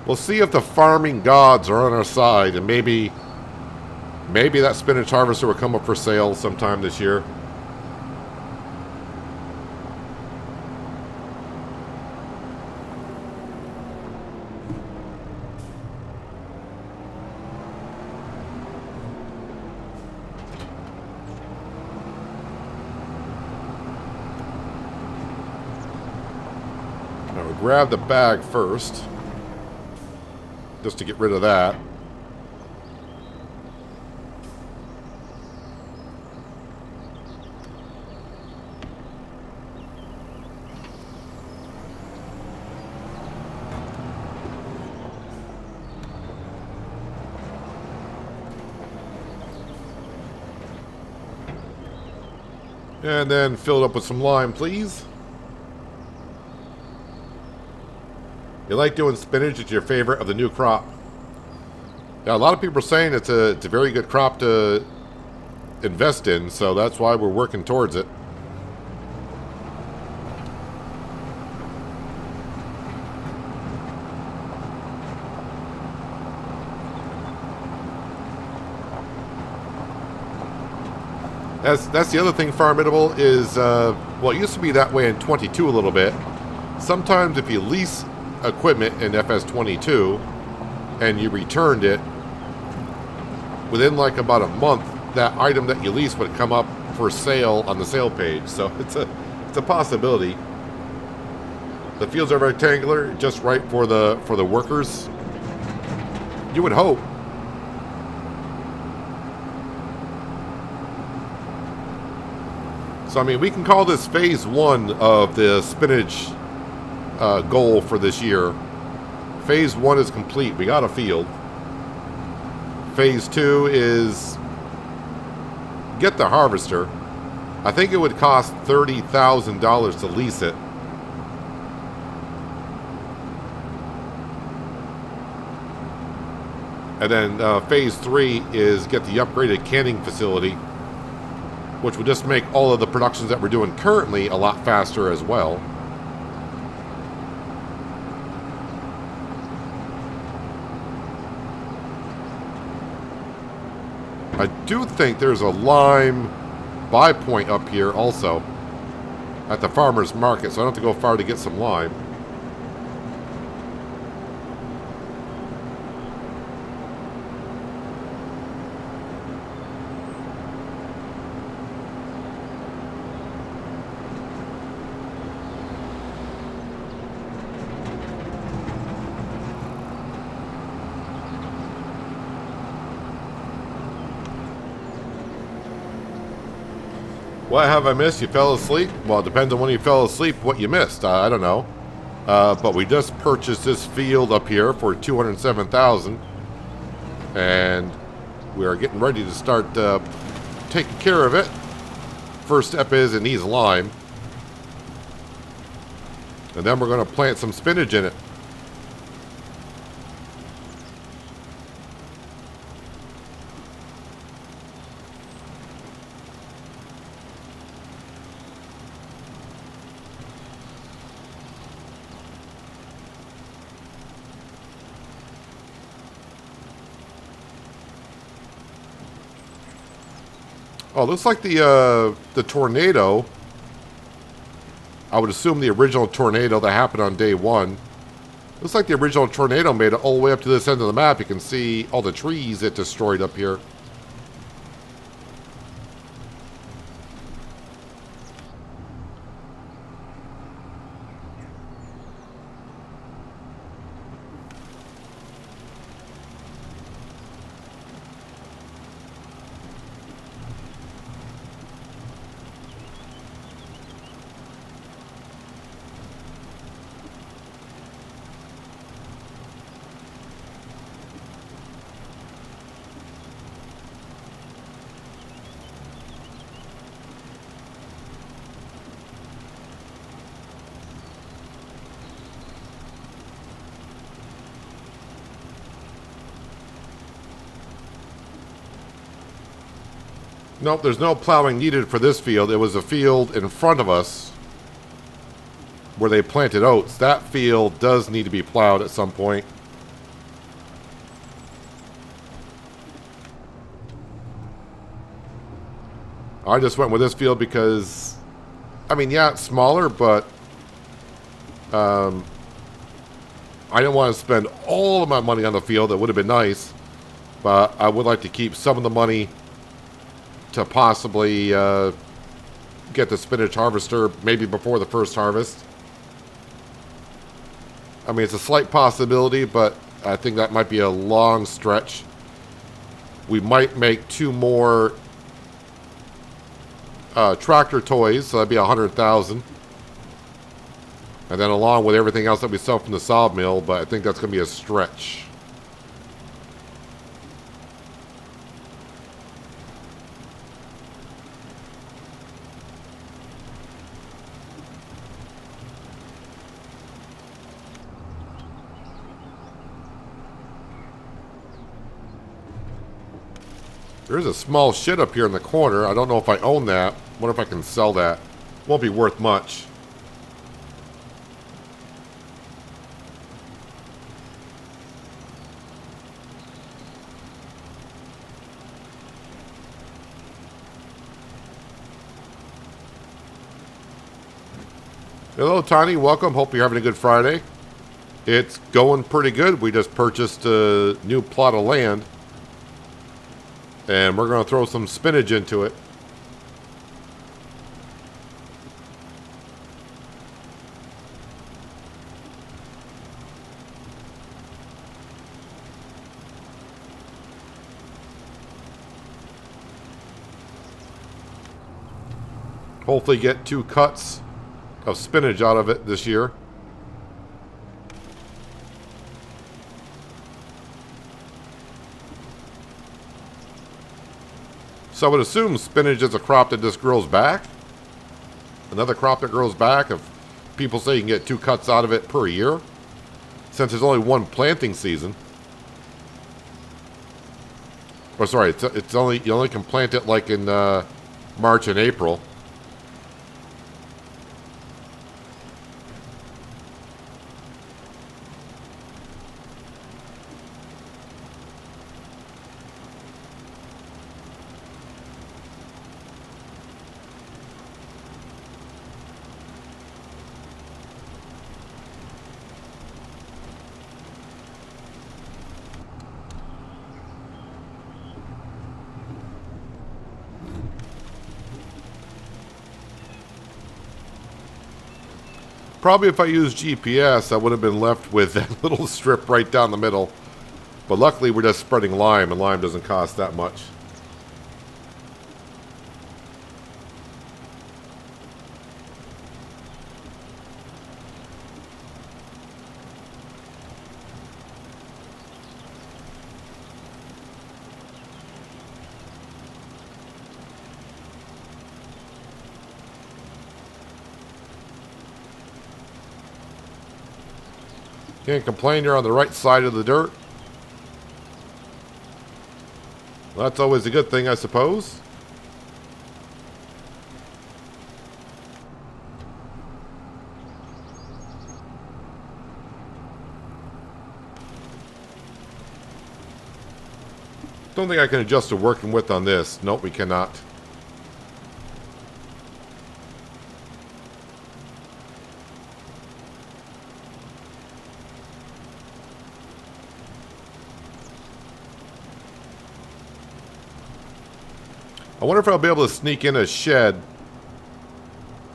Speaker 1: We'll see if the farming gods are on our side, and maybe that spinach harvester will come up for sale sometime this year. Now we'll grab the bag first, just to get rid of that. And then fill it up with some lime, please. You like doing spinach? It's your favorite of the new crop. Yeah, a lot of people are saying it's a very good crop to invest in, so that's why we're working towards it. That's the other thing, Farmable, is, well, it used to be that way in 22 a little bit. Sometimes if you lease equipment in FS22 and you returned it, within like about a month, that item that you leased would come up for sale on the sale page. So it's a possibility. The fields are rectangular, just right for the workers. You would hope. So, I mean, we can call this phase 1 of the spinach goal for this year. Phase 1 is complete. We got a field. Phase 2 is get the harvester. I think it would cost $30,000 to lease it. And then phase 3 is get the upgraded canning facility, which would just make all of the productions that we're doing currently a lot faster as well. I do think there's a lime buy point up here also at the farmer's market, so I don't have to go far to get some lime. What have I missed? You fell asleep? Well, it depends on when you fell asleep, what you missed. I don't know. But we just purchased this field up here for $207,000. And we are getting ready to start taking care of it. First step is it needs lime. And then we're going to plant some spinach in it. Oh, looks like the tornado. I would assume the original tornado that happened on day 1. Looks like the original tornado made it all the way up to this end of the map. You can see all the trees it destroyed up here. Nope, there's no plowing needed for this field. It was a field in front of us where they planted oats. That field does need to be plowed at some point. I just went with this field because, I mean, yeah, it's smaller, but I didn't want to spend all of my money on the field. That would have been nice, but I would like to keep some of the money to possibly get the spinach harvester maybe before the first harvest. I mean, it's a slight possibility, but I think that might be a long stretch. We might make 2 more tractor toys, so that'd be $100,000. And then along with everything else that we sell from the sawmill, but I think that's going to be a stretch. There's a small shed up here in the corner. I don't know if I own that. Wonder if I can sell that. Won't be worth much. Hello, Tiny. Welcome. Hope you're having a good Friday. It's going pretty good. We just purchased a new plot of land. And we're going to throw some spinach into it. Hopefully get 2 cuts of spinach out of it this year. So I would assume spinach is a crop that just grows back. Another crop that grows back. If people say you can get 2 cuts out of it per year, since there's only one planting season. Or sorry, it's only, you only can plant it like in March and April. Probably if I used GPS, I would have been left with that little strip right down the middle. But luckily we're just spreading lime, and lime doesn't cost that much. Can't complain, you're on the right side of the dirt. Well, that's always a good thing, I suppose. Don't think I can adjust the working width on this. Nope, we cannot. I wonder if I'll be able to sneak in a shed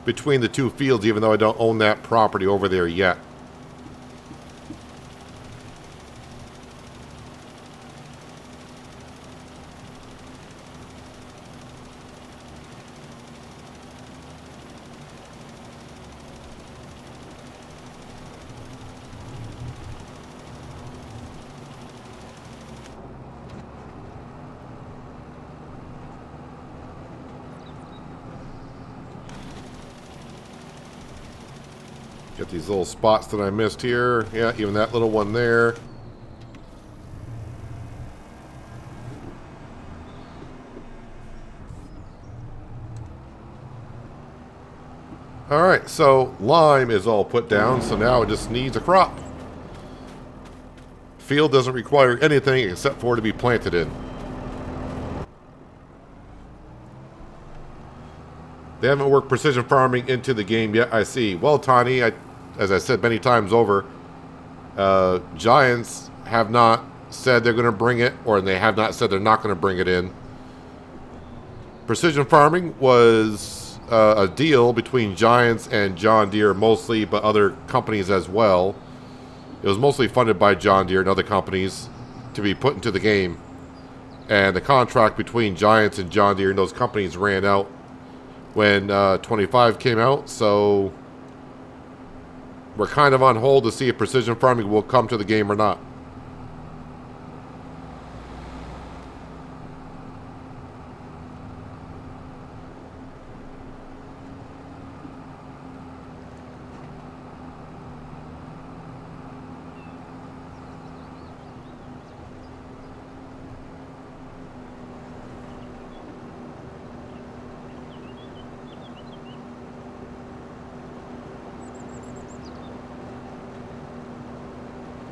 Speaker 1: between the 2 fields, even though I don't own that property over there yet. Get these little spots that I missed here. Yeah, even that little one there. Alright, so lime is all put down, so now it just needs a crop. Field doesn't require anything except for it to be planted in. They haven't worked precision farming into the game yet, I see. Well, Tani, as I said many times over, Giants have not said they're going to bring it, or they have not said they're not going to bring it in. Precision farming was a deal between Giants and John Deere mostly, but other companies as well. It was mostly funded by John Deere and other companies to be put into the game. And the contract between Giants and John Deere and those companies ran out when 25 came out, so we're kind of on hold to see if precision farming will come to the game or not.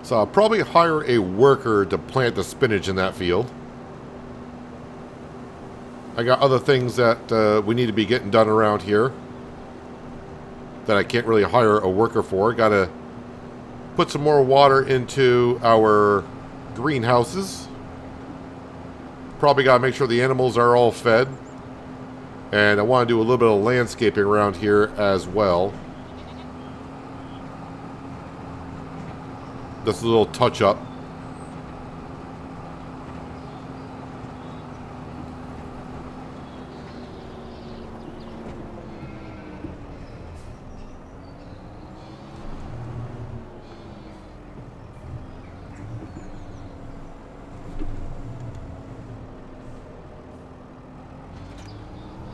Speaker 1: So I'll probably hire a worker to plant the spinach in that field. I got other things that we need to be getting done around here that I can't really hire a worker for. Got to put some more water into our greenhouses. Probably got to make sure the animals are all fed. And I want to do a little bit of landscaping around here as well. Just a little touch up.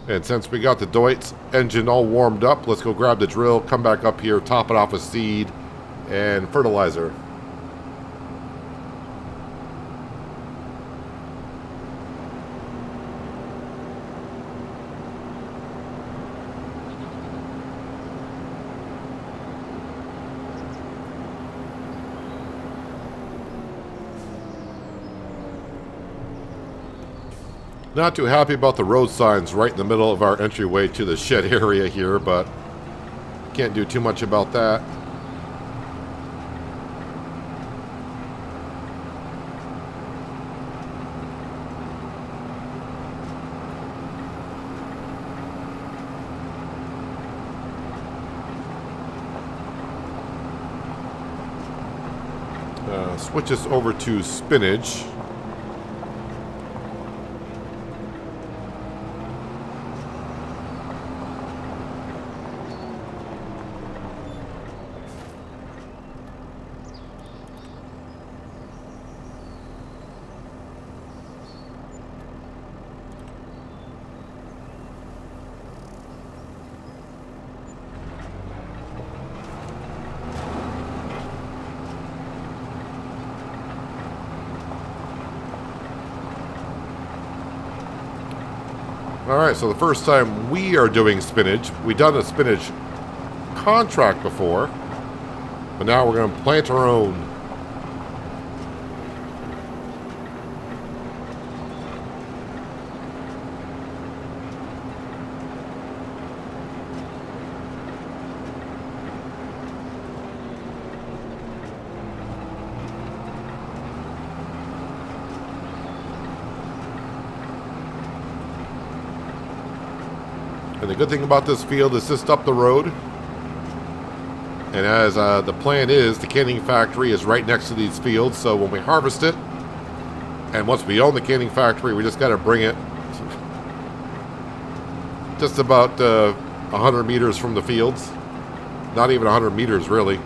Speaker 1: And since we got the Deutz engine all warmed up, let's go grab the drill, come back up here, top it off with seed and fertilizer. Not too happy about the road signs right in the middle of our entryway to the shed area here, but can't do too much about that. Switch us over to spinach. Alright, so the first time we are doing spinach, we've done a spinach contract before, but now we're going to plant our own. And the good thing about this field is just up the road. And as the plan is, the canning factory is right next to these fields. So when we harvest it, and once we own the canning factory, we just got to bring it just about 100 meters from the fields. Not even 100 meters, really.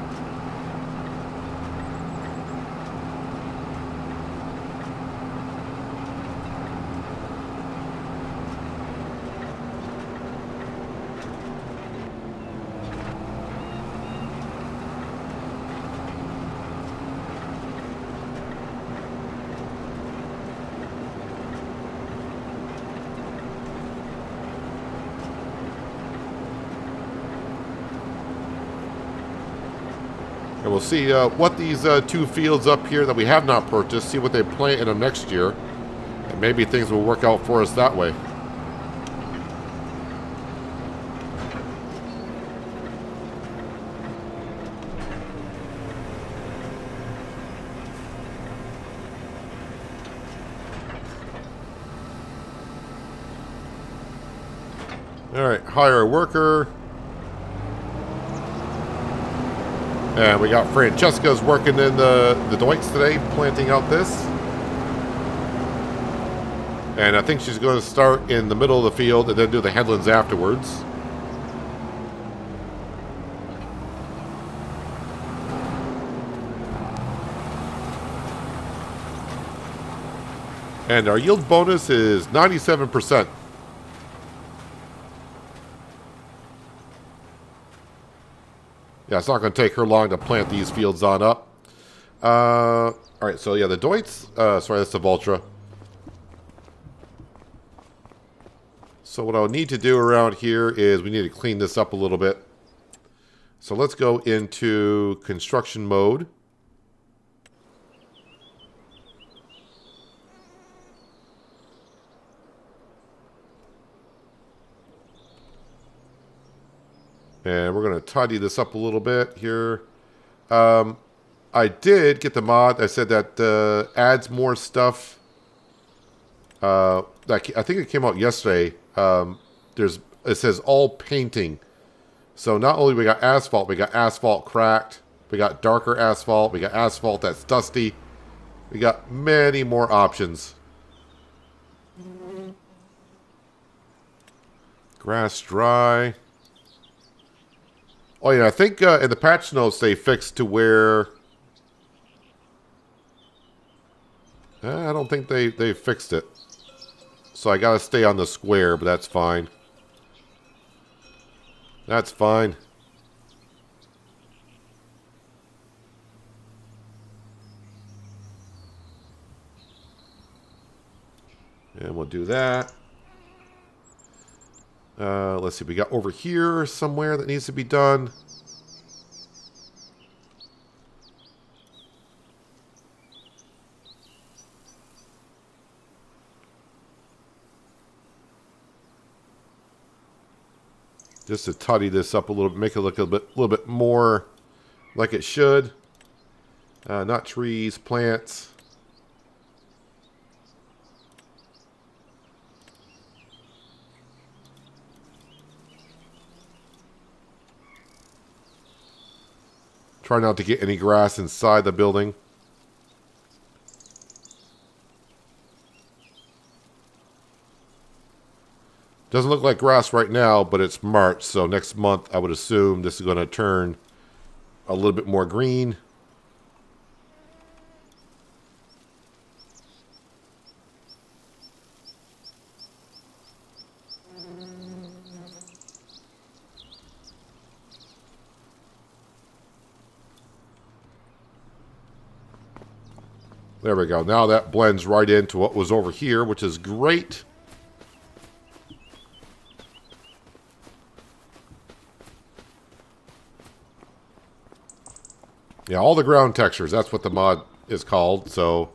Speaker 1: And we'll see what these two fields up here that we have not purchased, see what they plant in them next year. And maybe things will work out for us that way. Alright, hire a worker. And we got Francesca's working in the Deutz today, planting out this. And I think she's going to start in the middle of the field and then do the headlands afterwards. And our yield bonus is 97%. Yeah, it's not going to take her long to plant these fields on up. All right, so yeah, the Deutz. Sorry, that's the Vultra. So what I'll need to do around here is we need to clean this up a little bit. So let's go into construction mode. And we're going to tidy this up a little bit here. I did get the mod. I said that adds more stuff. I think it came out yesterday. It says all painting. So not only we got asphalt cracked. We got darker asphalt. We got asphalt that's dusty. We got many more options. Grass dry. Oh yeah, I think in the patch notes they fixed to where... I don't think they fixed it. So I gotta stay on the square, but that's fine. That's fine. And we'll do that. Let's see. We got over here somewhere that needs to be done. Just to tidy this up a little bit, make it look a little bit more like it should. Not trees, plants. Try not to get any grass inside the building. Doesn't look like grass right now, but it's March, so next month I would assume this is going to turn a little bit more green. There we go. Now that blends right into what was over here, which is great. Yeah, all the ground textures. That's what the mod is called. So,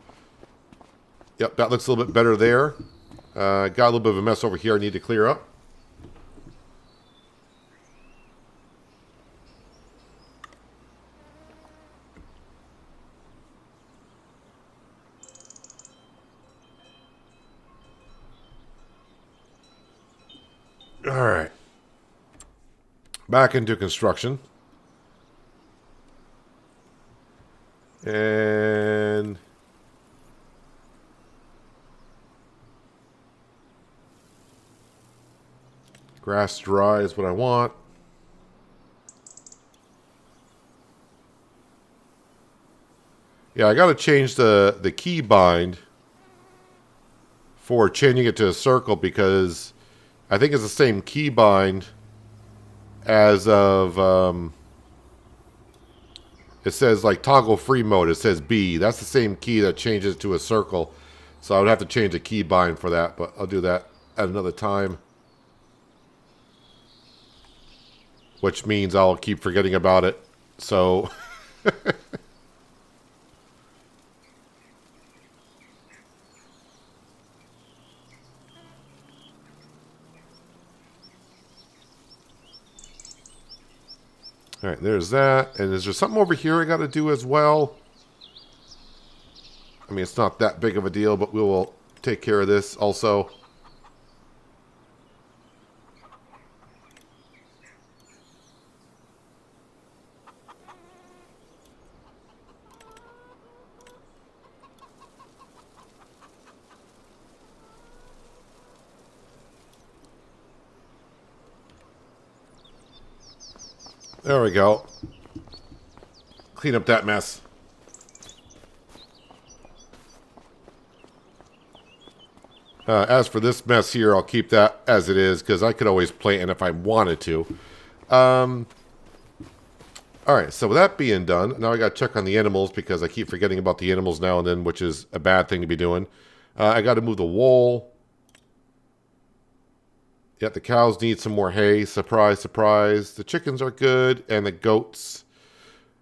Speaker 1: yep, that looks a little bit better there. Got a little bit of a mess over here I need to clear up. All right. Back into construction. And grass dry is what I want. Yeah, I got to change the key bind for changing it to a circle because I think it's the same key bind as of it says like toggle free mode. It says B. That's the same key that changes to a circle. So I would have to change the key bind for that, but I'll do that at another time. Which means I'll keep forgetting about it. So all right, there's that. And is there something over here I got to do as well? I mean, it's not that big of a deal, but we will take care of this also. There we go. Clean up that mess. As for this mess here, I'll keep that as it is because I could always plant if I wanted to. Alright, so with that being done, now I got to check on the animals because I keep forgetting about the animals now and then, which is a bad thing to be doing. I got to move the wool. Yeah, the cows need some more hay. Surprise, surprise. The chickens are good. And the goats.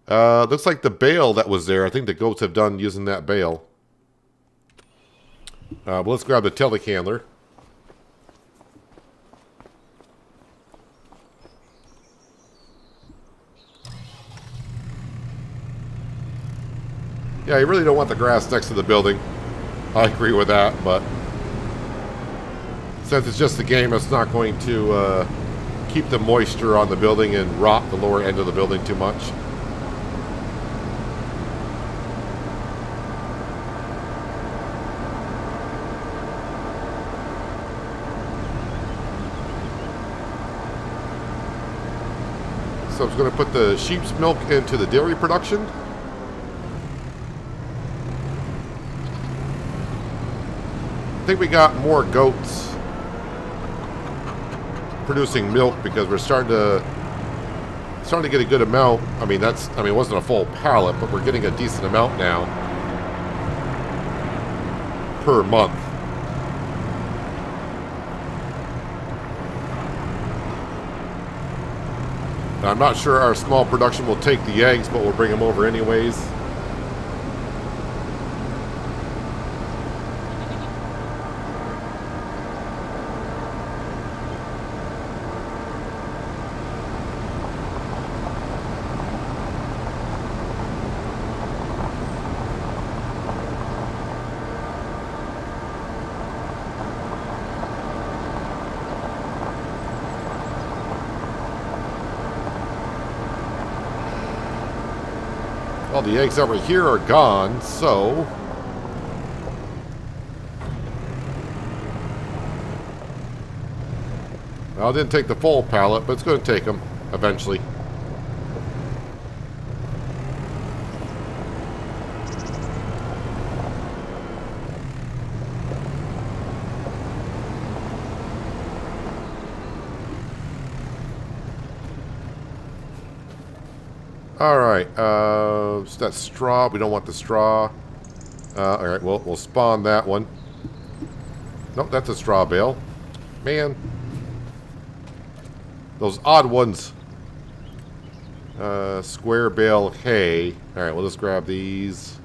Speaker 1: Looks like the bale that was there. I think the goats have done using that bale. But let's grab the telehandler. Yeah, you really don't want the grass next to the building. I agree with that, but since it's just a game, it's not going to keep the moisture on the building and rot the lower end of the building too much. So I'm just going to put the sheep's milk into the dairy production. I think we got more goats producing milk because we're starting to starting to get a good amount. I mean, it wasn't a full pallet, but we're getting a decent amount now per month. Now, I'm not sure our small production will take the eggs, but we'll bring them over anyways. Well, the eggs over here are gone, so... Well, I didn't take the full pallet, but it's going to take them eventually. Alright, it's that straw. We don't want the straw. Alright, we'll spawn that one. Nope, that's a straw bale. Man. Those odd ones. Square bale hay. Alright, we'll just grab these.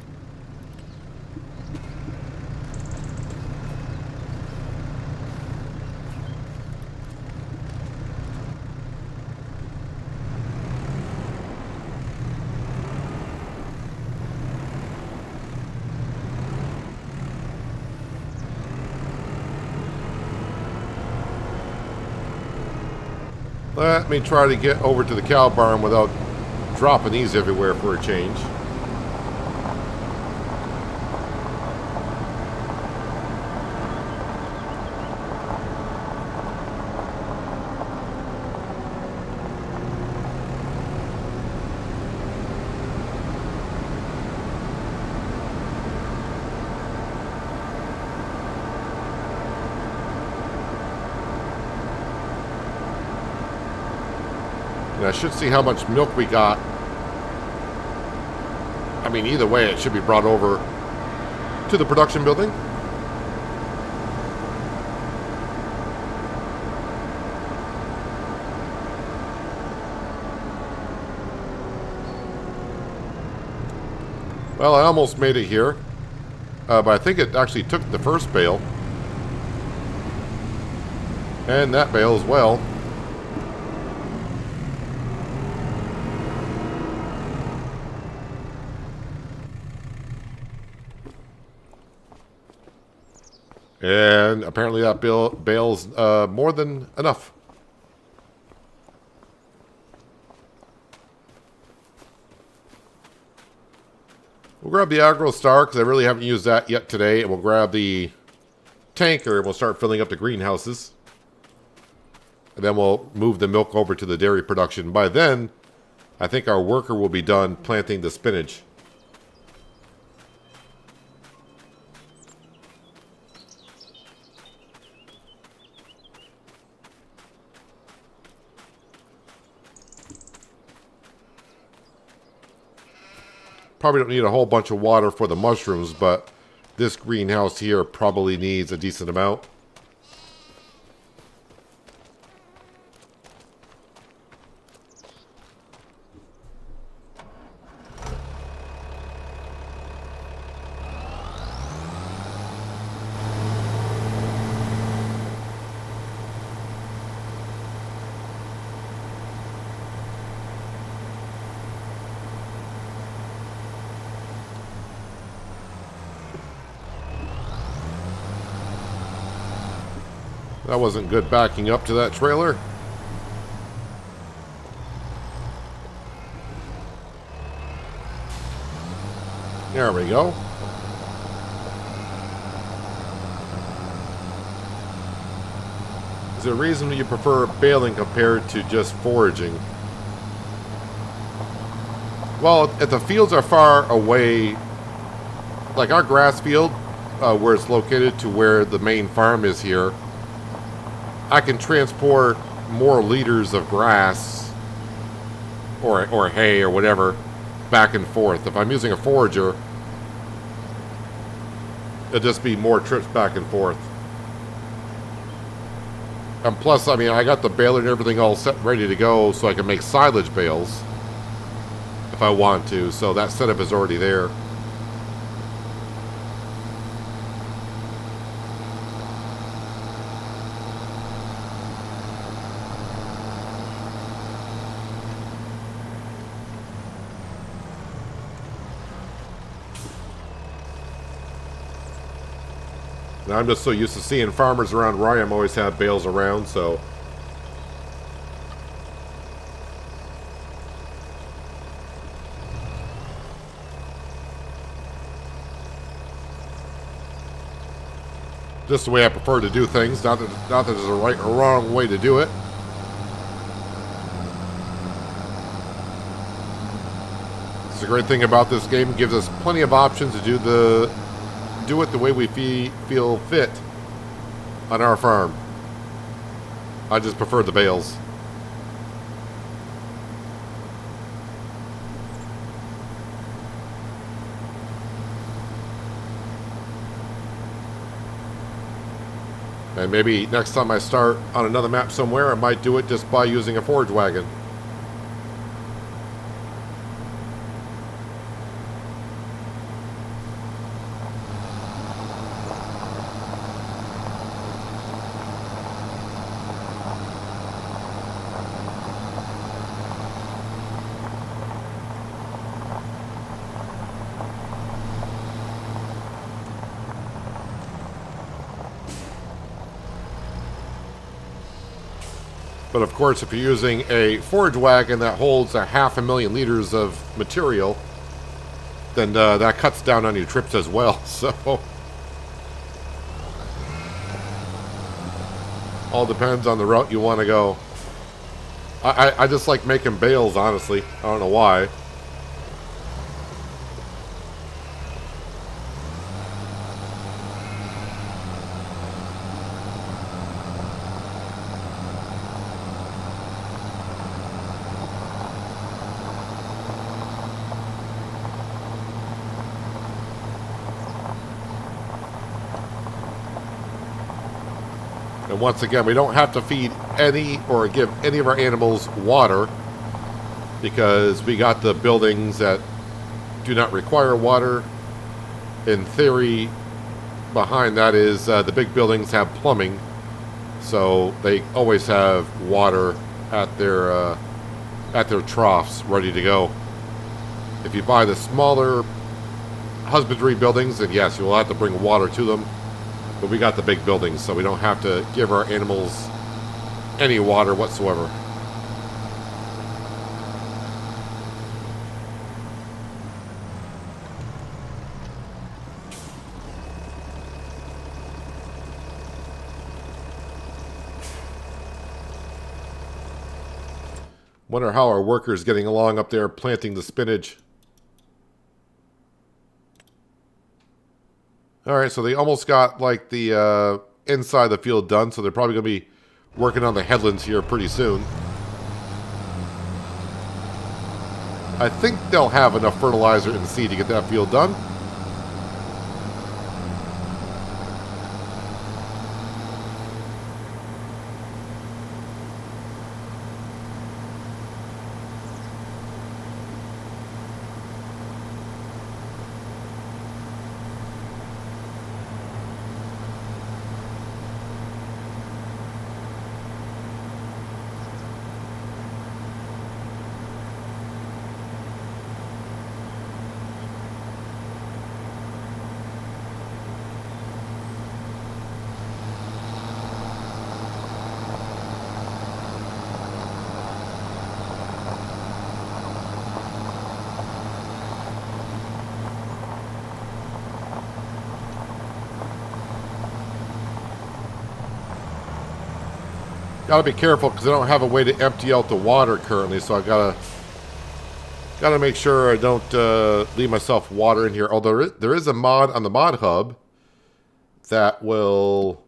Speaker 1: Let me try to get over to the cow barn without dropping these everywhere for a change. I should see how much milk we got. I mean, either way, it should be brought over to the production building. Well, I almost made it here. But I think it actually took the first bale. And that bale as well. And apparently that bale's more than enough. We'll grab the Agro Star because I really haven't used that yet today. And we'll grab the tanker and we'll start filling up the greenhouses. And then we'll move the milk over to the dairy production. By then, I think our worker will be done planting the spinach. Probably don't need a whole bunch of water for the mushrooms, but this greenhouse here probably needs a decent amount. That wasn't good backing up to that trailer. There we go. Is there a reason you prefer baling compared to just foraging? Well, if the fields are far away, like our grass field, where it's located to where the main farm is here, I can transport more liters of grass or hay or whatever back and forth. If I'm using a forager, it'll just be more trips back and forth. And plus, I mean, I got the baler and everything all set ready to go so I can make silage bales if I want to. So that setup is already there. And I'm just so used to seeing farmers around where I am always have bales around, so. Just the way I prefer to do things, not that there's a right or wrong way to do it. It's a great thing about this game. It gives us plenty of options to do it the way we feel fit on our farm. I just prefer the bales. And maybe next time I start on another map somewhere, I might do it just by using a forage wagon. But of course, if you're using a forage wagon that holds 500,000 liters of material, then that cuts down on your trips as well. So, all depends on the route you want to go. I just like making bales, honestly. I don't know why. And once again, we don't have to feed any or give any of our animals water because we got the buildings that do not require water. In theory, behind that is the big buildings have plumbing, so they always have water at their troughs ready to go. If you buy the smaller husbandry buildings, then yes, you'll have to bring water to them. But we got the big buildings, so we don't have to give our animals any water whatsoever. Wonder how our workers getting along up there planting the spinach. Alright, so they almost got like the inside of the field done, so they're probably going to be working on the headlands here pretty soon. I think they'll have enough fertilizer and seed to get that field done. Gotta be careful because I don't have a way to empty out the water currently, so I gotta make sure I don't leave myself water in here. Although there is a mod on the mod hub that will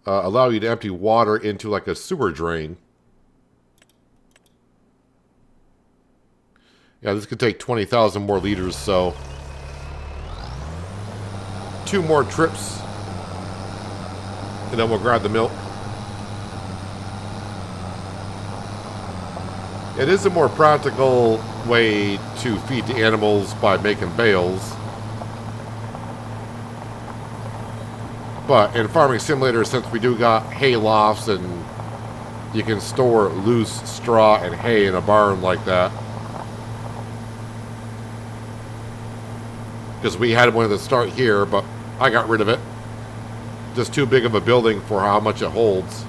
Speaker 1: allow you to empty water into like a sewer drain. Yeah, this could take 20,000 more liters, so 2 more trips, and then we'll grab the milk. It is a more practical way to feed the animals by making bales. But in Farming Simulator, since we do got hay lofts and you can store loose straw and hay in a barn like that. Because we had one at the start here, but I got rid of it. Just too big of a building for how much it holds.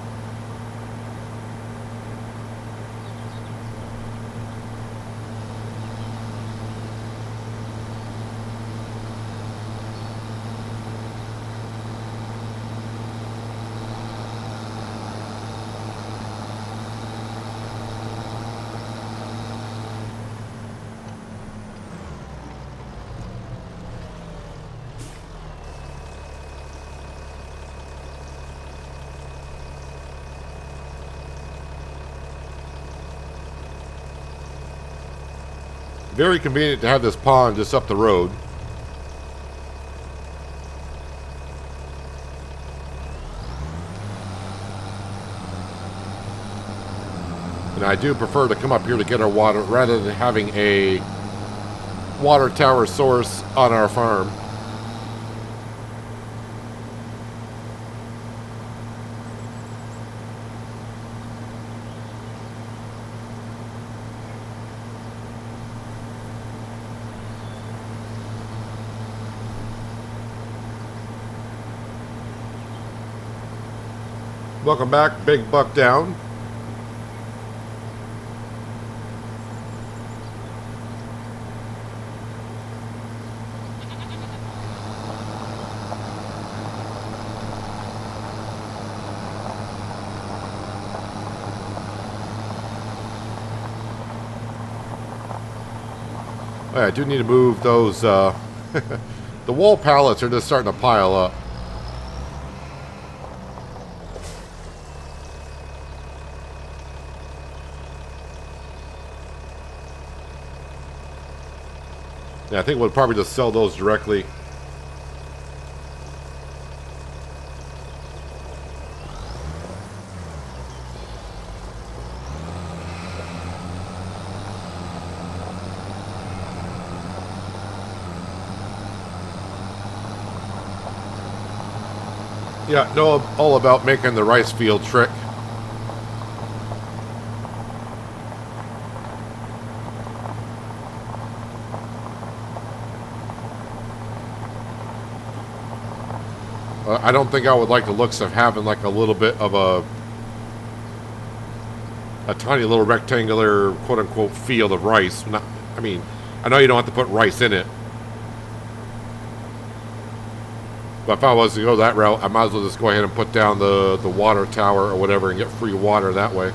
Speaker 1: Very convenient to have this pond just up the road. And I do prefer to come up here to get our water rather than having a water tower source on our farm. Welcome back, Big Buck Down. Oh, yeah, I do need to move those, the wall pallets are just starting to pile up. Yeah, I think we'll probably just sell those directly. Yeah, know all about making the rice field trick. I don't think I would like the looks of having like a little bit of a tiny little rectangular quote-unquote field of rice. Not, I mean, I know you don't have to put rice in it. But if I was to go that route, I might as well just go ahead and put down the water tower or whatever and get free water that way.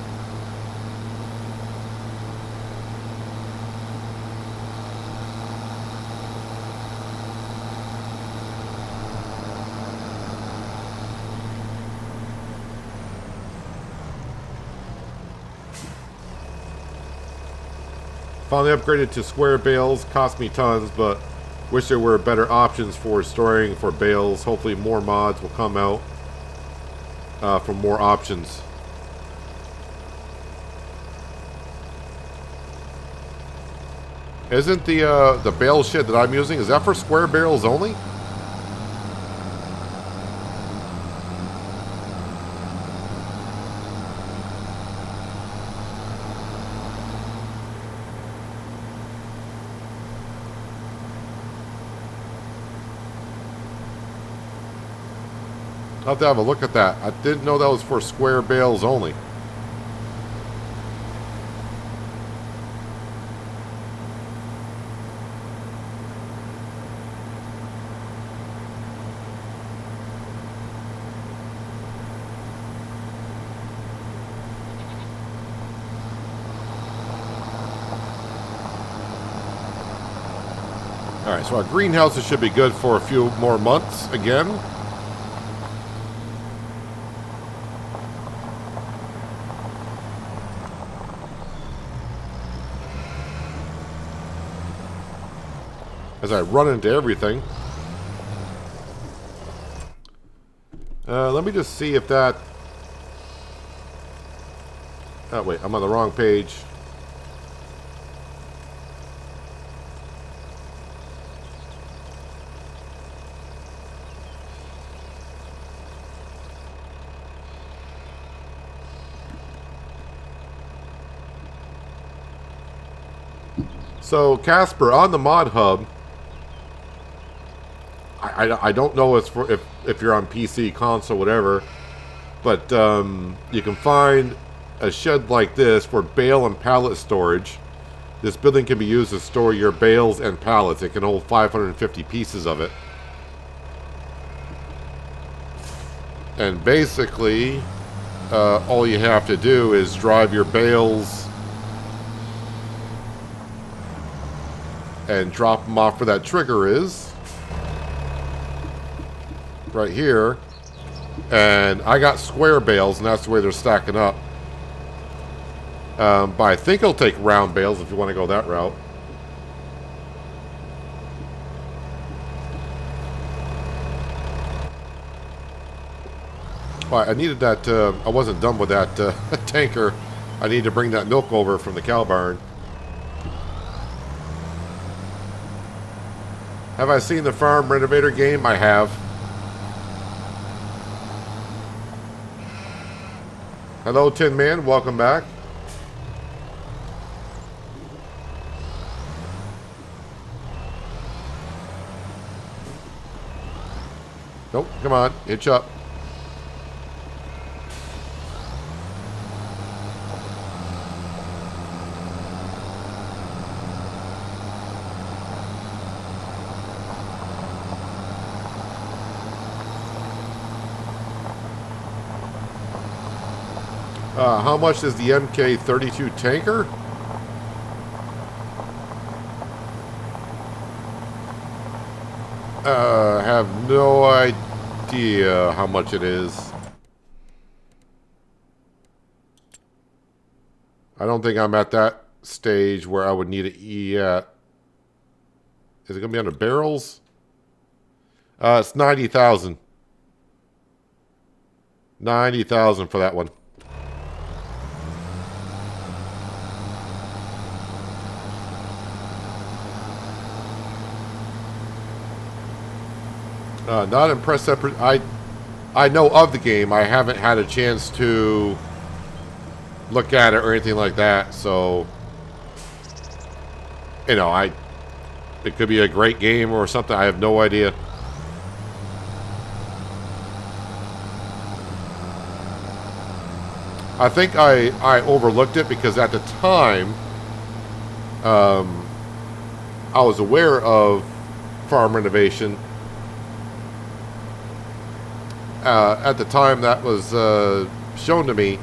Speaker 1: Finally upgraded to square bales. Cost me tons, but wish there were better options for storing for bales. Hopefully more mods will come out for more options. Isn't the bale shed that I'm using, is that for square barrels only? I'll have to have a look at that. I didn't know that was for square bales only. Alright, so our greenhouses should be good for a few more months again. as I run into everything. Let me just see if that... Oh, wait, I'm on the wrong page. So, Casper, on the mod hub, I don't know if you're on PC, console, whatever, but you can find a shed like this for bale and pallet storage. This building can be used to store your bales and pallets. It can hold 550 pieces of it. And basically, all you have to do is drive your bales and drop them off where that trigger is. Right here. And I got square bales, and that's the way they're stacking up. But I think I'll take round bales if you want to go that route. Well, I needed that, I wasn't done with that tanker. I need to bring that milk over from the cow barn. Have I seen the Farm Renovator game? I have. Hello, Tin Man. Welcome back. Nope. Come on. Hitch up. How much is the MK32 tanker? I have no idea how much it is. I don't think I'm at that stage where I would need it yet. Is it going to be under barrels? It's 90,000. 90,000 for that one. Not impressed that I know of the game. I haven't had a chance to look at it or anything like that. So, you know, it could be a great game or something. I have no idea. I think I overlooked it because at the time, I was aware of farm renovation. At the time that was shown to me,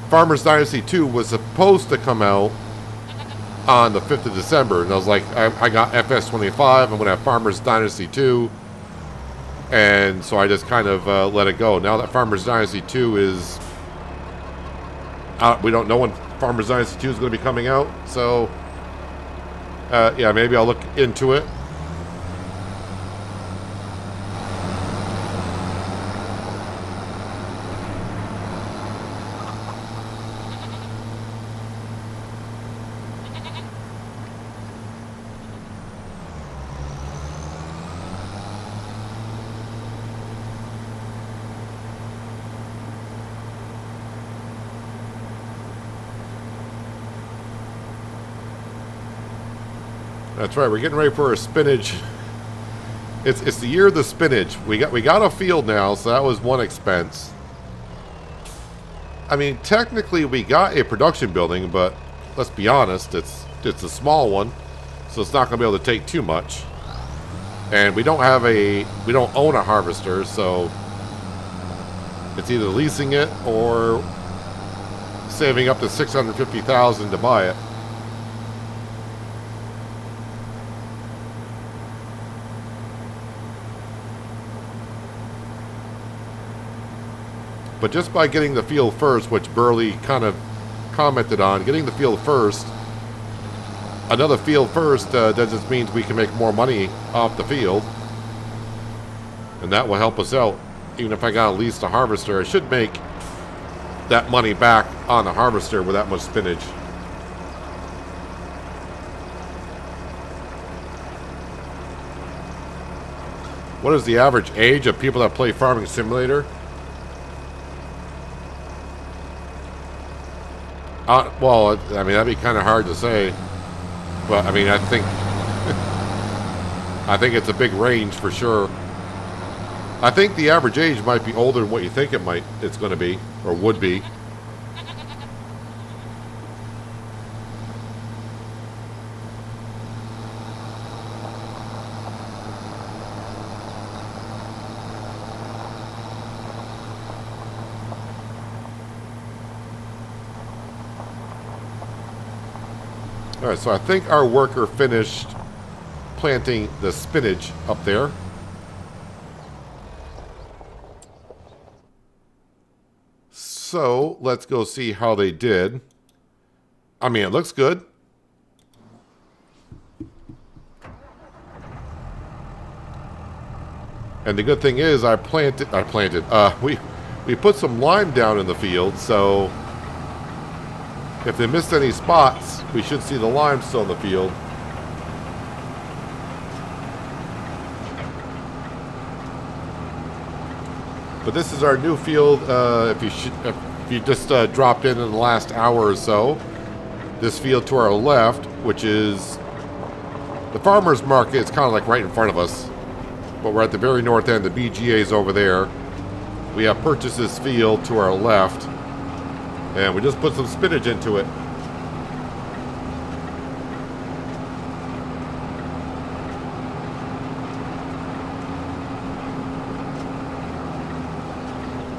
Speaker 1: Farmers Dynasty 2 was supposed to come out on the 5th of December. And I was like, I got FS25, I'm going to have Farmers Dynasty 2. And so I just kind of let it go. Now that Farmers Dynasty 2 is out, we don't know when Farmers Dynasty 2 is going to be coming out. So, yeah, maybe I'll look into it. That's right. We're getting ready for our spinach. It's the year of the spinach. We got a field now, so that was one expense. I mean, technically we got a production building, but let's be honest, it's a small one, so it's not going to be able to take too much. And we don't own a harvester, so it's either leasing it or saving up to $650,000 to buy it. But just by getting the field first, which Burley kind of commented on, getting the field first another field first, that just means we can make more money off the field. And that will help us out. Even if I got to lease the harvester, I should make that money back on the harvester with that much spinach. What is the average age of people that play Farming Simulator? Well, I mean, that'd be kind of hard to say. But, I mean, I think it's a big range for sure. I think the average age might be older than what you think it's going to be, or would be. Alright, so I think our worker finished planting the spinach up there. So, let's go see how they did. I mean, it looks good. And the good thing is we put some lime down in the field, so if they missed any spots, we should see the lime still in the field. But this is our new field. If you just dropped in the last hour or so, this field to our left, which is the farmer's market, it's kind of like right in front of us. But we're at the very north end. The BGA is over there. We have purchased this field to our left. And we just put some spinach into it.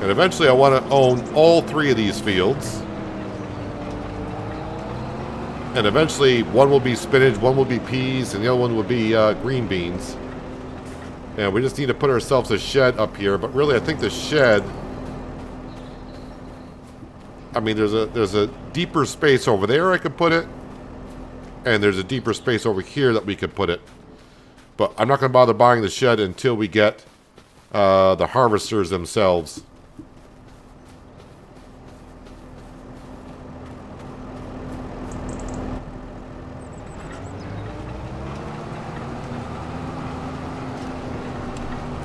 Speaker 1: And eventually I want to own all three of these fields. And eventually one will be spinach, one will be peas, and the other one will be green beans. And we just need to put ourselves a shed up here. But really I think the shed... I mean, there's a deeper space over there I could put it. And there's a deeper space over here that we could put it. But I'm not going to bother buying the shed until we get the harvesters themselves.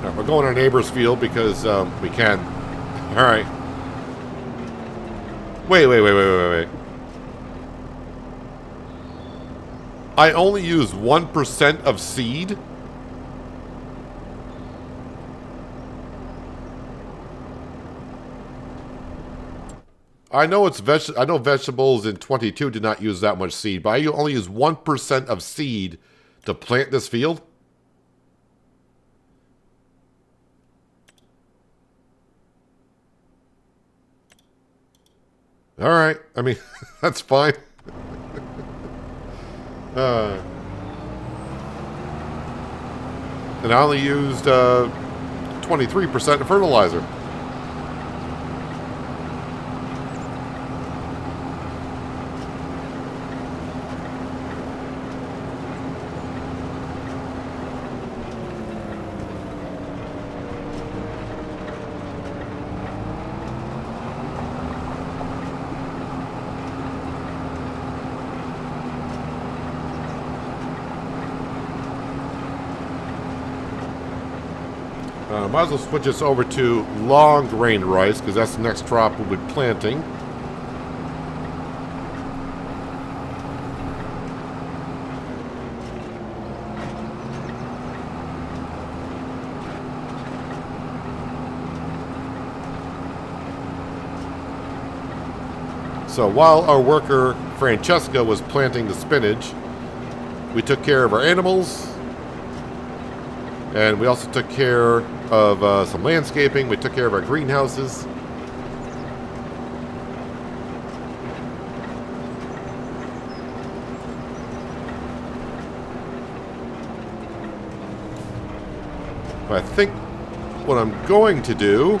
Speaker 1: Right, we're going to our neighbor's field because we can. All right. Wait. I only use 1% of seed? I know I know vegetables in 22 did not use that much seed, but I only use 1% of seed to plant this field. All right. I mean, that's fine. And I only used 23% of fertilizer. Might as well switch this over to long grain rice because that's the next crop we'll be planting. So while our worker Francesca was planting the spinach, we took care of our animals. And we also took care of some landscaping. We took care of our greenhouses. But I think what I'm going to do,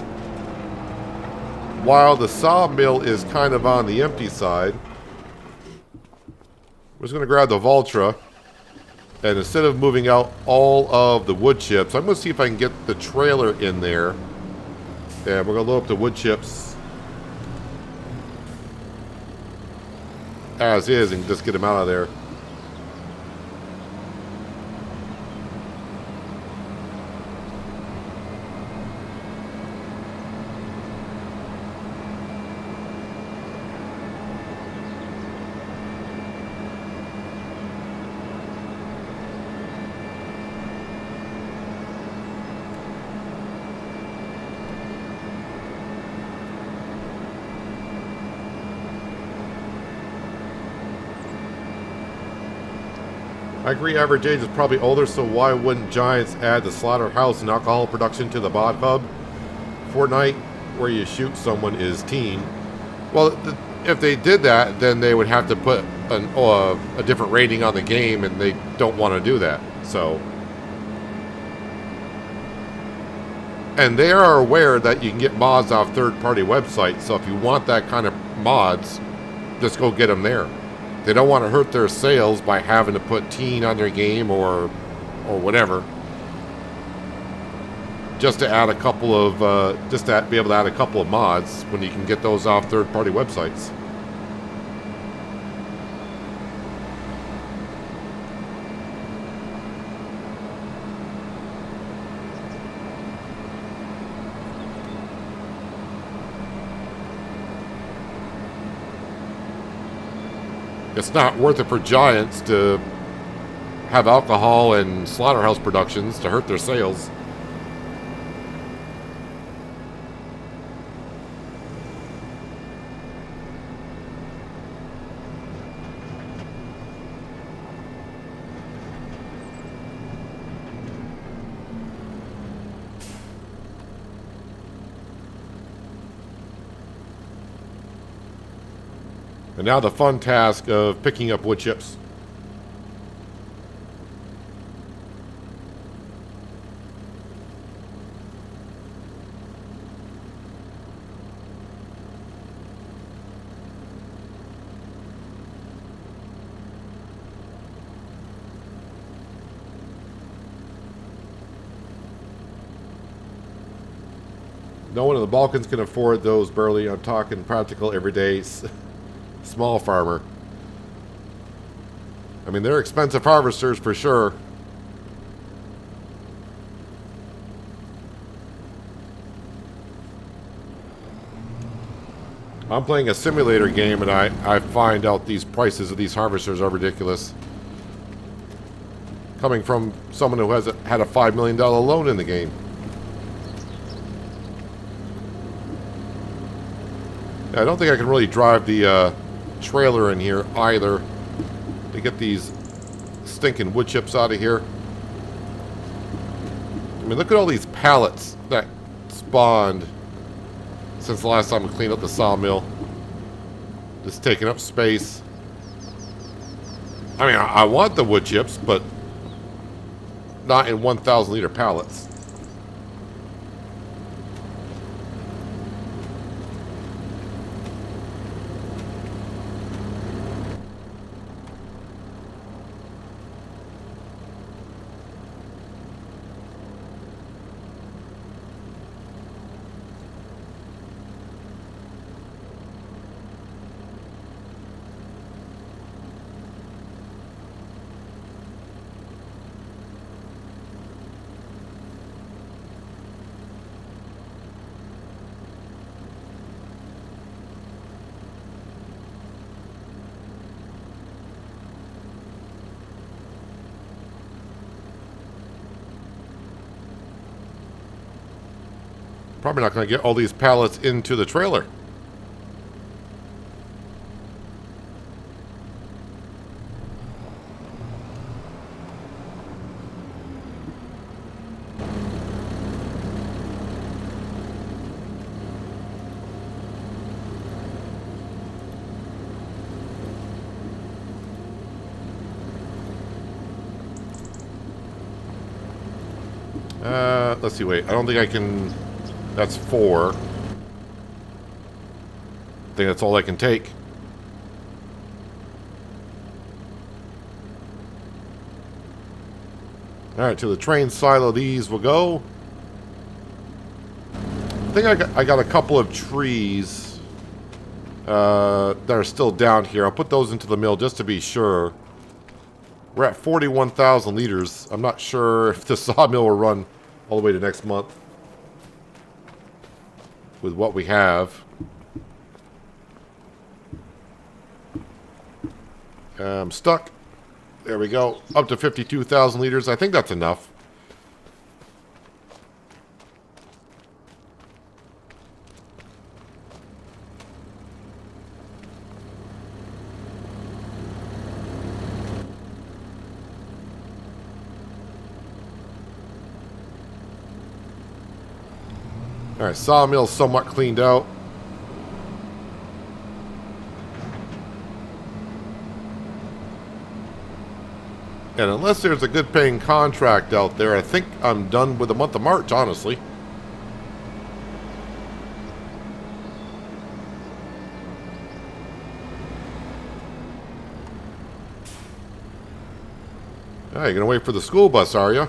Speaker 1: while the sawmill is kind of on the empty side, We're just going to grab the Valtra. And instead of moving out all of the wood chips, I'm going to see if I can get the trailer in there. And we're going to load up the wood chips as is and just get them out of there. I agree average age is probably older, so why wouldn't Giants add the slaughterhouse and alcohol production to the bod hub? Fortnite, where you shoot someone, is teen. Well, if they did that, then they would have to put a different rating on the game, and they don't want to do that. So, and they are aware that you can get mods off third-party websites, so if you want that kind of mods, just go get them there. They don't want to hurt their sales by having to put teen on their game or whatever. Just to add a couple of, just to be able to add a couple of mods when you can get those off third-party websites. It's not worth it for Giants to have alcohol and slaughterhouse productions to hurt their sales. And now the fun task of picking up wood chips. No one in the Balkans can afford those, Burley. I'm talking practical, everyday, small farmer. I mean, they're expensive harvesters for sure. I'm playing a simulator game and I find out these prices of these harvesters are ridiculous. Coming from someone who has had a $5 million loan in the game. I don't think I can really drive the trailer in here either to get these stinking wood chips out of here. I mean, look at all these pallets that spawned since the last time we cleaned up the sawmill. Just taking up space. I mean, I want the wood chips, but not in 1,000 liter pallets. Probably not going to get all these pallets into the trailer. Let's see, wait. I don't think I can... That's 4. I think that's all I can take. Alright, to the train silo these will go. I think I got a couple of trees that are still down here. I'll put those into the mill just to be sure. We're at 41,000 liters. I'm not sure if the sawmill will run all the way to next month with what we have. I'm stuck. There we go. Up to 52,000 liters. I think that's enough. Alright, sawmill's somewhat cleaned out. And unless there's a good paying contract out there, I think I'm done with the month of March, honestly. Ah, you're gonna wait for the school bus, are you?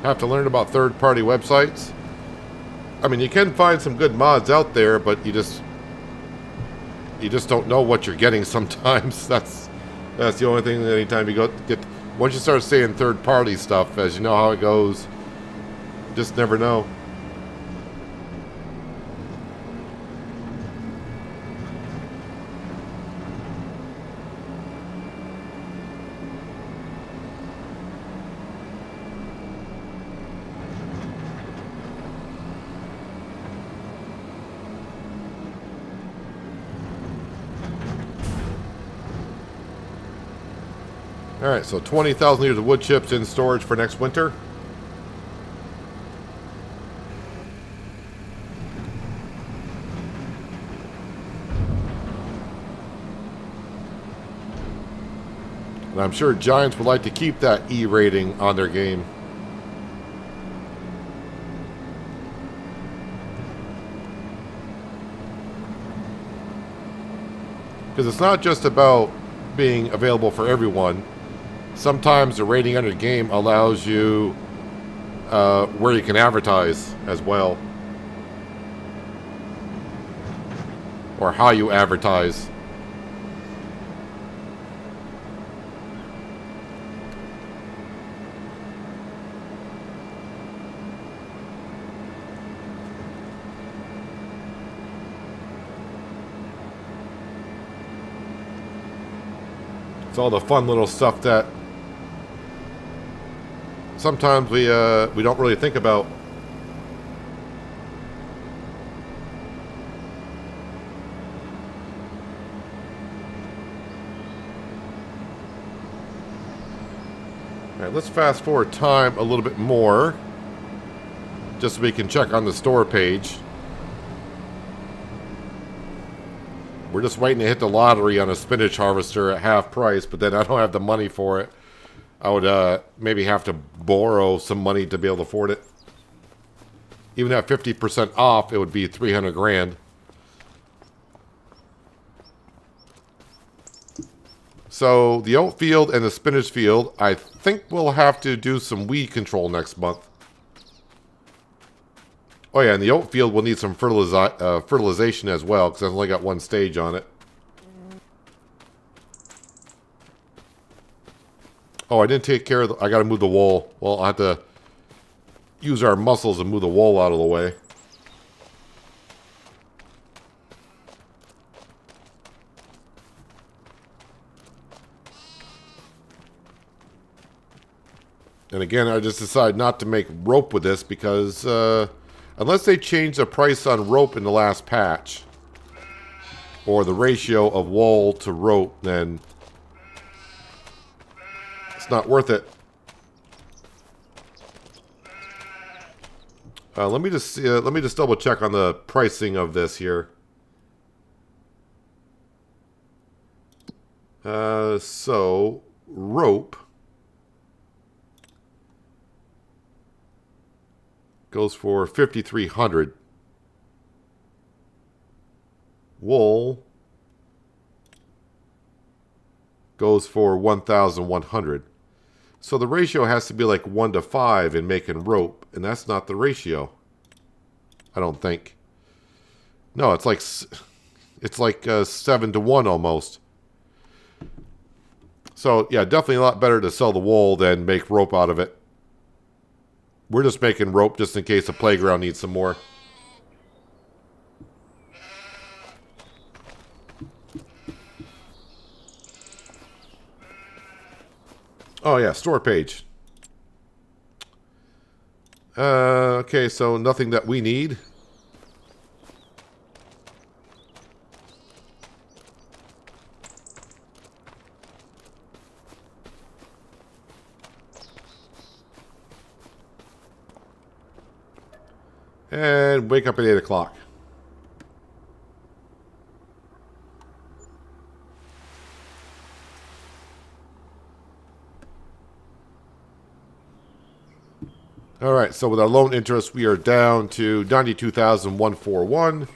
Speaker 1: Have to learn about third-party websites. I mean, you can find some good mods out there, but you just don't know what you're getting sometimes. That's the only thing that anytime you get once you start saying third-party stuff, as you know how it goes, you just never know. Alright, so 20,000 liters of wood chips in storage for next winter. And I'm sure Giants would like to keep that E rating on their game. Because it's not just about being available for everyone. Sometimes the rating on your game allows you where you can advertise as well. Or how you advertise. It's all the fun little stuff that sometimes we don't really think about. All right, let's fast forward time a little bit more, just so we can check on the store page. We're just waiting to hit the lottery on a spinach harvester at half price, but then I don't have the money for it. I would maybe have to borrow some money to be able to afford it. Even at 50% off, it would be 300 grand. So the oat field and the spinach field, I think we'll have to do some weed control next month. Oh yeah, and the oat field will need some fertilization as well, because I've only got one stage on it. Oh, I didn't take care of I gotta move the wool. Well, I'll have to use our muscles and move the wool out of the way. And again, I just decided not to make rope with this because unless they change the price on rope in the last patch, or the ratio of wool to rope, then It's not worth it. Let me just double check on the pricing of this here. So rope goes for 5,300. Wool goes for 1,100. So the ratio has to be like 1 to 5 in making rope, and that's not the ratio. I don't think. No, it's like 7 to 1 almost. So yeah, definitely a lot better to sell the wool than make rope out of it. We're just making rope just in case the playground needs some more. Oh yeah, store page. Okay, so nothing that we need. And wake up at 8 o'clock. All right, so with our loan interest, we are down to 92,141.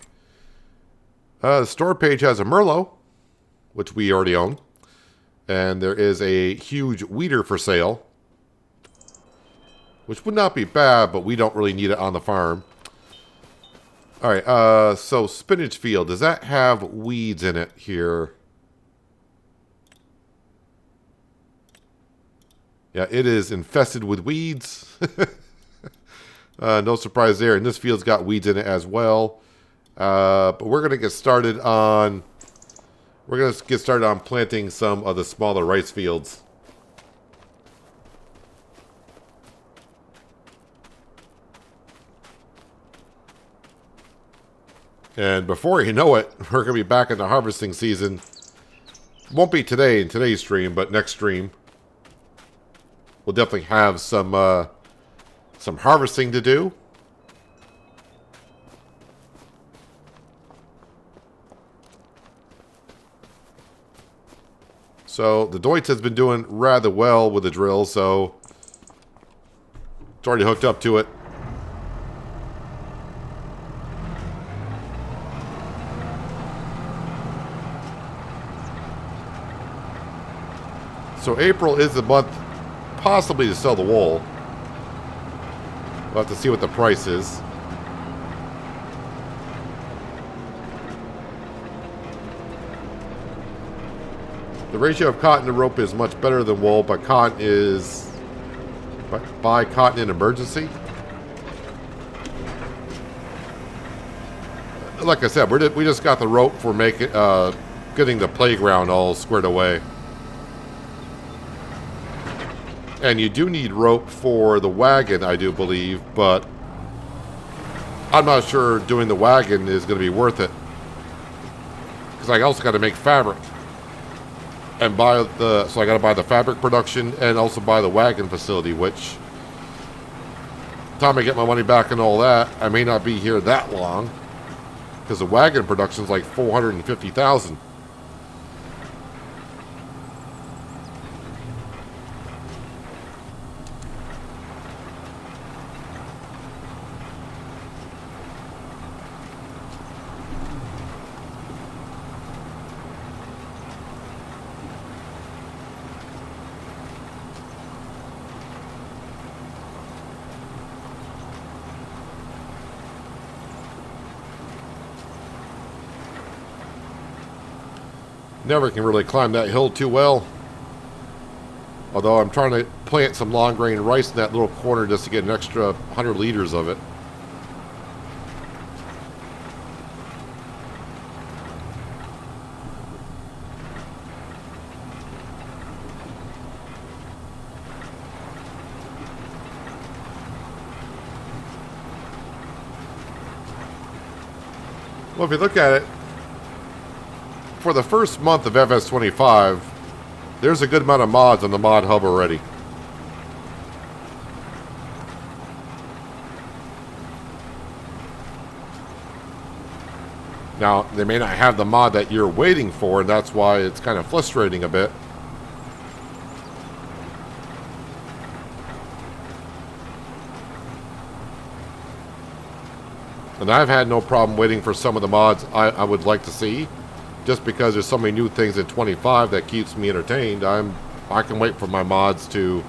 Speaker 1: The store page has a Merlot, which we already own. And there is a huge weeder for sale, which would not be bad, but we don't really need it on the farm. All right, so spinach field, does that have weeds in it here? Yeah, it is infested with weeds. No surprise there. And this field's got weeds in it as well. But we're going to get started on... We're going to get started on planting some of the smaller rice fields. And before you know it, we're going to be back in the harvesting season. Won't be today in today's stream, but next stream. We'll definitely have some harvesting to do. So the Deutz has been doing rather well with the drill, so it's already hooked up to it. So April is the month possibly to sell the wool. We'll have to see what the price is. The ratio of cotton to rope is much better than wool, but cotton is... Buy cotton in emergency. Like I said, we just got the rope for getting the playground all squared away. And you do need rope for the wagon, I do believe, but I'm not sure doing the wagon is going to be worth it. Because I also got to make fabric. And so I got to buy the fabric production and also buy the wagon facility, which, by the time I get my money back and all that, I may not be here that long. Because the wagon production is like $450,000. Never can really climb that hill too well. Although I'm trying to plant some long grain rice in that little corner just to get an extra 100 liters of it. Well, if you look at it, for the first month of FS25, There's a good amount of mods on the mod hub already. Now, they may not have the mod that you're waiting for, and that's why it's kind of frustrating a bit. And I've had no problem waiting for some of the mods I would like to see, just because there's so many new things in 25 that keeps me entertained. I can wait for my mods to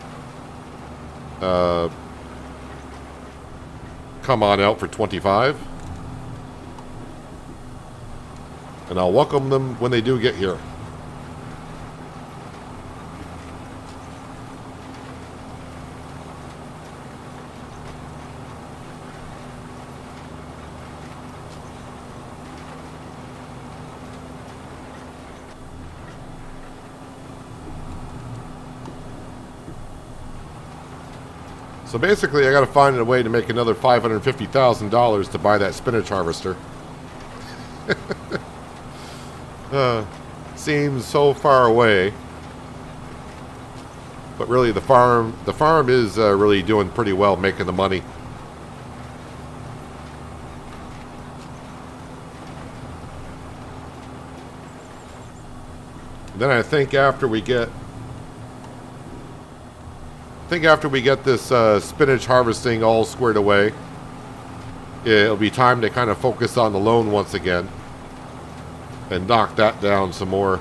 Speaker 1: come on out for 25. And I'll welcome them when they do get here. So basically, I got to find a way to make another $550,000 to buy that spinach harvester. Seems so far away, but really the farm is really doing pretty well, making the money. Then I think after we get this spinach harvesting all squared away, it'll be time to kind of focus on the loan once again and knock that down some more.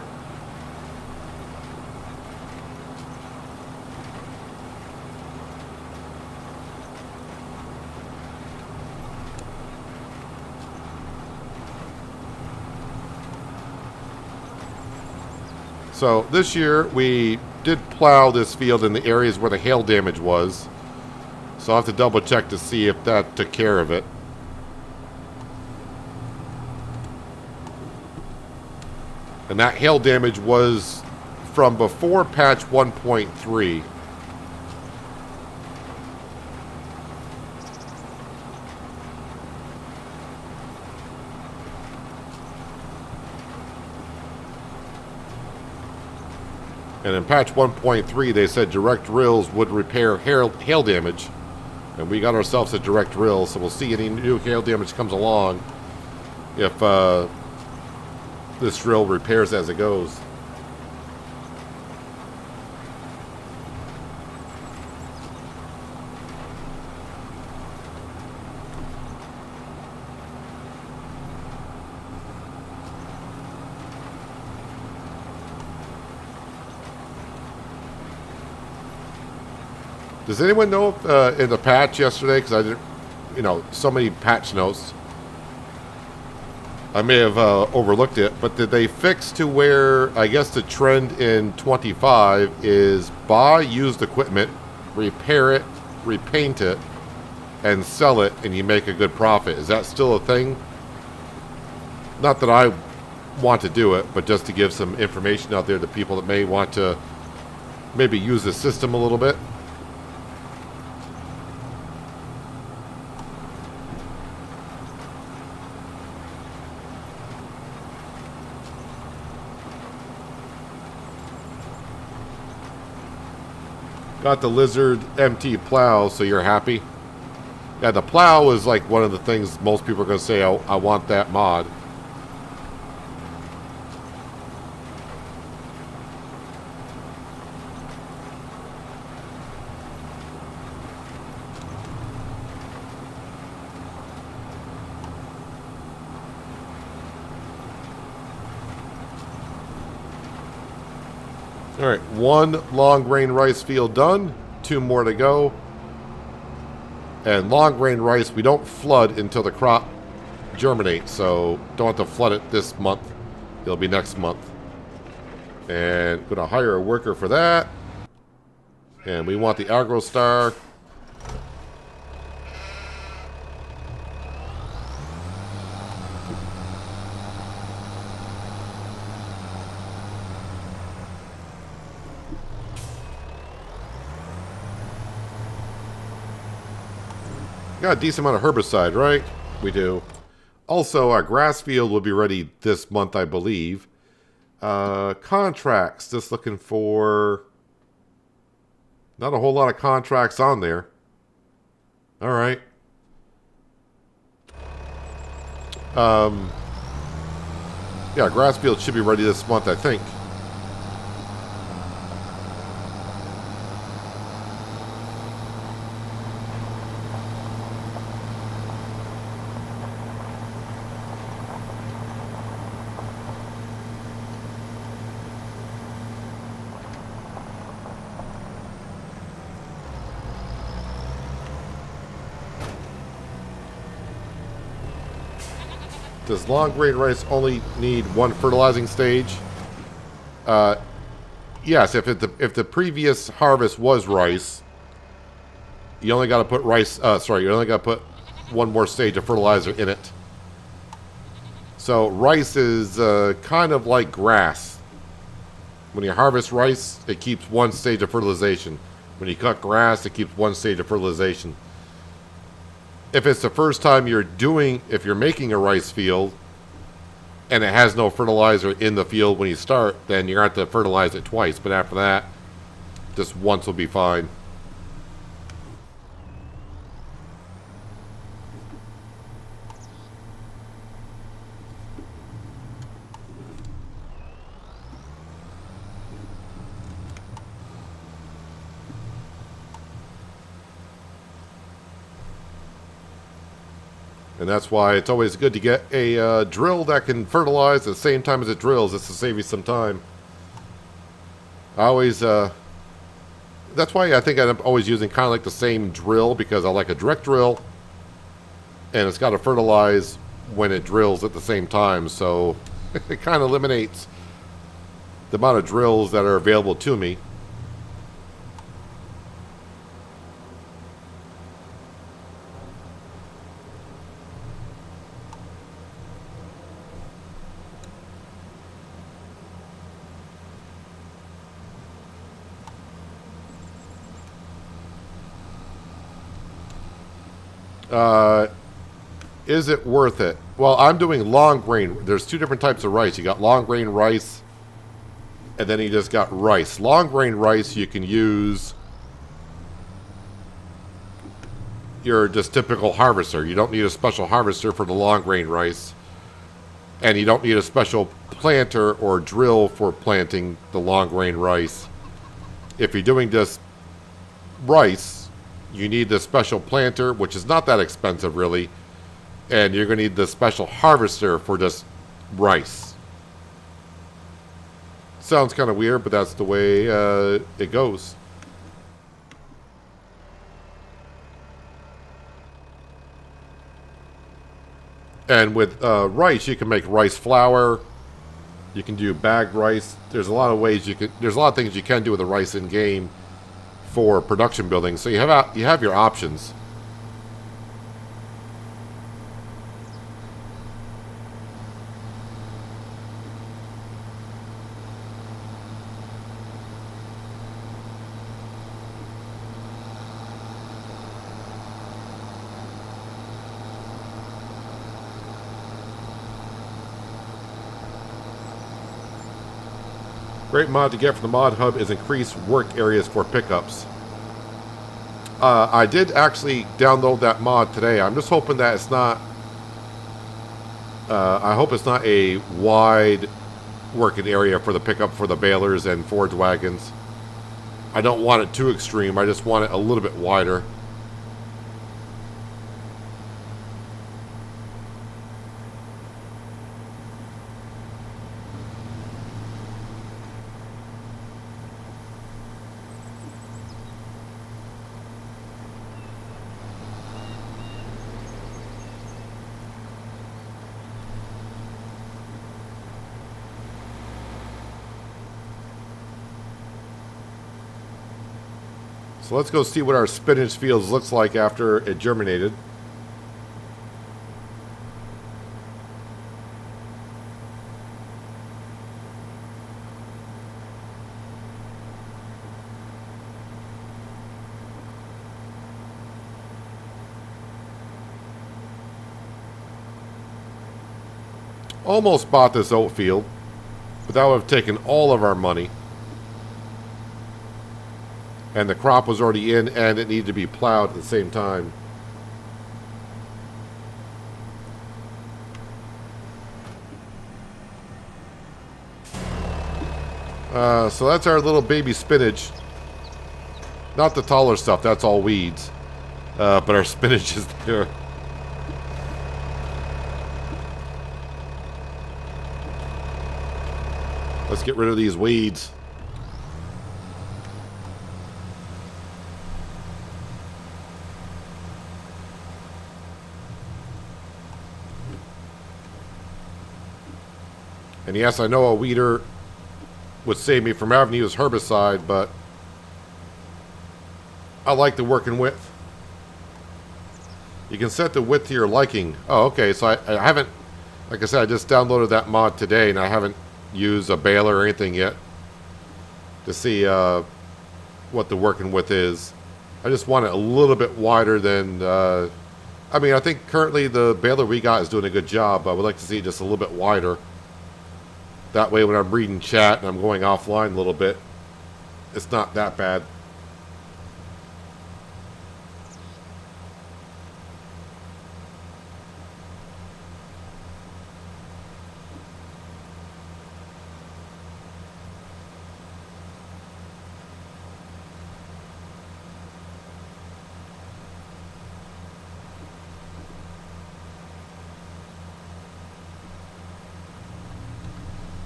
Speaker 1: So this year we did plow this field in the areas where the hail damage was. So I'll have to double check to see if that took care of it. And that hail damage was from before patch 1.3. And in patch 1.3, they said direct drills would repair hail damage. And we got ourselves a direct drill, so we'll see any new hail damage comes along if this drill repairs as it goes. Does anyone know if, in the patch yesterday, because I didn't, so many patch notes, I may have overlooked it, but did they fix to where, I guess the trend in 25 is buy used equipment, repair it, repaint it, and sell it, and you make a good profit? Is that still a thing? Not that I want to do it, but just to give some information out there to people that may want to maybe use the system a little bit. Got the Lizard MT plow, so you're happy? Yeah, the plow is like one of the things most people are going to say, I want that mod. All right, one long grain rice field done, 2 more to go. And long grain rice, we don't flood until the crop germinates, so don't have to flood it this month. It'll be next month. And gonna hire a worker for that. And we want the AgroStar. Got a decent amount of herbicide, right? We do. Also, our grass field will be ready this month, I believe. Contracts. Just looking for... Not a whole lot of contracts on there. Alright. Yeah, grass field should be ready this month, I think. Does long grain rice only need one fertilizing stage? Yes, if the previous harvest was rice, you only got to put rice. You only got to put one more stage of fertilizer in it. So rice is kind of like grass. When you harvest rice, it keeps one stage of fertilization. When you cut grass, it keeps one stage of fertilization. If it's the first time if you're making a rice field and it has no fertilizer in the field when you start, then you're going to have to fertilize it twice. But after that, just once will be fine. And that's why it's always good to get a drill that can fertilize at the same time as it drills, just to save you some time. I always, that's why I think I'm always using kind of like the same drill, because I like a direct drill, and it's got to fertilize when it drills at the same time, so it kind of eliminates the amount of drills that are available to me. Is it worth it? Well, I'm doing long grain. There's two different types of rice. You got long grain rice, and then you just got rice. Long grain rice, you can use your just typical harvester. You don't need a special harvester for the long grain rice, and you don't need a special planter or drill for planting the long grain rice. If you're doing just rice, you need the special planter, which is not that expensive really, and you're going to need the special harvester for just rice. Sounds kind of weird, but that's the way it goes. And with rice, you can make rice flour. You can do bagged rice. There's a lot of ways there's a lot of things you can do with the rice in game for production building. So you have your options. Great mod to get from the mod hub is increased work areas for pickups. I did actually download that mod today. I'm just hoping that it's not... I hope it's not a wide working area for the pickup for the balers and forage wagons. I don't want it too extreme. I just want it a little bit wider. So let's go see what our spinach fields looks like after it germinated. Almost bought this oat field. But that would have taken all of our money. And the crop was already in, and it needed to be plowed at the same time. So that's our little baby spinach. Not the taller stuff, that's all weeds. But our spinach is there. Let's get rid of these weeds. And yes, I know a weeder would save me from having to use herbicide, but I like the working width. You can set the width to your liking. Oh, okay, so I haven't, like I said, I just downloaded that mod today, and I haven't used a baler or anything yet to see what the working width is. I just want it a little bit wider than, I mean, I think currently the baler we got is doing a good job, but I would like to see it just a little bit wider. That way when I'm reading chat and I'm going offline a little bit, it's not that bad.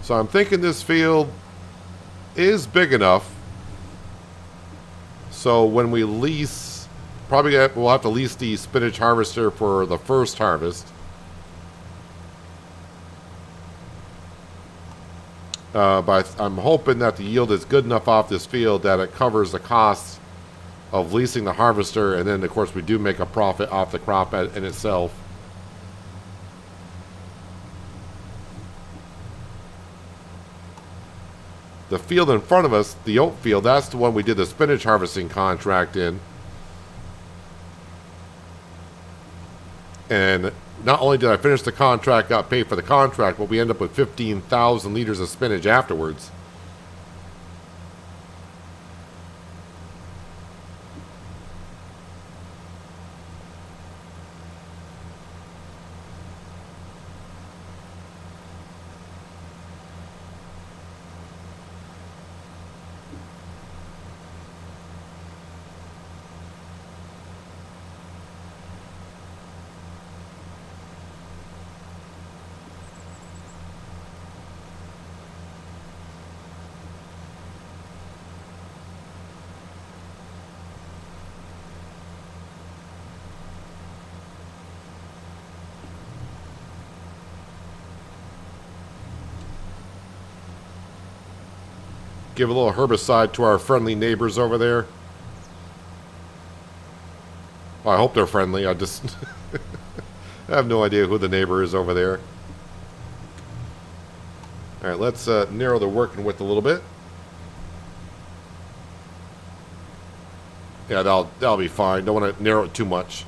Speaker 1: So I'm thinking this field is big enough. So when we lease, we'll have to lease the spinach harvester for the first harvest. But I'm hoping that the yield is good enough off this field that it covers the costs of leasing the harvester, and then of course we do make a profit off the crop in itself. The field in front of us, the oat field, that's the one we did the spinach harvesting contract in. And not only did I finish the contract, got paid for the contract, but we ended up with 15,000 liters of spinach afterwards. Give a little herbicide to our friendly neighbors over there. Well, I hope they're friendly. I just I have no idea who the neighbor is over there. Alright, let's narrow the working width a little bit. Yeah, that'll be fine. Don't want to narrow it too much.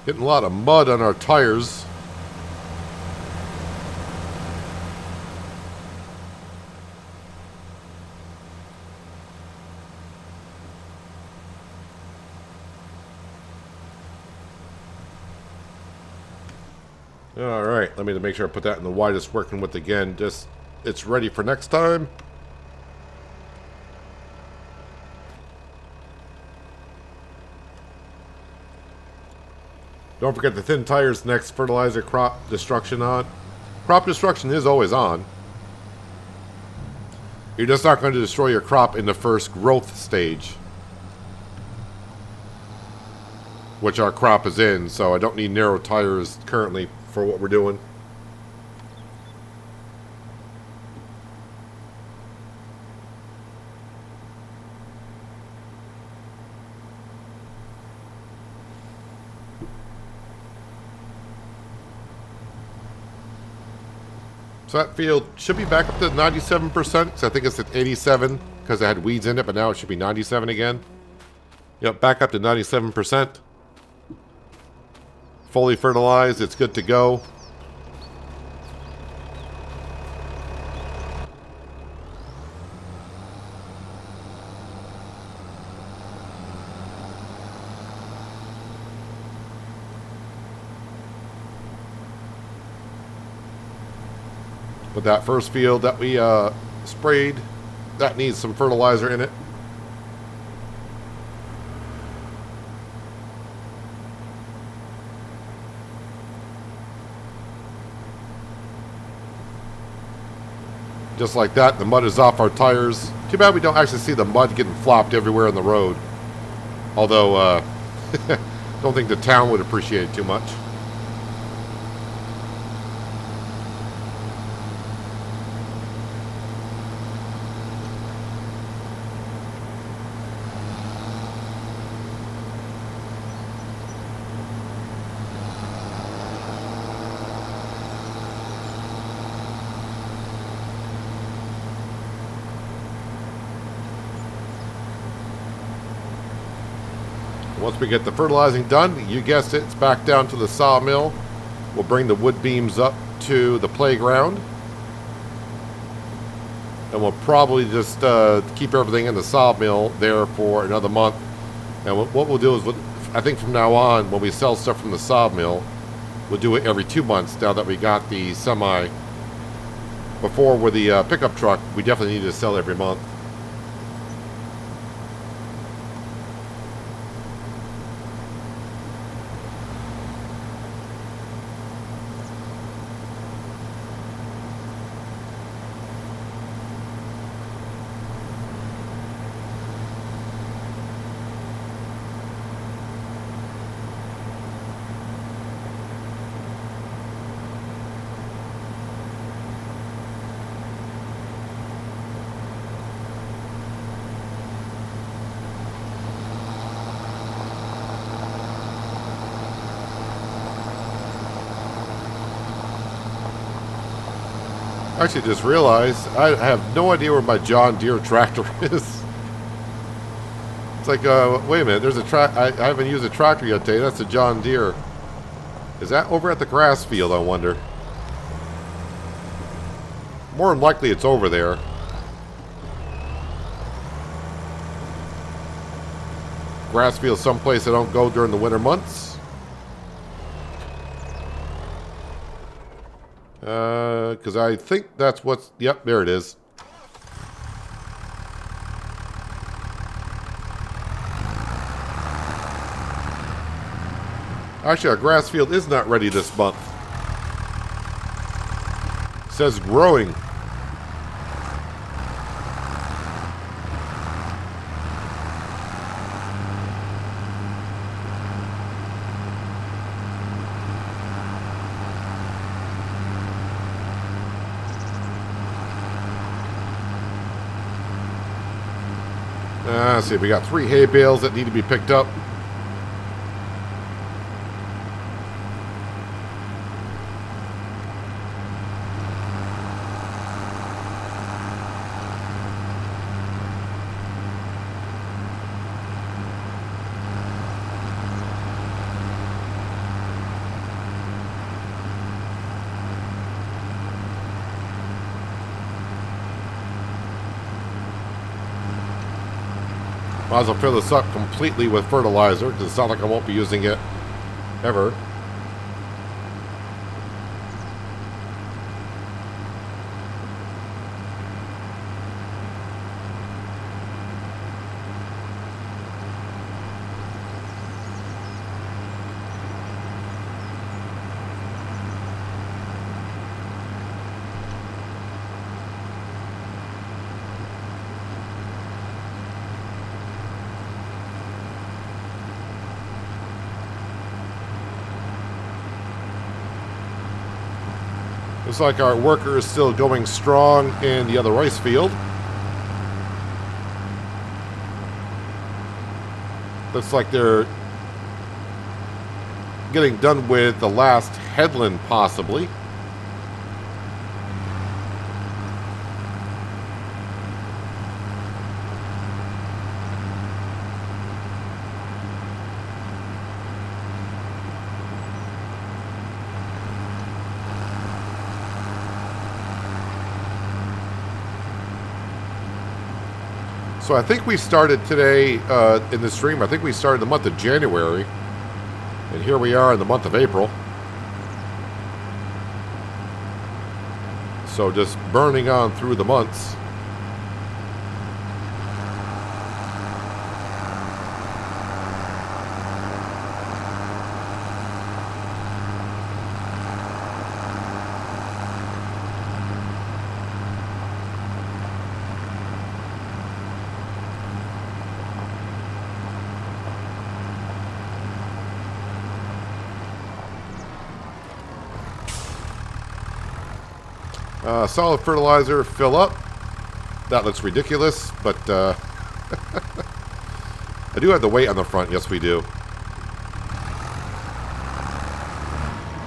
Speaker 1: Getting a lot of mud on our tires. All right, let me make sure I put that in the widest working width again. Just, it's ready for next time. Don't forget the thin tires next fertilizer crop destruction on. Crop destruction is always on. You're just not going to destroy your crop in the first growth stage, which our crop is in, so I don't need narrow tires currently for what we're doing. So that field should be back up to 97%. So I think it's at 87 because it had weeds in it, but now it should be 97 again. Yep, back up to 97%. Fully fertilized. It's good to go. But that first field that we sprayed, that needs some fertilizer in it. Just like that, the mud is off our tires. Too bad we don't actually see the mud getting flopped everywhere on the road. Although, don't think the town would appreciate it too much. Once we get the fertilizing done, you guessed it, it's back down to the sawmill. We'll bring the wood beams up to the playground. And we'll probably just keep everything in the sawmill there for another month. And what we'll do is, I think from now on, when we sell stuff from the sawmill, we'll do it every 2 months now that we got the semi. Before with the pickup truck, we definitely need to sell every month. I actually just realized I have no idea where my John Deere tractor is. It's like, wait a minute, there's a I haven't used a tractor yet today. That's a John Deere. Is that over at the grass field, I wonder? More than likely it's over there. Grass field someplace I don't go during the winter months. Because I think that's what's... Yep, there it is. Actually, our grass field is not ready this month. It says growing. Let's see, we got 3 hay bales that need to be picked up. Might as well fill this up completely with fertilizer, because it's not like I won't be using it ever. Looks like our worker is still going strong in the other rice field. Looks like they're getting done with the last headland, possibly. So I think we started today in the stream. I think we started the month of January. And here we are in the month of April. So just burning on through the months. Solid fertilizer, fill up. That looks ridiculous, but I do have the weight on the front. Yes, we do.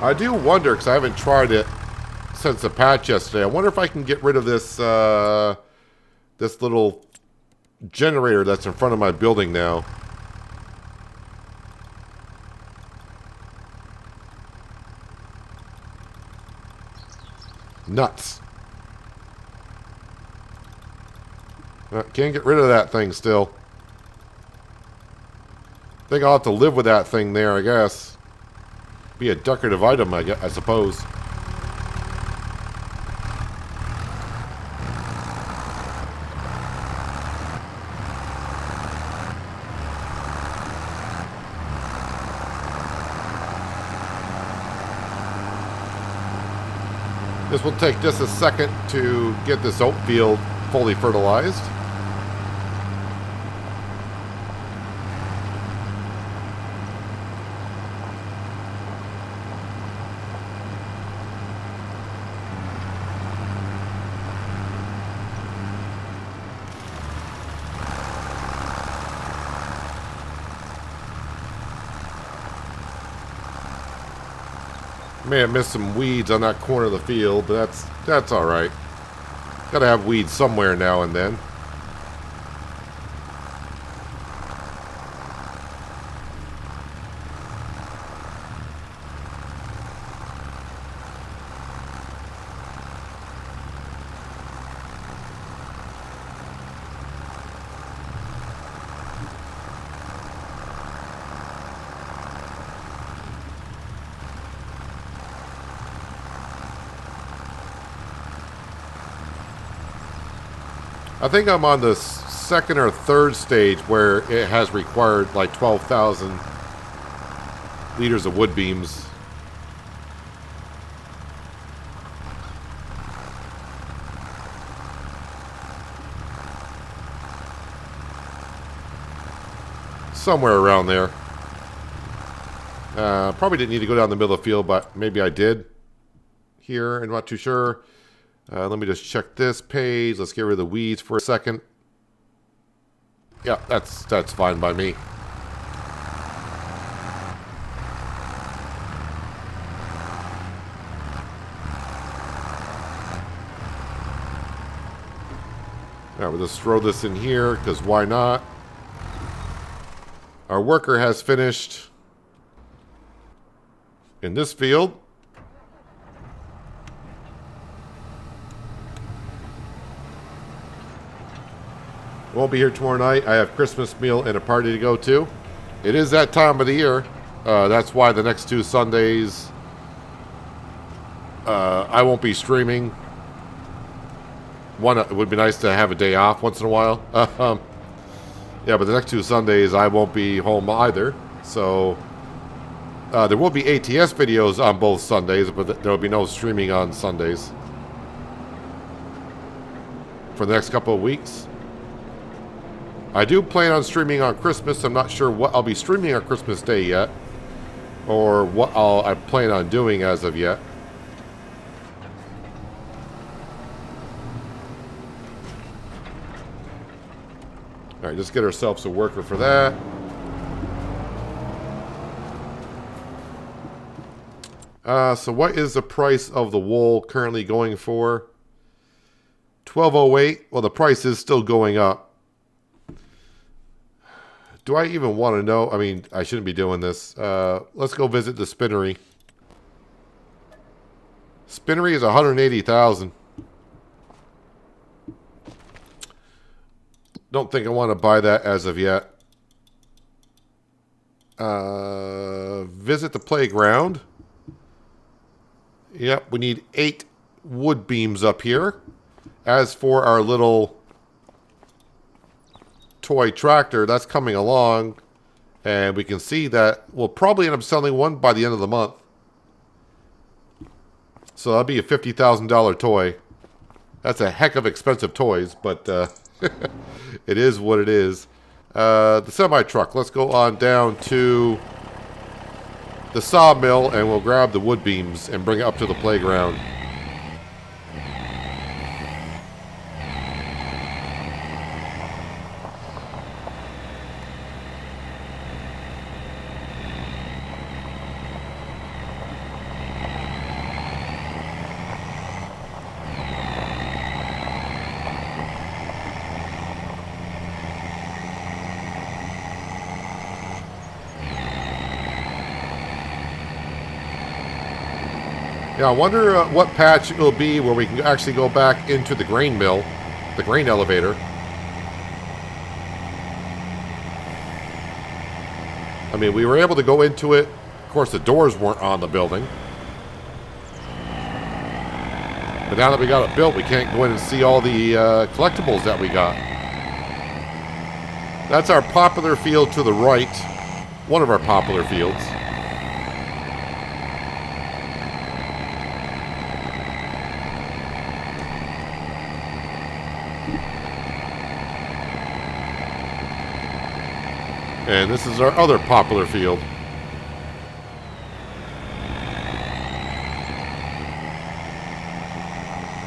Speaker 1: I do wonder, because I haven't tried it since the patch yesterday. I wonder if I can get rid of this this little generator that's in front of my building now. Nuts. Can't get rid of that thing still. Think I'll have to live with that thing there, I guess. Be a decorative item, I suppose. This will take just a second to get this oat field fully fertilized. May have missed some weeds on that corner of the field, but that's all right. Gotta have weeds somewhere now and then. I think I'm on the second or third stage where it has required like 12,000 liters of wood beams. Somewhere around there. Probably didn't need to go down the middle of the field, but maybe I did here. I'm not too sure. Let me just check this page. Let's get rid of the weeds for a second. Yeah, that's fine by me. Now we'll just throw this in here, because why not? Our worker has finished in this field. Won't be here tomorrow night. I have Christmas meal and a party to go to. It is that time of the year. That's why the next 2 Sundays I won't be streaming. One, it would be nice to have a day off once in a while. Yeah, but the next 2 Sundays I won't be home either. So there will be ATS videos on both Sundays, but there will be no streaming on Sundays for the next couple of weeks. I do plan on streaming on Christmas. I'm not sure what I'll be streaming on Christmas Day yet, or what I plan on doing as of yet. All right, let's get ourselves a worker for that. So what is the price of the wool currently going for? $12.08. Well, the price is still going up. Do I even want to know? I mean, I shouldn't be doing this. Let's go visit the spinnery. Spinnery is $180,000. Don't think I want to buy that as of yet. Visit the playground. Yep, we need 8 wood beams up here. As for our little toy tractor, that's coming along. And we can see that we'll probably end up selling one by the end of the month. So that'll be a $50,000 toy. That's a heck of expensive toys, but it is what it is. The semi-truck. Let's go on down to the sawmill, and we'll grab the wood beams and bring it up to the playground. Yeah, I wonder what patch it'll be where we can actually go back into the grain mill, the grain elevator. I mean, we were able to go into it. Of course, the doors weren't on the building. But now that we got it built, we can't go in and see all the collectibles that we got. That's our popular field to the right. One of our popular fields. And this is our other popular field.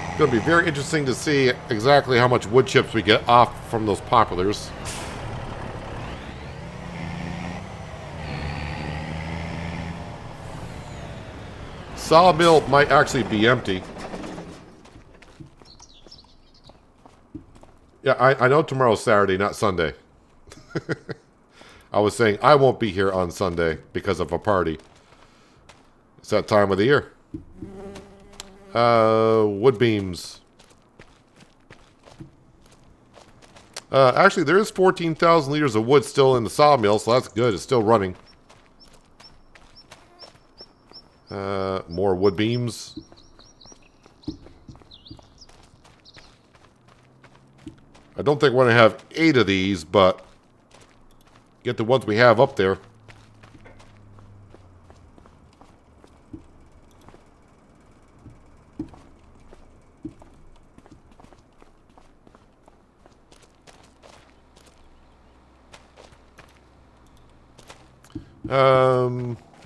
Speaker 1: It's going to be very interesting to see exactly how much wood chips we get off from those populars. Sawmill might actually be empty. Yeah, I know tomorrow's Saturday, not Sunday. I was saying I won't be here on Sunday because of a party. It's that time of the year. Wood beams. Actually, there is 14,000 liters of wood still in the sawmill, so that's good. It's still running. More wood beams. I don't think we're going to have 8 of these, but get the ones we have up there.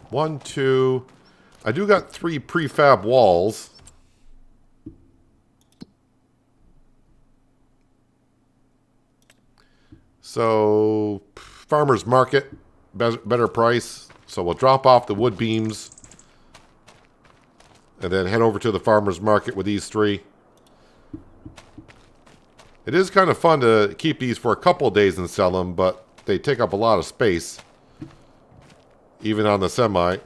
Speaker 1: One, two. I do got 3 prefab walls. So, farmer's market, better price. So we'll drop off the wood beams and then head over to the farmer's market with these 3. It is kind of fun to keep these for a couple of days and sell them, but they take up a lot of space, even on the semi.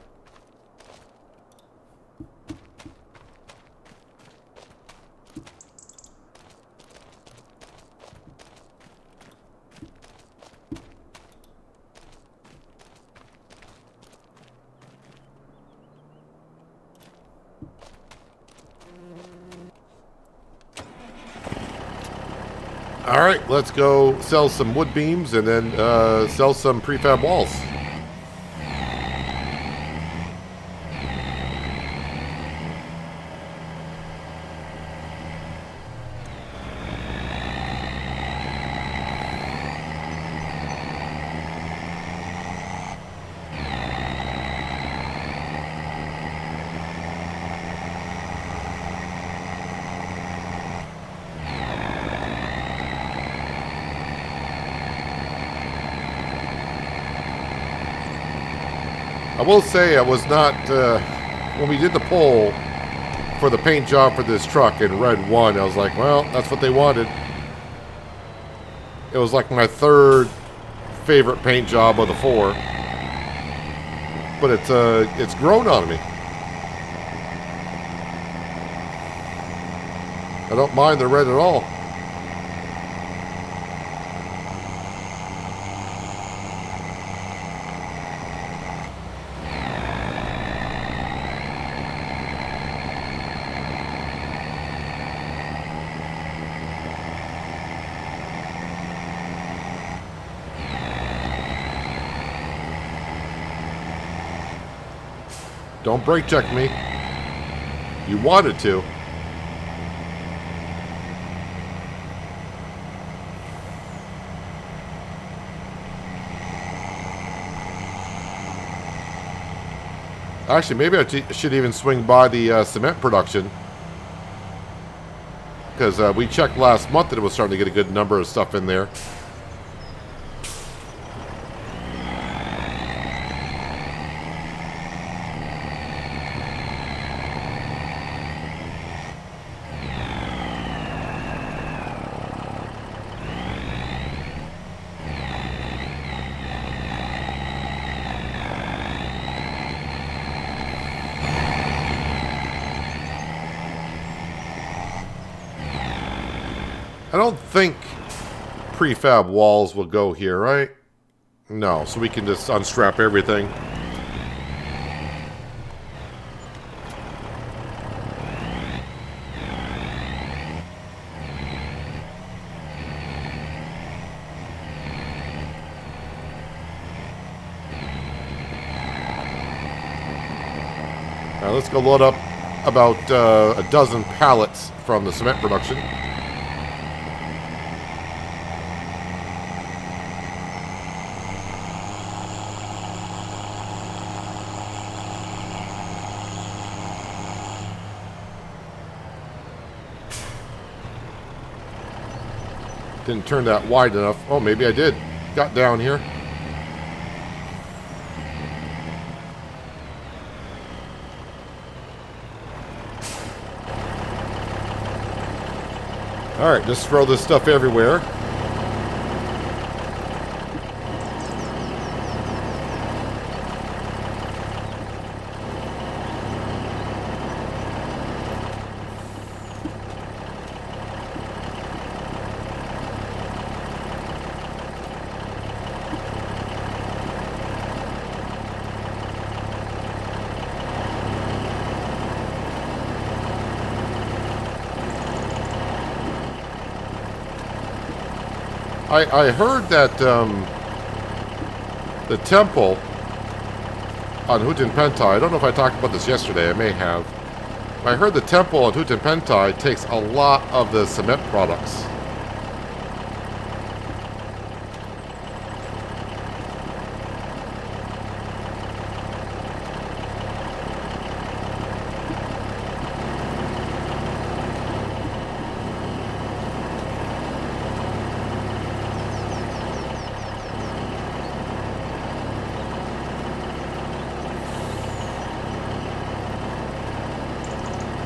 Speaker 1: All right, let's go sell some wood beams and then sell some prefab walls. I will say I was not, when we did the poll for the paint job for this truck and red won, I was like, well, that's what they wanted. It was like my 3rd favorite paint job of the 4. But it's grown on me. I don't mind the red at all. Don't brake check me. You wanted to. Actually, maybe I should even swing by the cement production. Because we checked last month that it was starting to get a good number of stuff in there. I don't think prefab walls will go here, right? No, so we can just unstrap everything. Now let's go load up about a dozen pallets from the cement production. Didn't turn that wide enough. Oh, maybe I did. Got down here. Alright, just throw this stuff everywhere. I heard that the temple on Hutinpentai, I don't know if I talked about this yesterday, I may have. I heard the temple on Hutinpentai takes a lot of the cement products.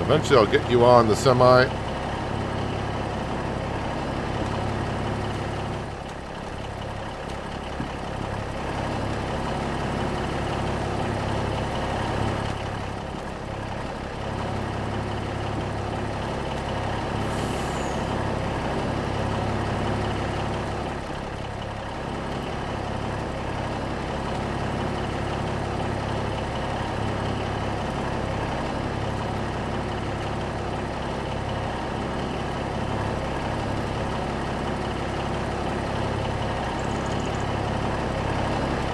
Speaker 1: Eventually I'll get you on the semi.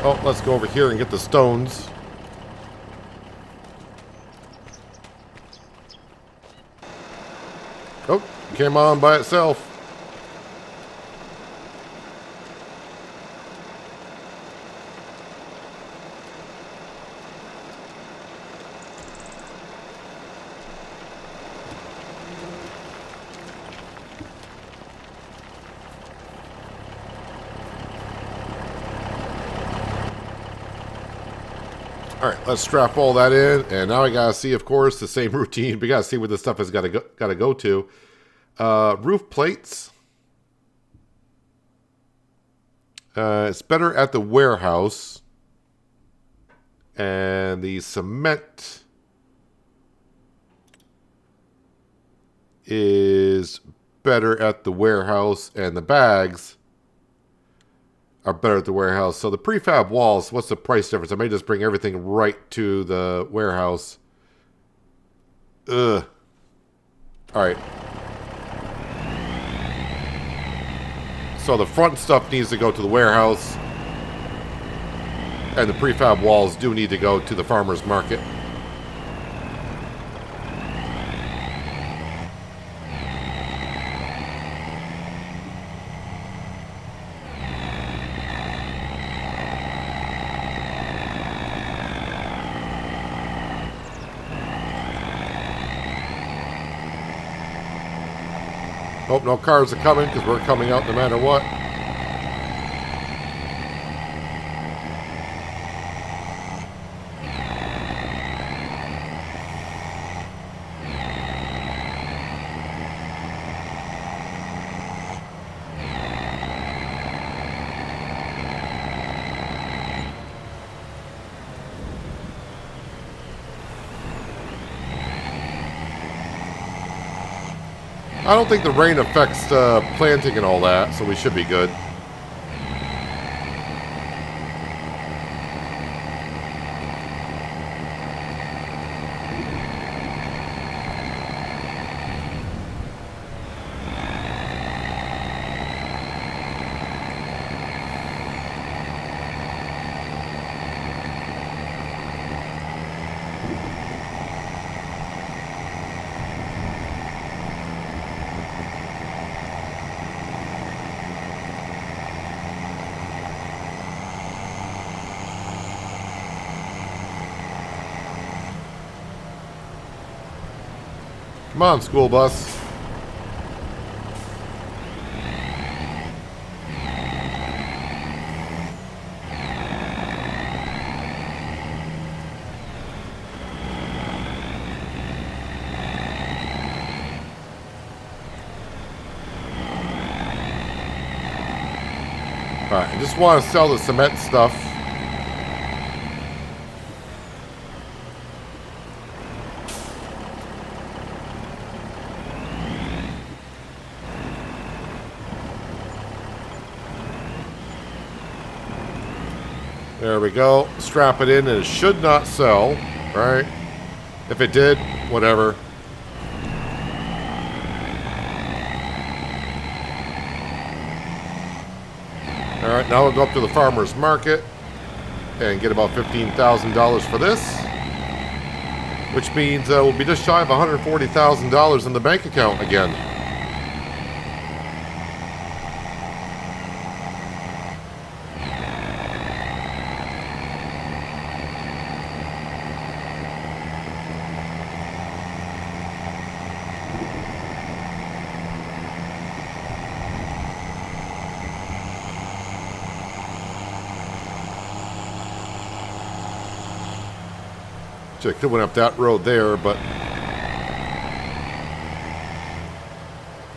Speaker 1: Oh, let's go over here and get the stones. Oh, came on by itself. Alright, let's strap all that in, and now I gotta see, of course, the same routine. We gotta see where this stuff has gotta go to. Roof plates. It's better at the warehouse. And the cement is better at the warehouse, and the bags are better at the warehouse. So the prefab walls, what's the price difference? I may just bring everything right to the warehouse. Ugh. Alright. So the front stuff needs to go to the warehouse. And the prefab walls do need to go to the farmer's market. Hope no cars are coming because we're coming out no matter what. I don't think the rain affects planting and all that, so we should be good. Come on, school bus. Alright, I just want to sell the cement stuff. There we go. Strap it in and it should not sell, right? If it did, whatever. Alright, now we'll go up to the farmer's market and get about $15,000 for this. Which means we'll be just shy of $140,000 in the bank account again. I could have went up that road there, but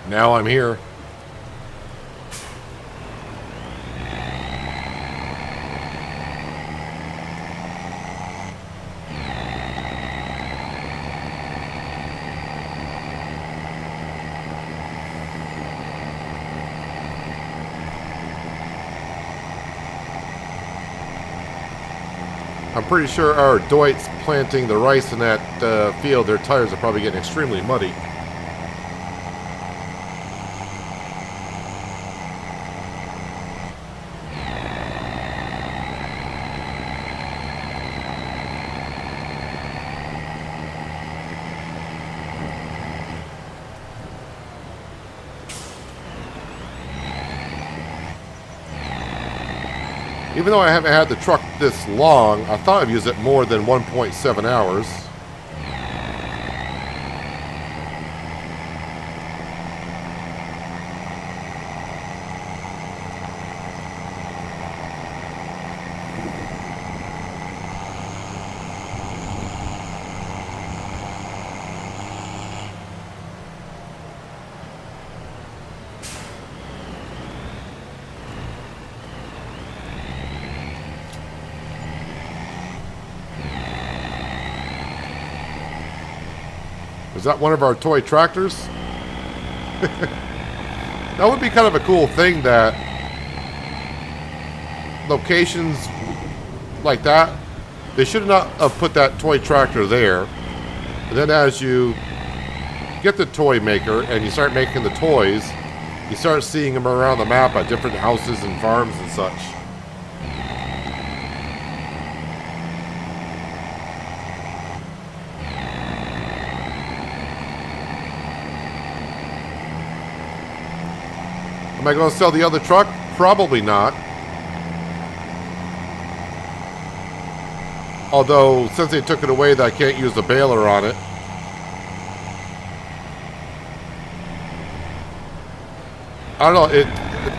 Speaker 1: now I'm here. I'm pretty sure our Deutz planting the rice in that field, their tires are probably getting extremely muddy. Even though I haven't had the truck this long, I thought I've used it more than 1.7 hours. Is that one of our toy tractors? That would be kind of a cool thing, that locations like that, they should not have put that toy tractor there. And then as you get the toy maker and you start making the toys, you start seeing them around the map at different houses and farms and such. Am I going to sell the other truck? Probably not. Although, since they took it away, I can't use the baler on it. I don't know.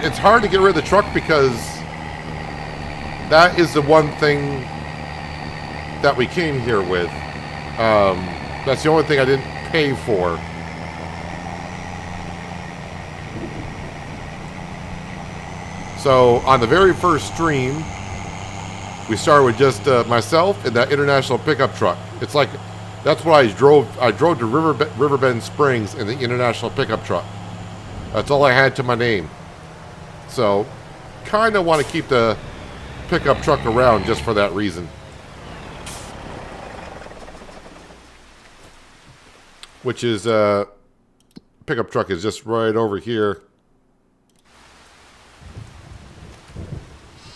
Speaker 1: It's hard to get rid of the truck because that is the one thing that we came here with. That's the only thing I didn't pay for. So on the very first stream, we started with just myself and that international pickup truck. It's like that's what I drove. I drove to Riverbend Springs in the international pickup truck. That's all I had to my name. So, kind of want to keep the pickup truck around just for that reason. Which is, pickup truck is just right over here.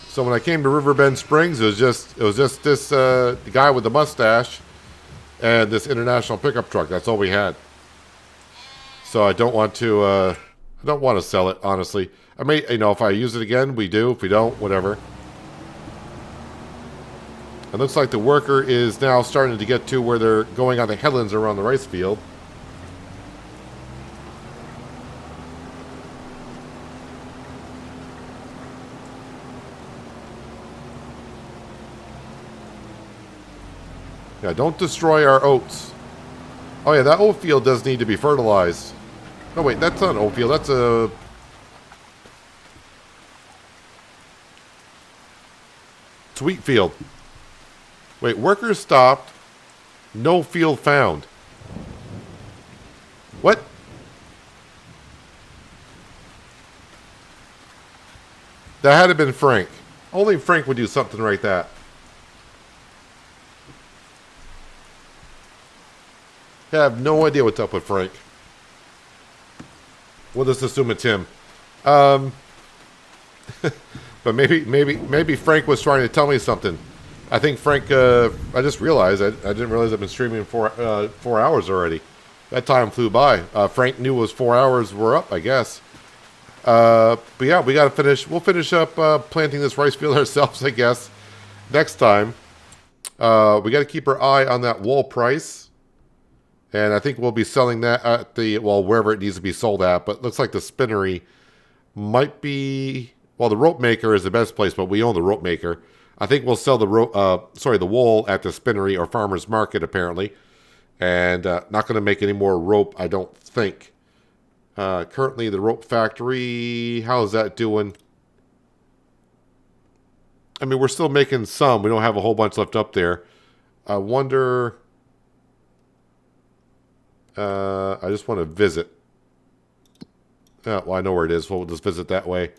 Speaker 1: So when I came to Riverbend Springs, it was just this guy with the mustache and this international pickup truck. That's all we had. So I don't want to sell it, honestly. I may, if I use it again, we do. If we don't, whatever. It looks like the worker is now starting to get to where they're going on the headlands around the rice field. Yeah, don't destroy our oats. Oh yeah, that oat field does need to be fertilized. No wait, that's not an oat field, that's a... wheat field. Wait, workers stopped. No field found. What? That had to have been Frank. Only Frank would do something like that. I have no idea what's up with Frank. We'll just assume it's him. But maybe Frank was trying to tell me something. I think Frank. I just realized I didn't realize I've been streaming 4 hours already. That time flew by. Frank knew it was 4 hours were up, I guess. But yeah, we got to finish. We'll finish up planting this rice field ourselves, I guess. Next time, we got to keep our eye on that wool price. And I think we'll be selling that at wherever it needs to be sold at. But it looks like the spinnery might be, the rope maker is the best place, but we own the rope maker. I think we'll sell the wool at the spinnery or farmer's market, apparently. And not going to make any more rope, I don't think. Currently, the rope factory, how's that doing? I mean, we're still making some. We don't have a whole bunch left up there. I wonder... I just want to visit. Well, I know where it is. We'll just visit that way.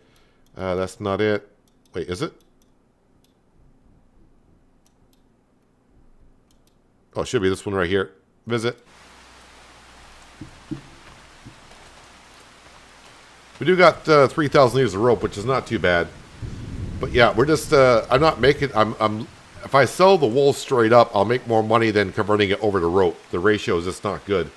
Speaker 1: That's not it. Wait, is it? Oh, it should be this one right here. Visit. We do got 3,000 liters of rope, which is not too bad. But yeah, we're just. I'm not making. If I sell the wool straight up, I'll make more money than converting it over to rope. The ratio is just not good.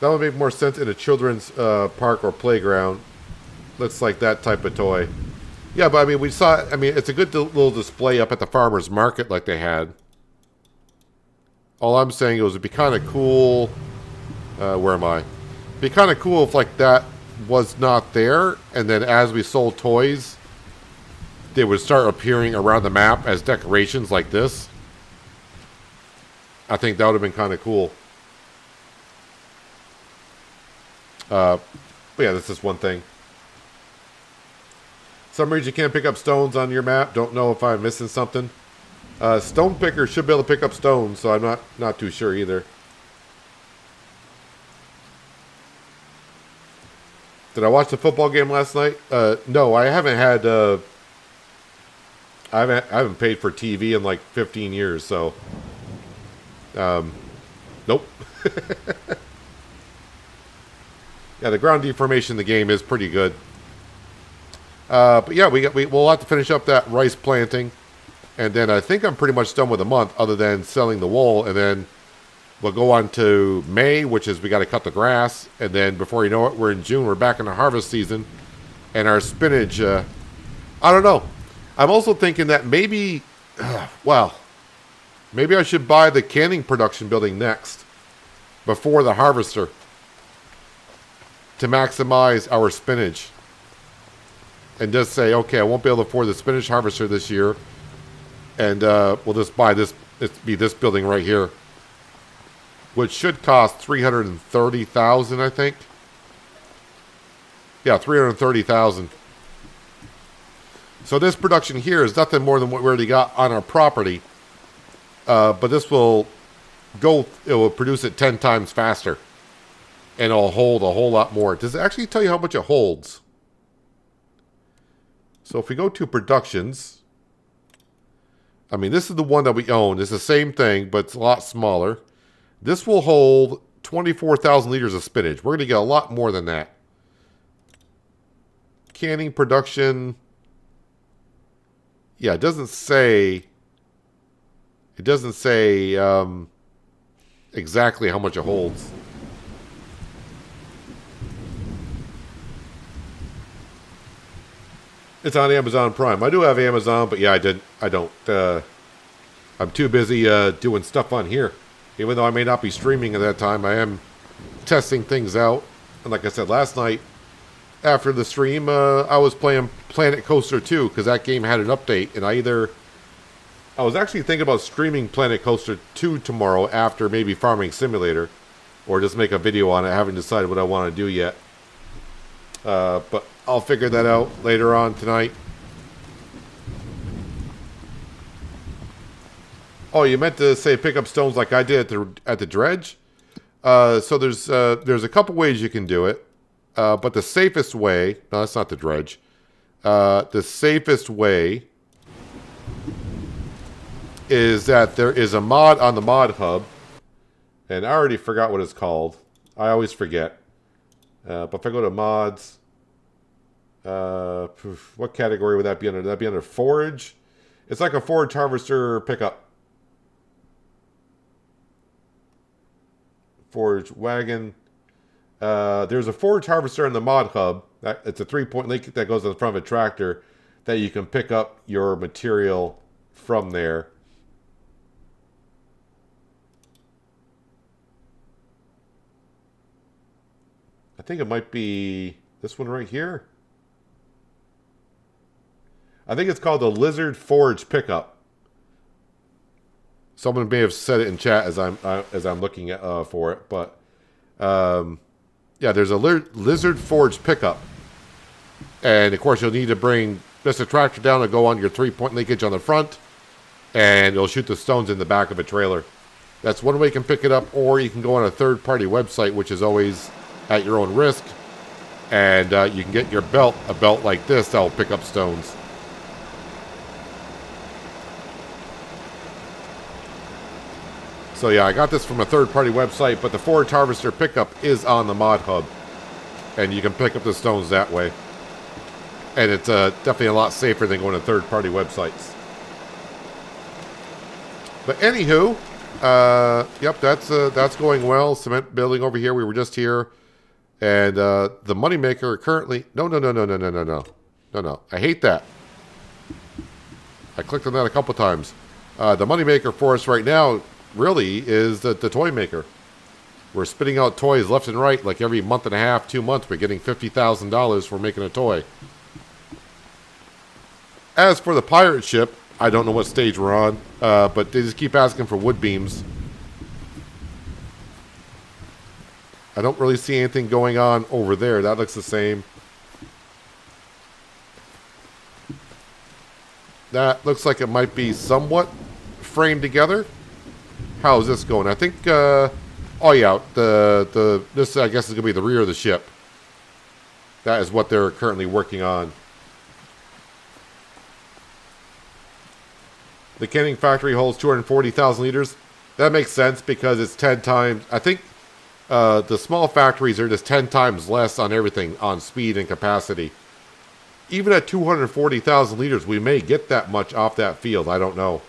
Speaker 1: That would make more sense in a children's park or playground. Looks like that type of toy. Yeah, but I mean, it's a good little display up at the farmer's market like they had. All I'm saying is it'd be kind of cool. Where am I? It'd be kind of cool if like that was not there, and then as we sold toys, they would start appearing around the map as decorations like this. I think that would have been kind of cool. But yeah, that's just one thing. Some reason you can't pick up stones on your map. Don't know if I'm missing something. Stone picker should be able to pick up stones, so I'm not too sure either. Did I watch the football game last night? No, I haven't had. I haven't paid for TV in like 15 years, so. Nope. Yeah, the ground deformation in the game is pretty good. But yeah, we'll have to finish up that rice planting, and then I think I'm pretty much done with a month, other than selling the wool, and then we'll go on to May, which is we got to cut the grass, and then before you know it, we're in June. We're back in the harvest season, and our spinach. I don't know. I'm also thinking that maybe, maybe I should buy the canning production building next. before the harvester to maximize our spinach. And just say, okay, I won't be able to afford the spinach harvester this year, and we'll just buy this. It's be this building right here, which should cost $330,000, I think. Yeah, $330,000. So this production here is nothing more than what we already got on our property, but this will go. It will produce it 10 times faster, and it'll hold a whole lot more. Does it actually tell you how much it holds? So if we go to productions, I mean, this is the one that we own. It's the same thing, but it's a lot smaller. This will hold 24,000 liters of spinach. We're going to get a lot more than that. Canning production. Yeah, it doesn't say. It doesn't say exactly how much it holds. It's on Amazon Prime. I do have Amazon, but yeah, I don't. I'm too busy doing stuff on here. Even though I may not be streaming at that time, I am testing things out. And like I said last night, after the stream, I was playing Planet Coaster 2 because that game had an update. And I was actually thinking about streaming Planet Coaster 2 tomorrow after maybe Farming Simulator, or just make a video on it. I haven't decided what I want to do yet. But I'll figure that out later on tonight. Oh, you meant to say pick up stones like I did at the dredge? So there's a couple ways you can do it. But the safest way... No, that's not the dredge. The safest way is that there is a mod on the mod hub. And I already forgot what it's called. I always forget. But if I go to mods... what category would that be under? Would that be under forage? It's like a forage harvester pickup. Forage wagon. There's a forage harvester in the mod hub. It's a 3-point link that goes on the front of a tractor that you can pick up your material from there. I think it might be this one right here. I think it's called the Lizard Forage Pickup. Someone may have said it in chat as I'm looking at for it, but yeah, there's a Lizard Forage Pickup, and of course you'll need to bring just a tractor down and go on your 3-point linkage on the front, and it'll shoot the stones in the back of a trailer. That's one way you can pick it up, or you can go on a third-party website, which is always at your own risk, and you can get your a belt like this that will pick up stones. So yeah, I got this from a third-party website, but the forage harvester pickup is on the mod hub, and you can pick up the stones that way. And it's definitely a lot safer than going to third-party websites. But anywho, yep, that's going well. Cement building over here. We were just here, and the moneymaker currently. No. I hate that. I clicked on that a couple times. The moneymaker for us right now really is the toy maker. We're spitting out toys left and right, like every month and a half, 2 months, we're getting $50,000 for making a toy. As for the pirate ship, I don't know what stage we're on, but they just keep asking for wood beams. I don't really see anything going on over there. That looks the same. That looks like it might be somewhat framed together. How is this going? I think, oh yeah, this I guess is going to be the rear of the ship. That is what they're currently working on. The canning factory holds 240,000 liters. That makes sense because it's 10 times, I think the small factories are just 10 times less on everything, on speed and capacity. Even at 240,000 liters, we may get that much off that field. I don't know.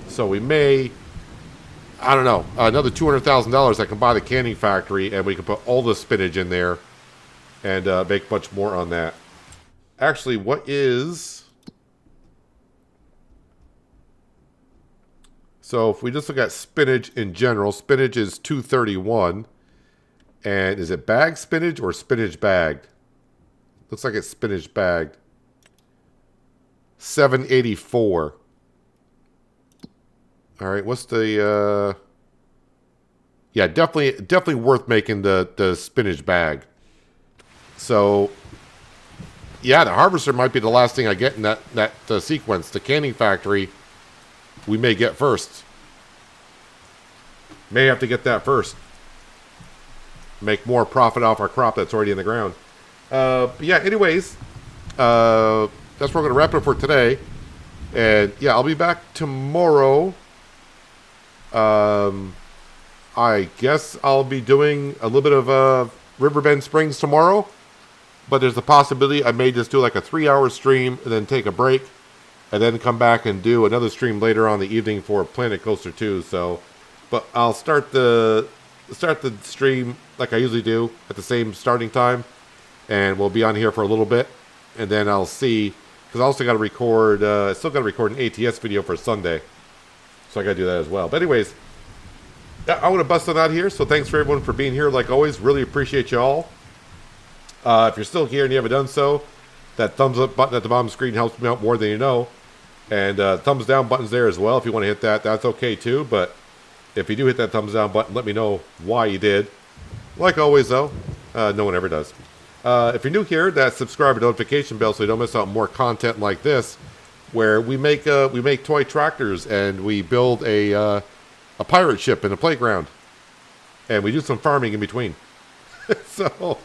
Speaker 1: So we may... I don't know, another $200,000 I can buy the canning factory, and we can put all the spinach in there and make much more on that. Actually, what is... So if we just look at spinach in general, spinach is $2.31. And is it bagged spinach or spinach bagged? Looks like it's spinach bagged. $7.84. All right, what's the yeah, definitely worth making the spinach bag. So yeah, the harvester might be the last thing I get in that sequence. The canning factory we may get first. May have to get that first. Make more profit off our crop that's already in the ground. But yeah, anyways, that's where we're going to wrap it up for today. And yeah, I'll be back tomorrow. I guess I'll be doing a little bit of Riverbend Springs tomorrow. But there's a possibility I may just do like a 3-hour stream and then take a break. And then come back and do another stream later on in the evening for Planet Coaster 2. So, but I'll start the stream like I usually do at the same starting time. And we'll be on here for a little bit. And then I'll see, because I also got to record, still got to record an ATS video for Sunday. So I got to do that as well. But anyways, I want to bust it out here. So thanks for everyone for being here. Like always, really appreciate you all. If you're still here and you haven't done so, that thumbs up button at the bottom of the screen helps me out more than you know. And thumbs down button's there as well. If you want to hit that, that's okay too. But if you do hit that thumbs down button, let me know why you did. Like always, though, no one ever does. If you're new here, that subscribe and notification bell so you don't miss out on more content like this, where we make toy tractors and we build a pirate ship in a playground, and we do some farming in between. So,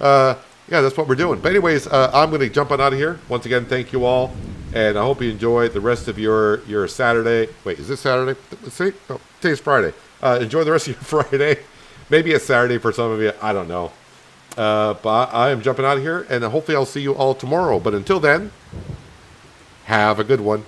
Speaker 1: yeah, that's what we're doing. But anyways, I'm going to jump on out of here. Once again, thank you all, and I hope you enjoy the rest of your Saturday. Wait, is this Saturday? Let's see. Oh, today's Friday. Enjoy the rest of your Friday. Maybe it's Saturday for some of you. I don't know. But I am jumping out of here, and hopefully I'll see you all tomorrow. But until then, have a good one.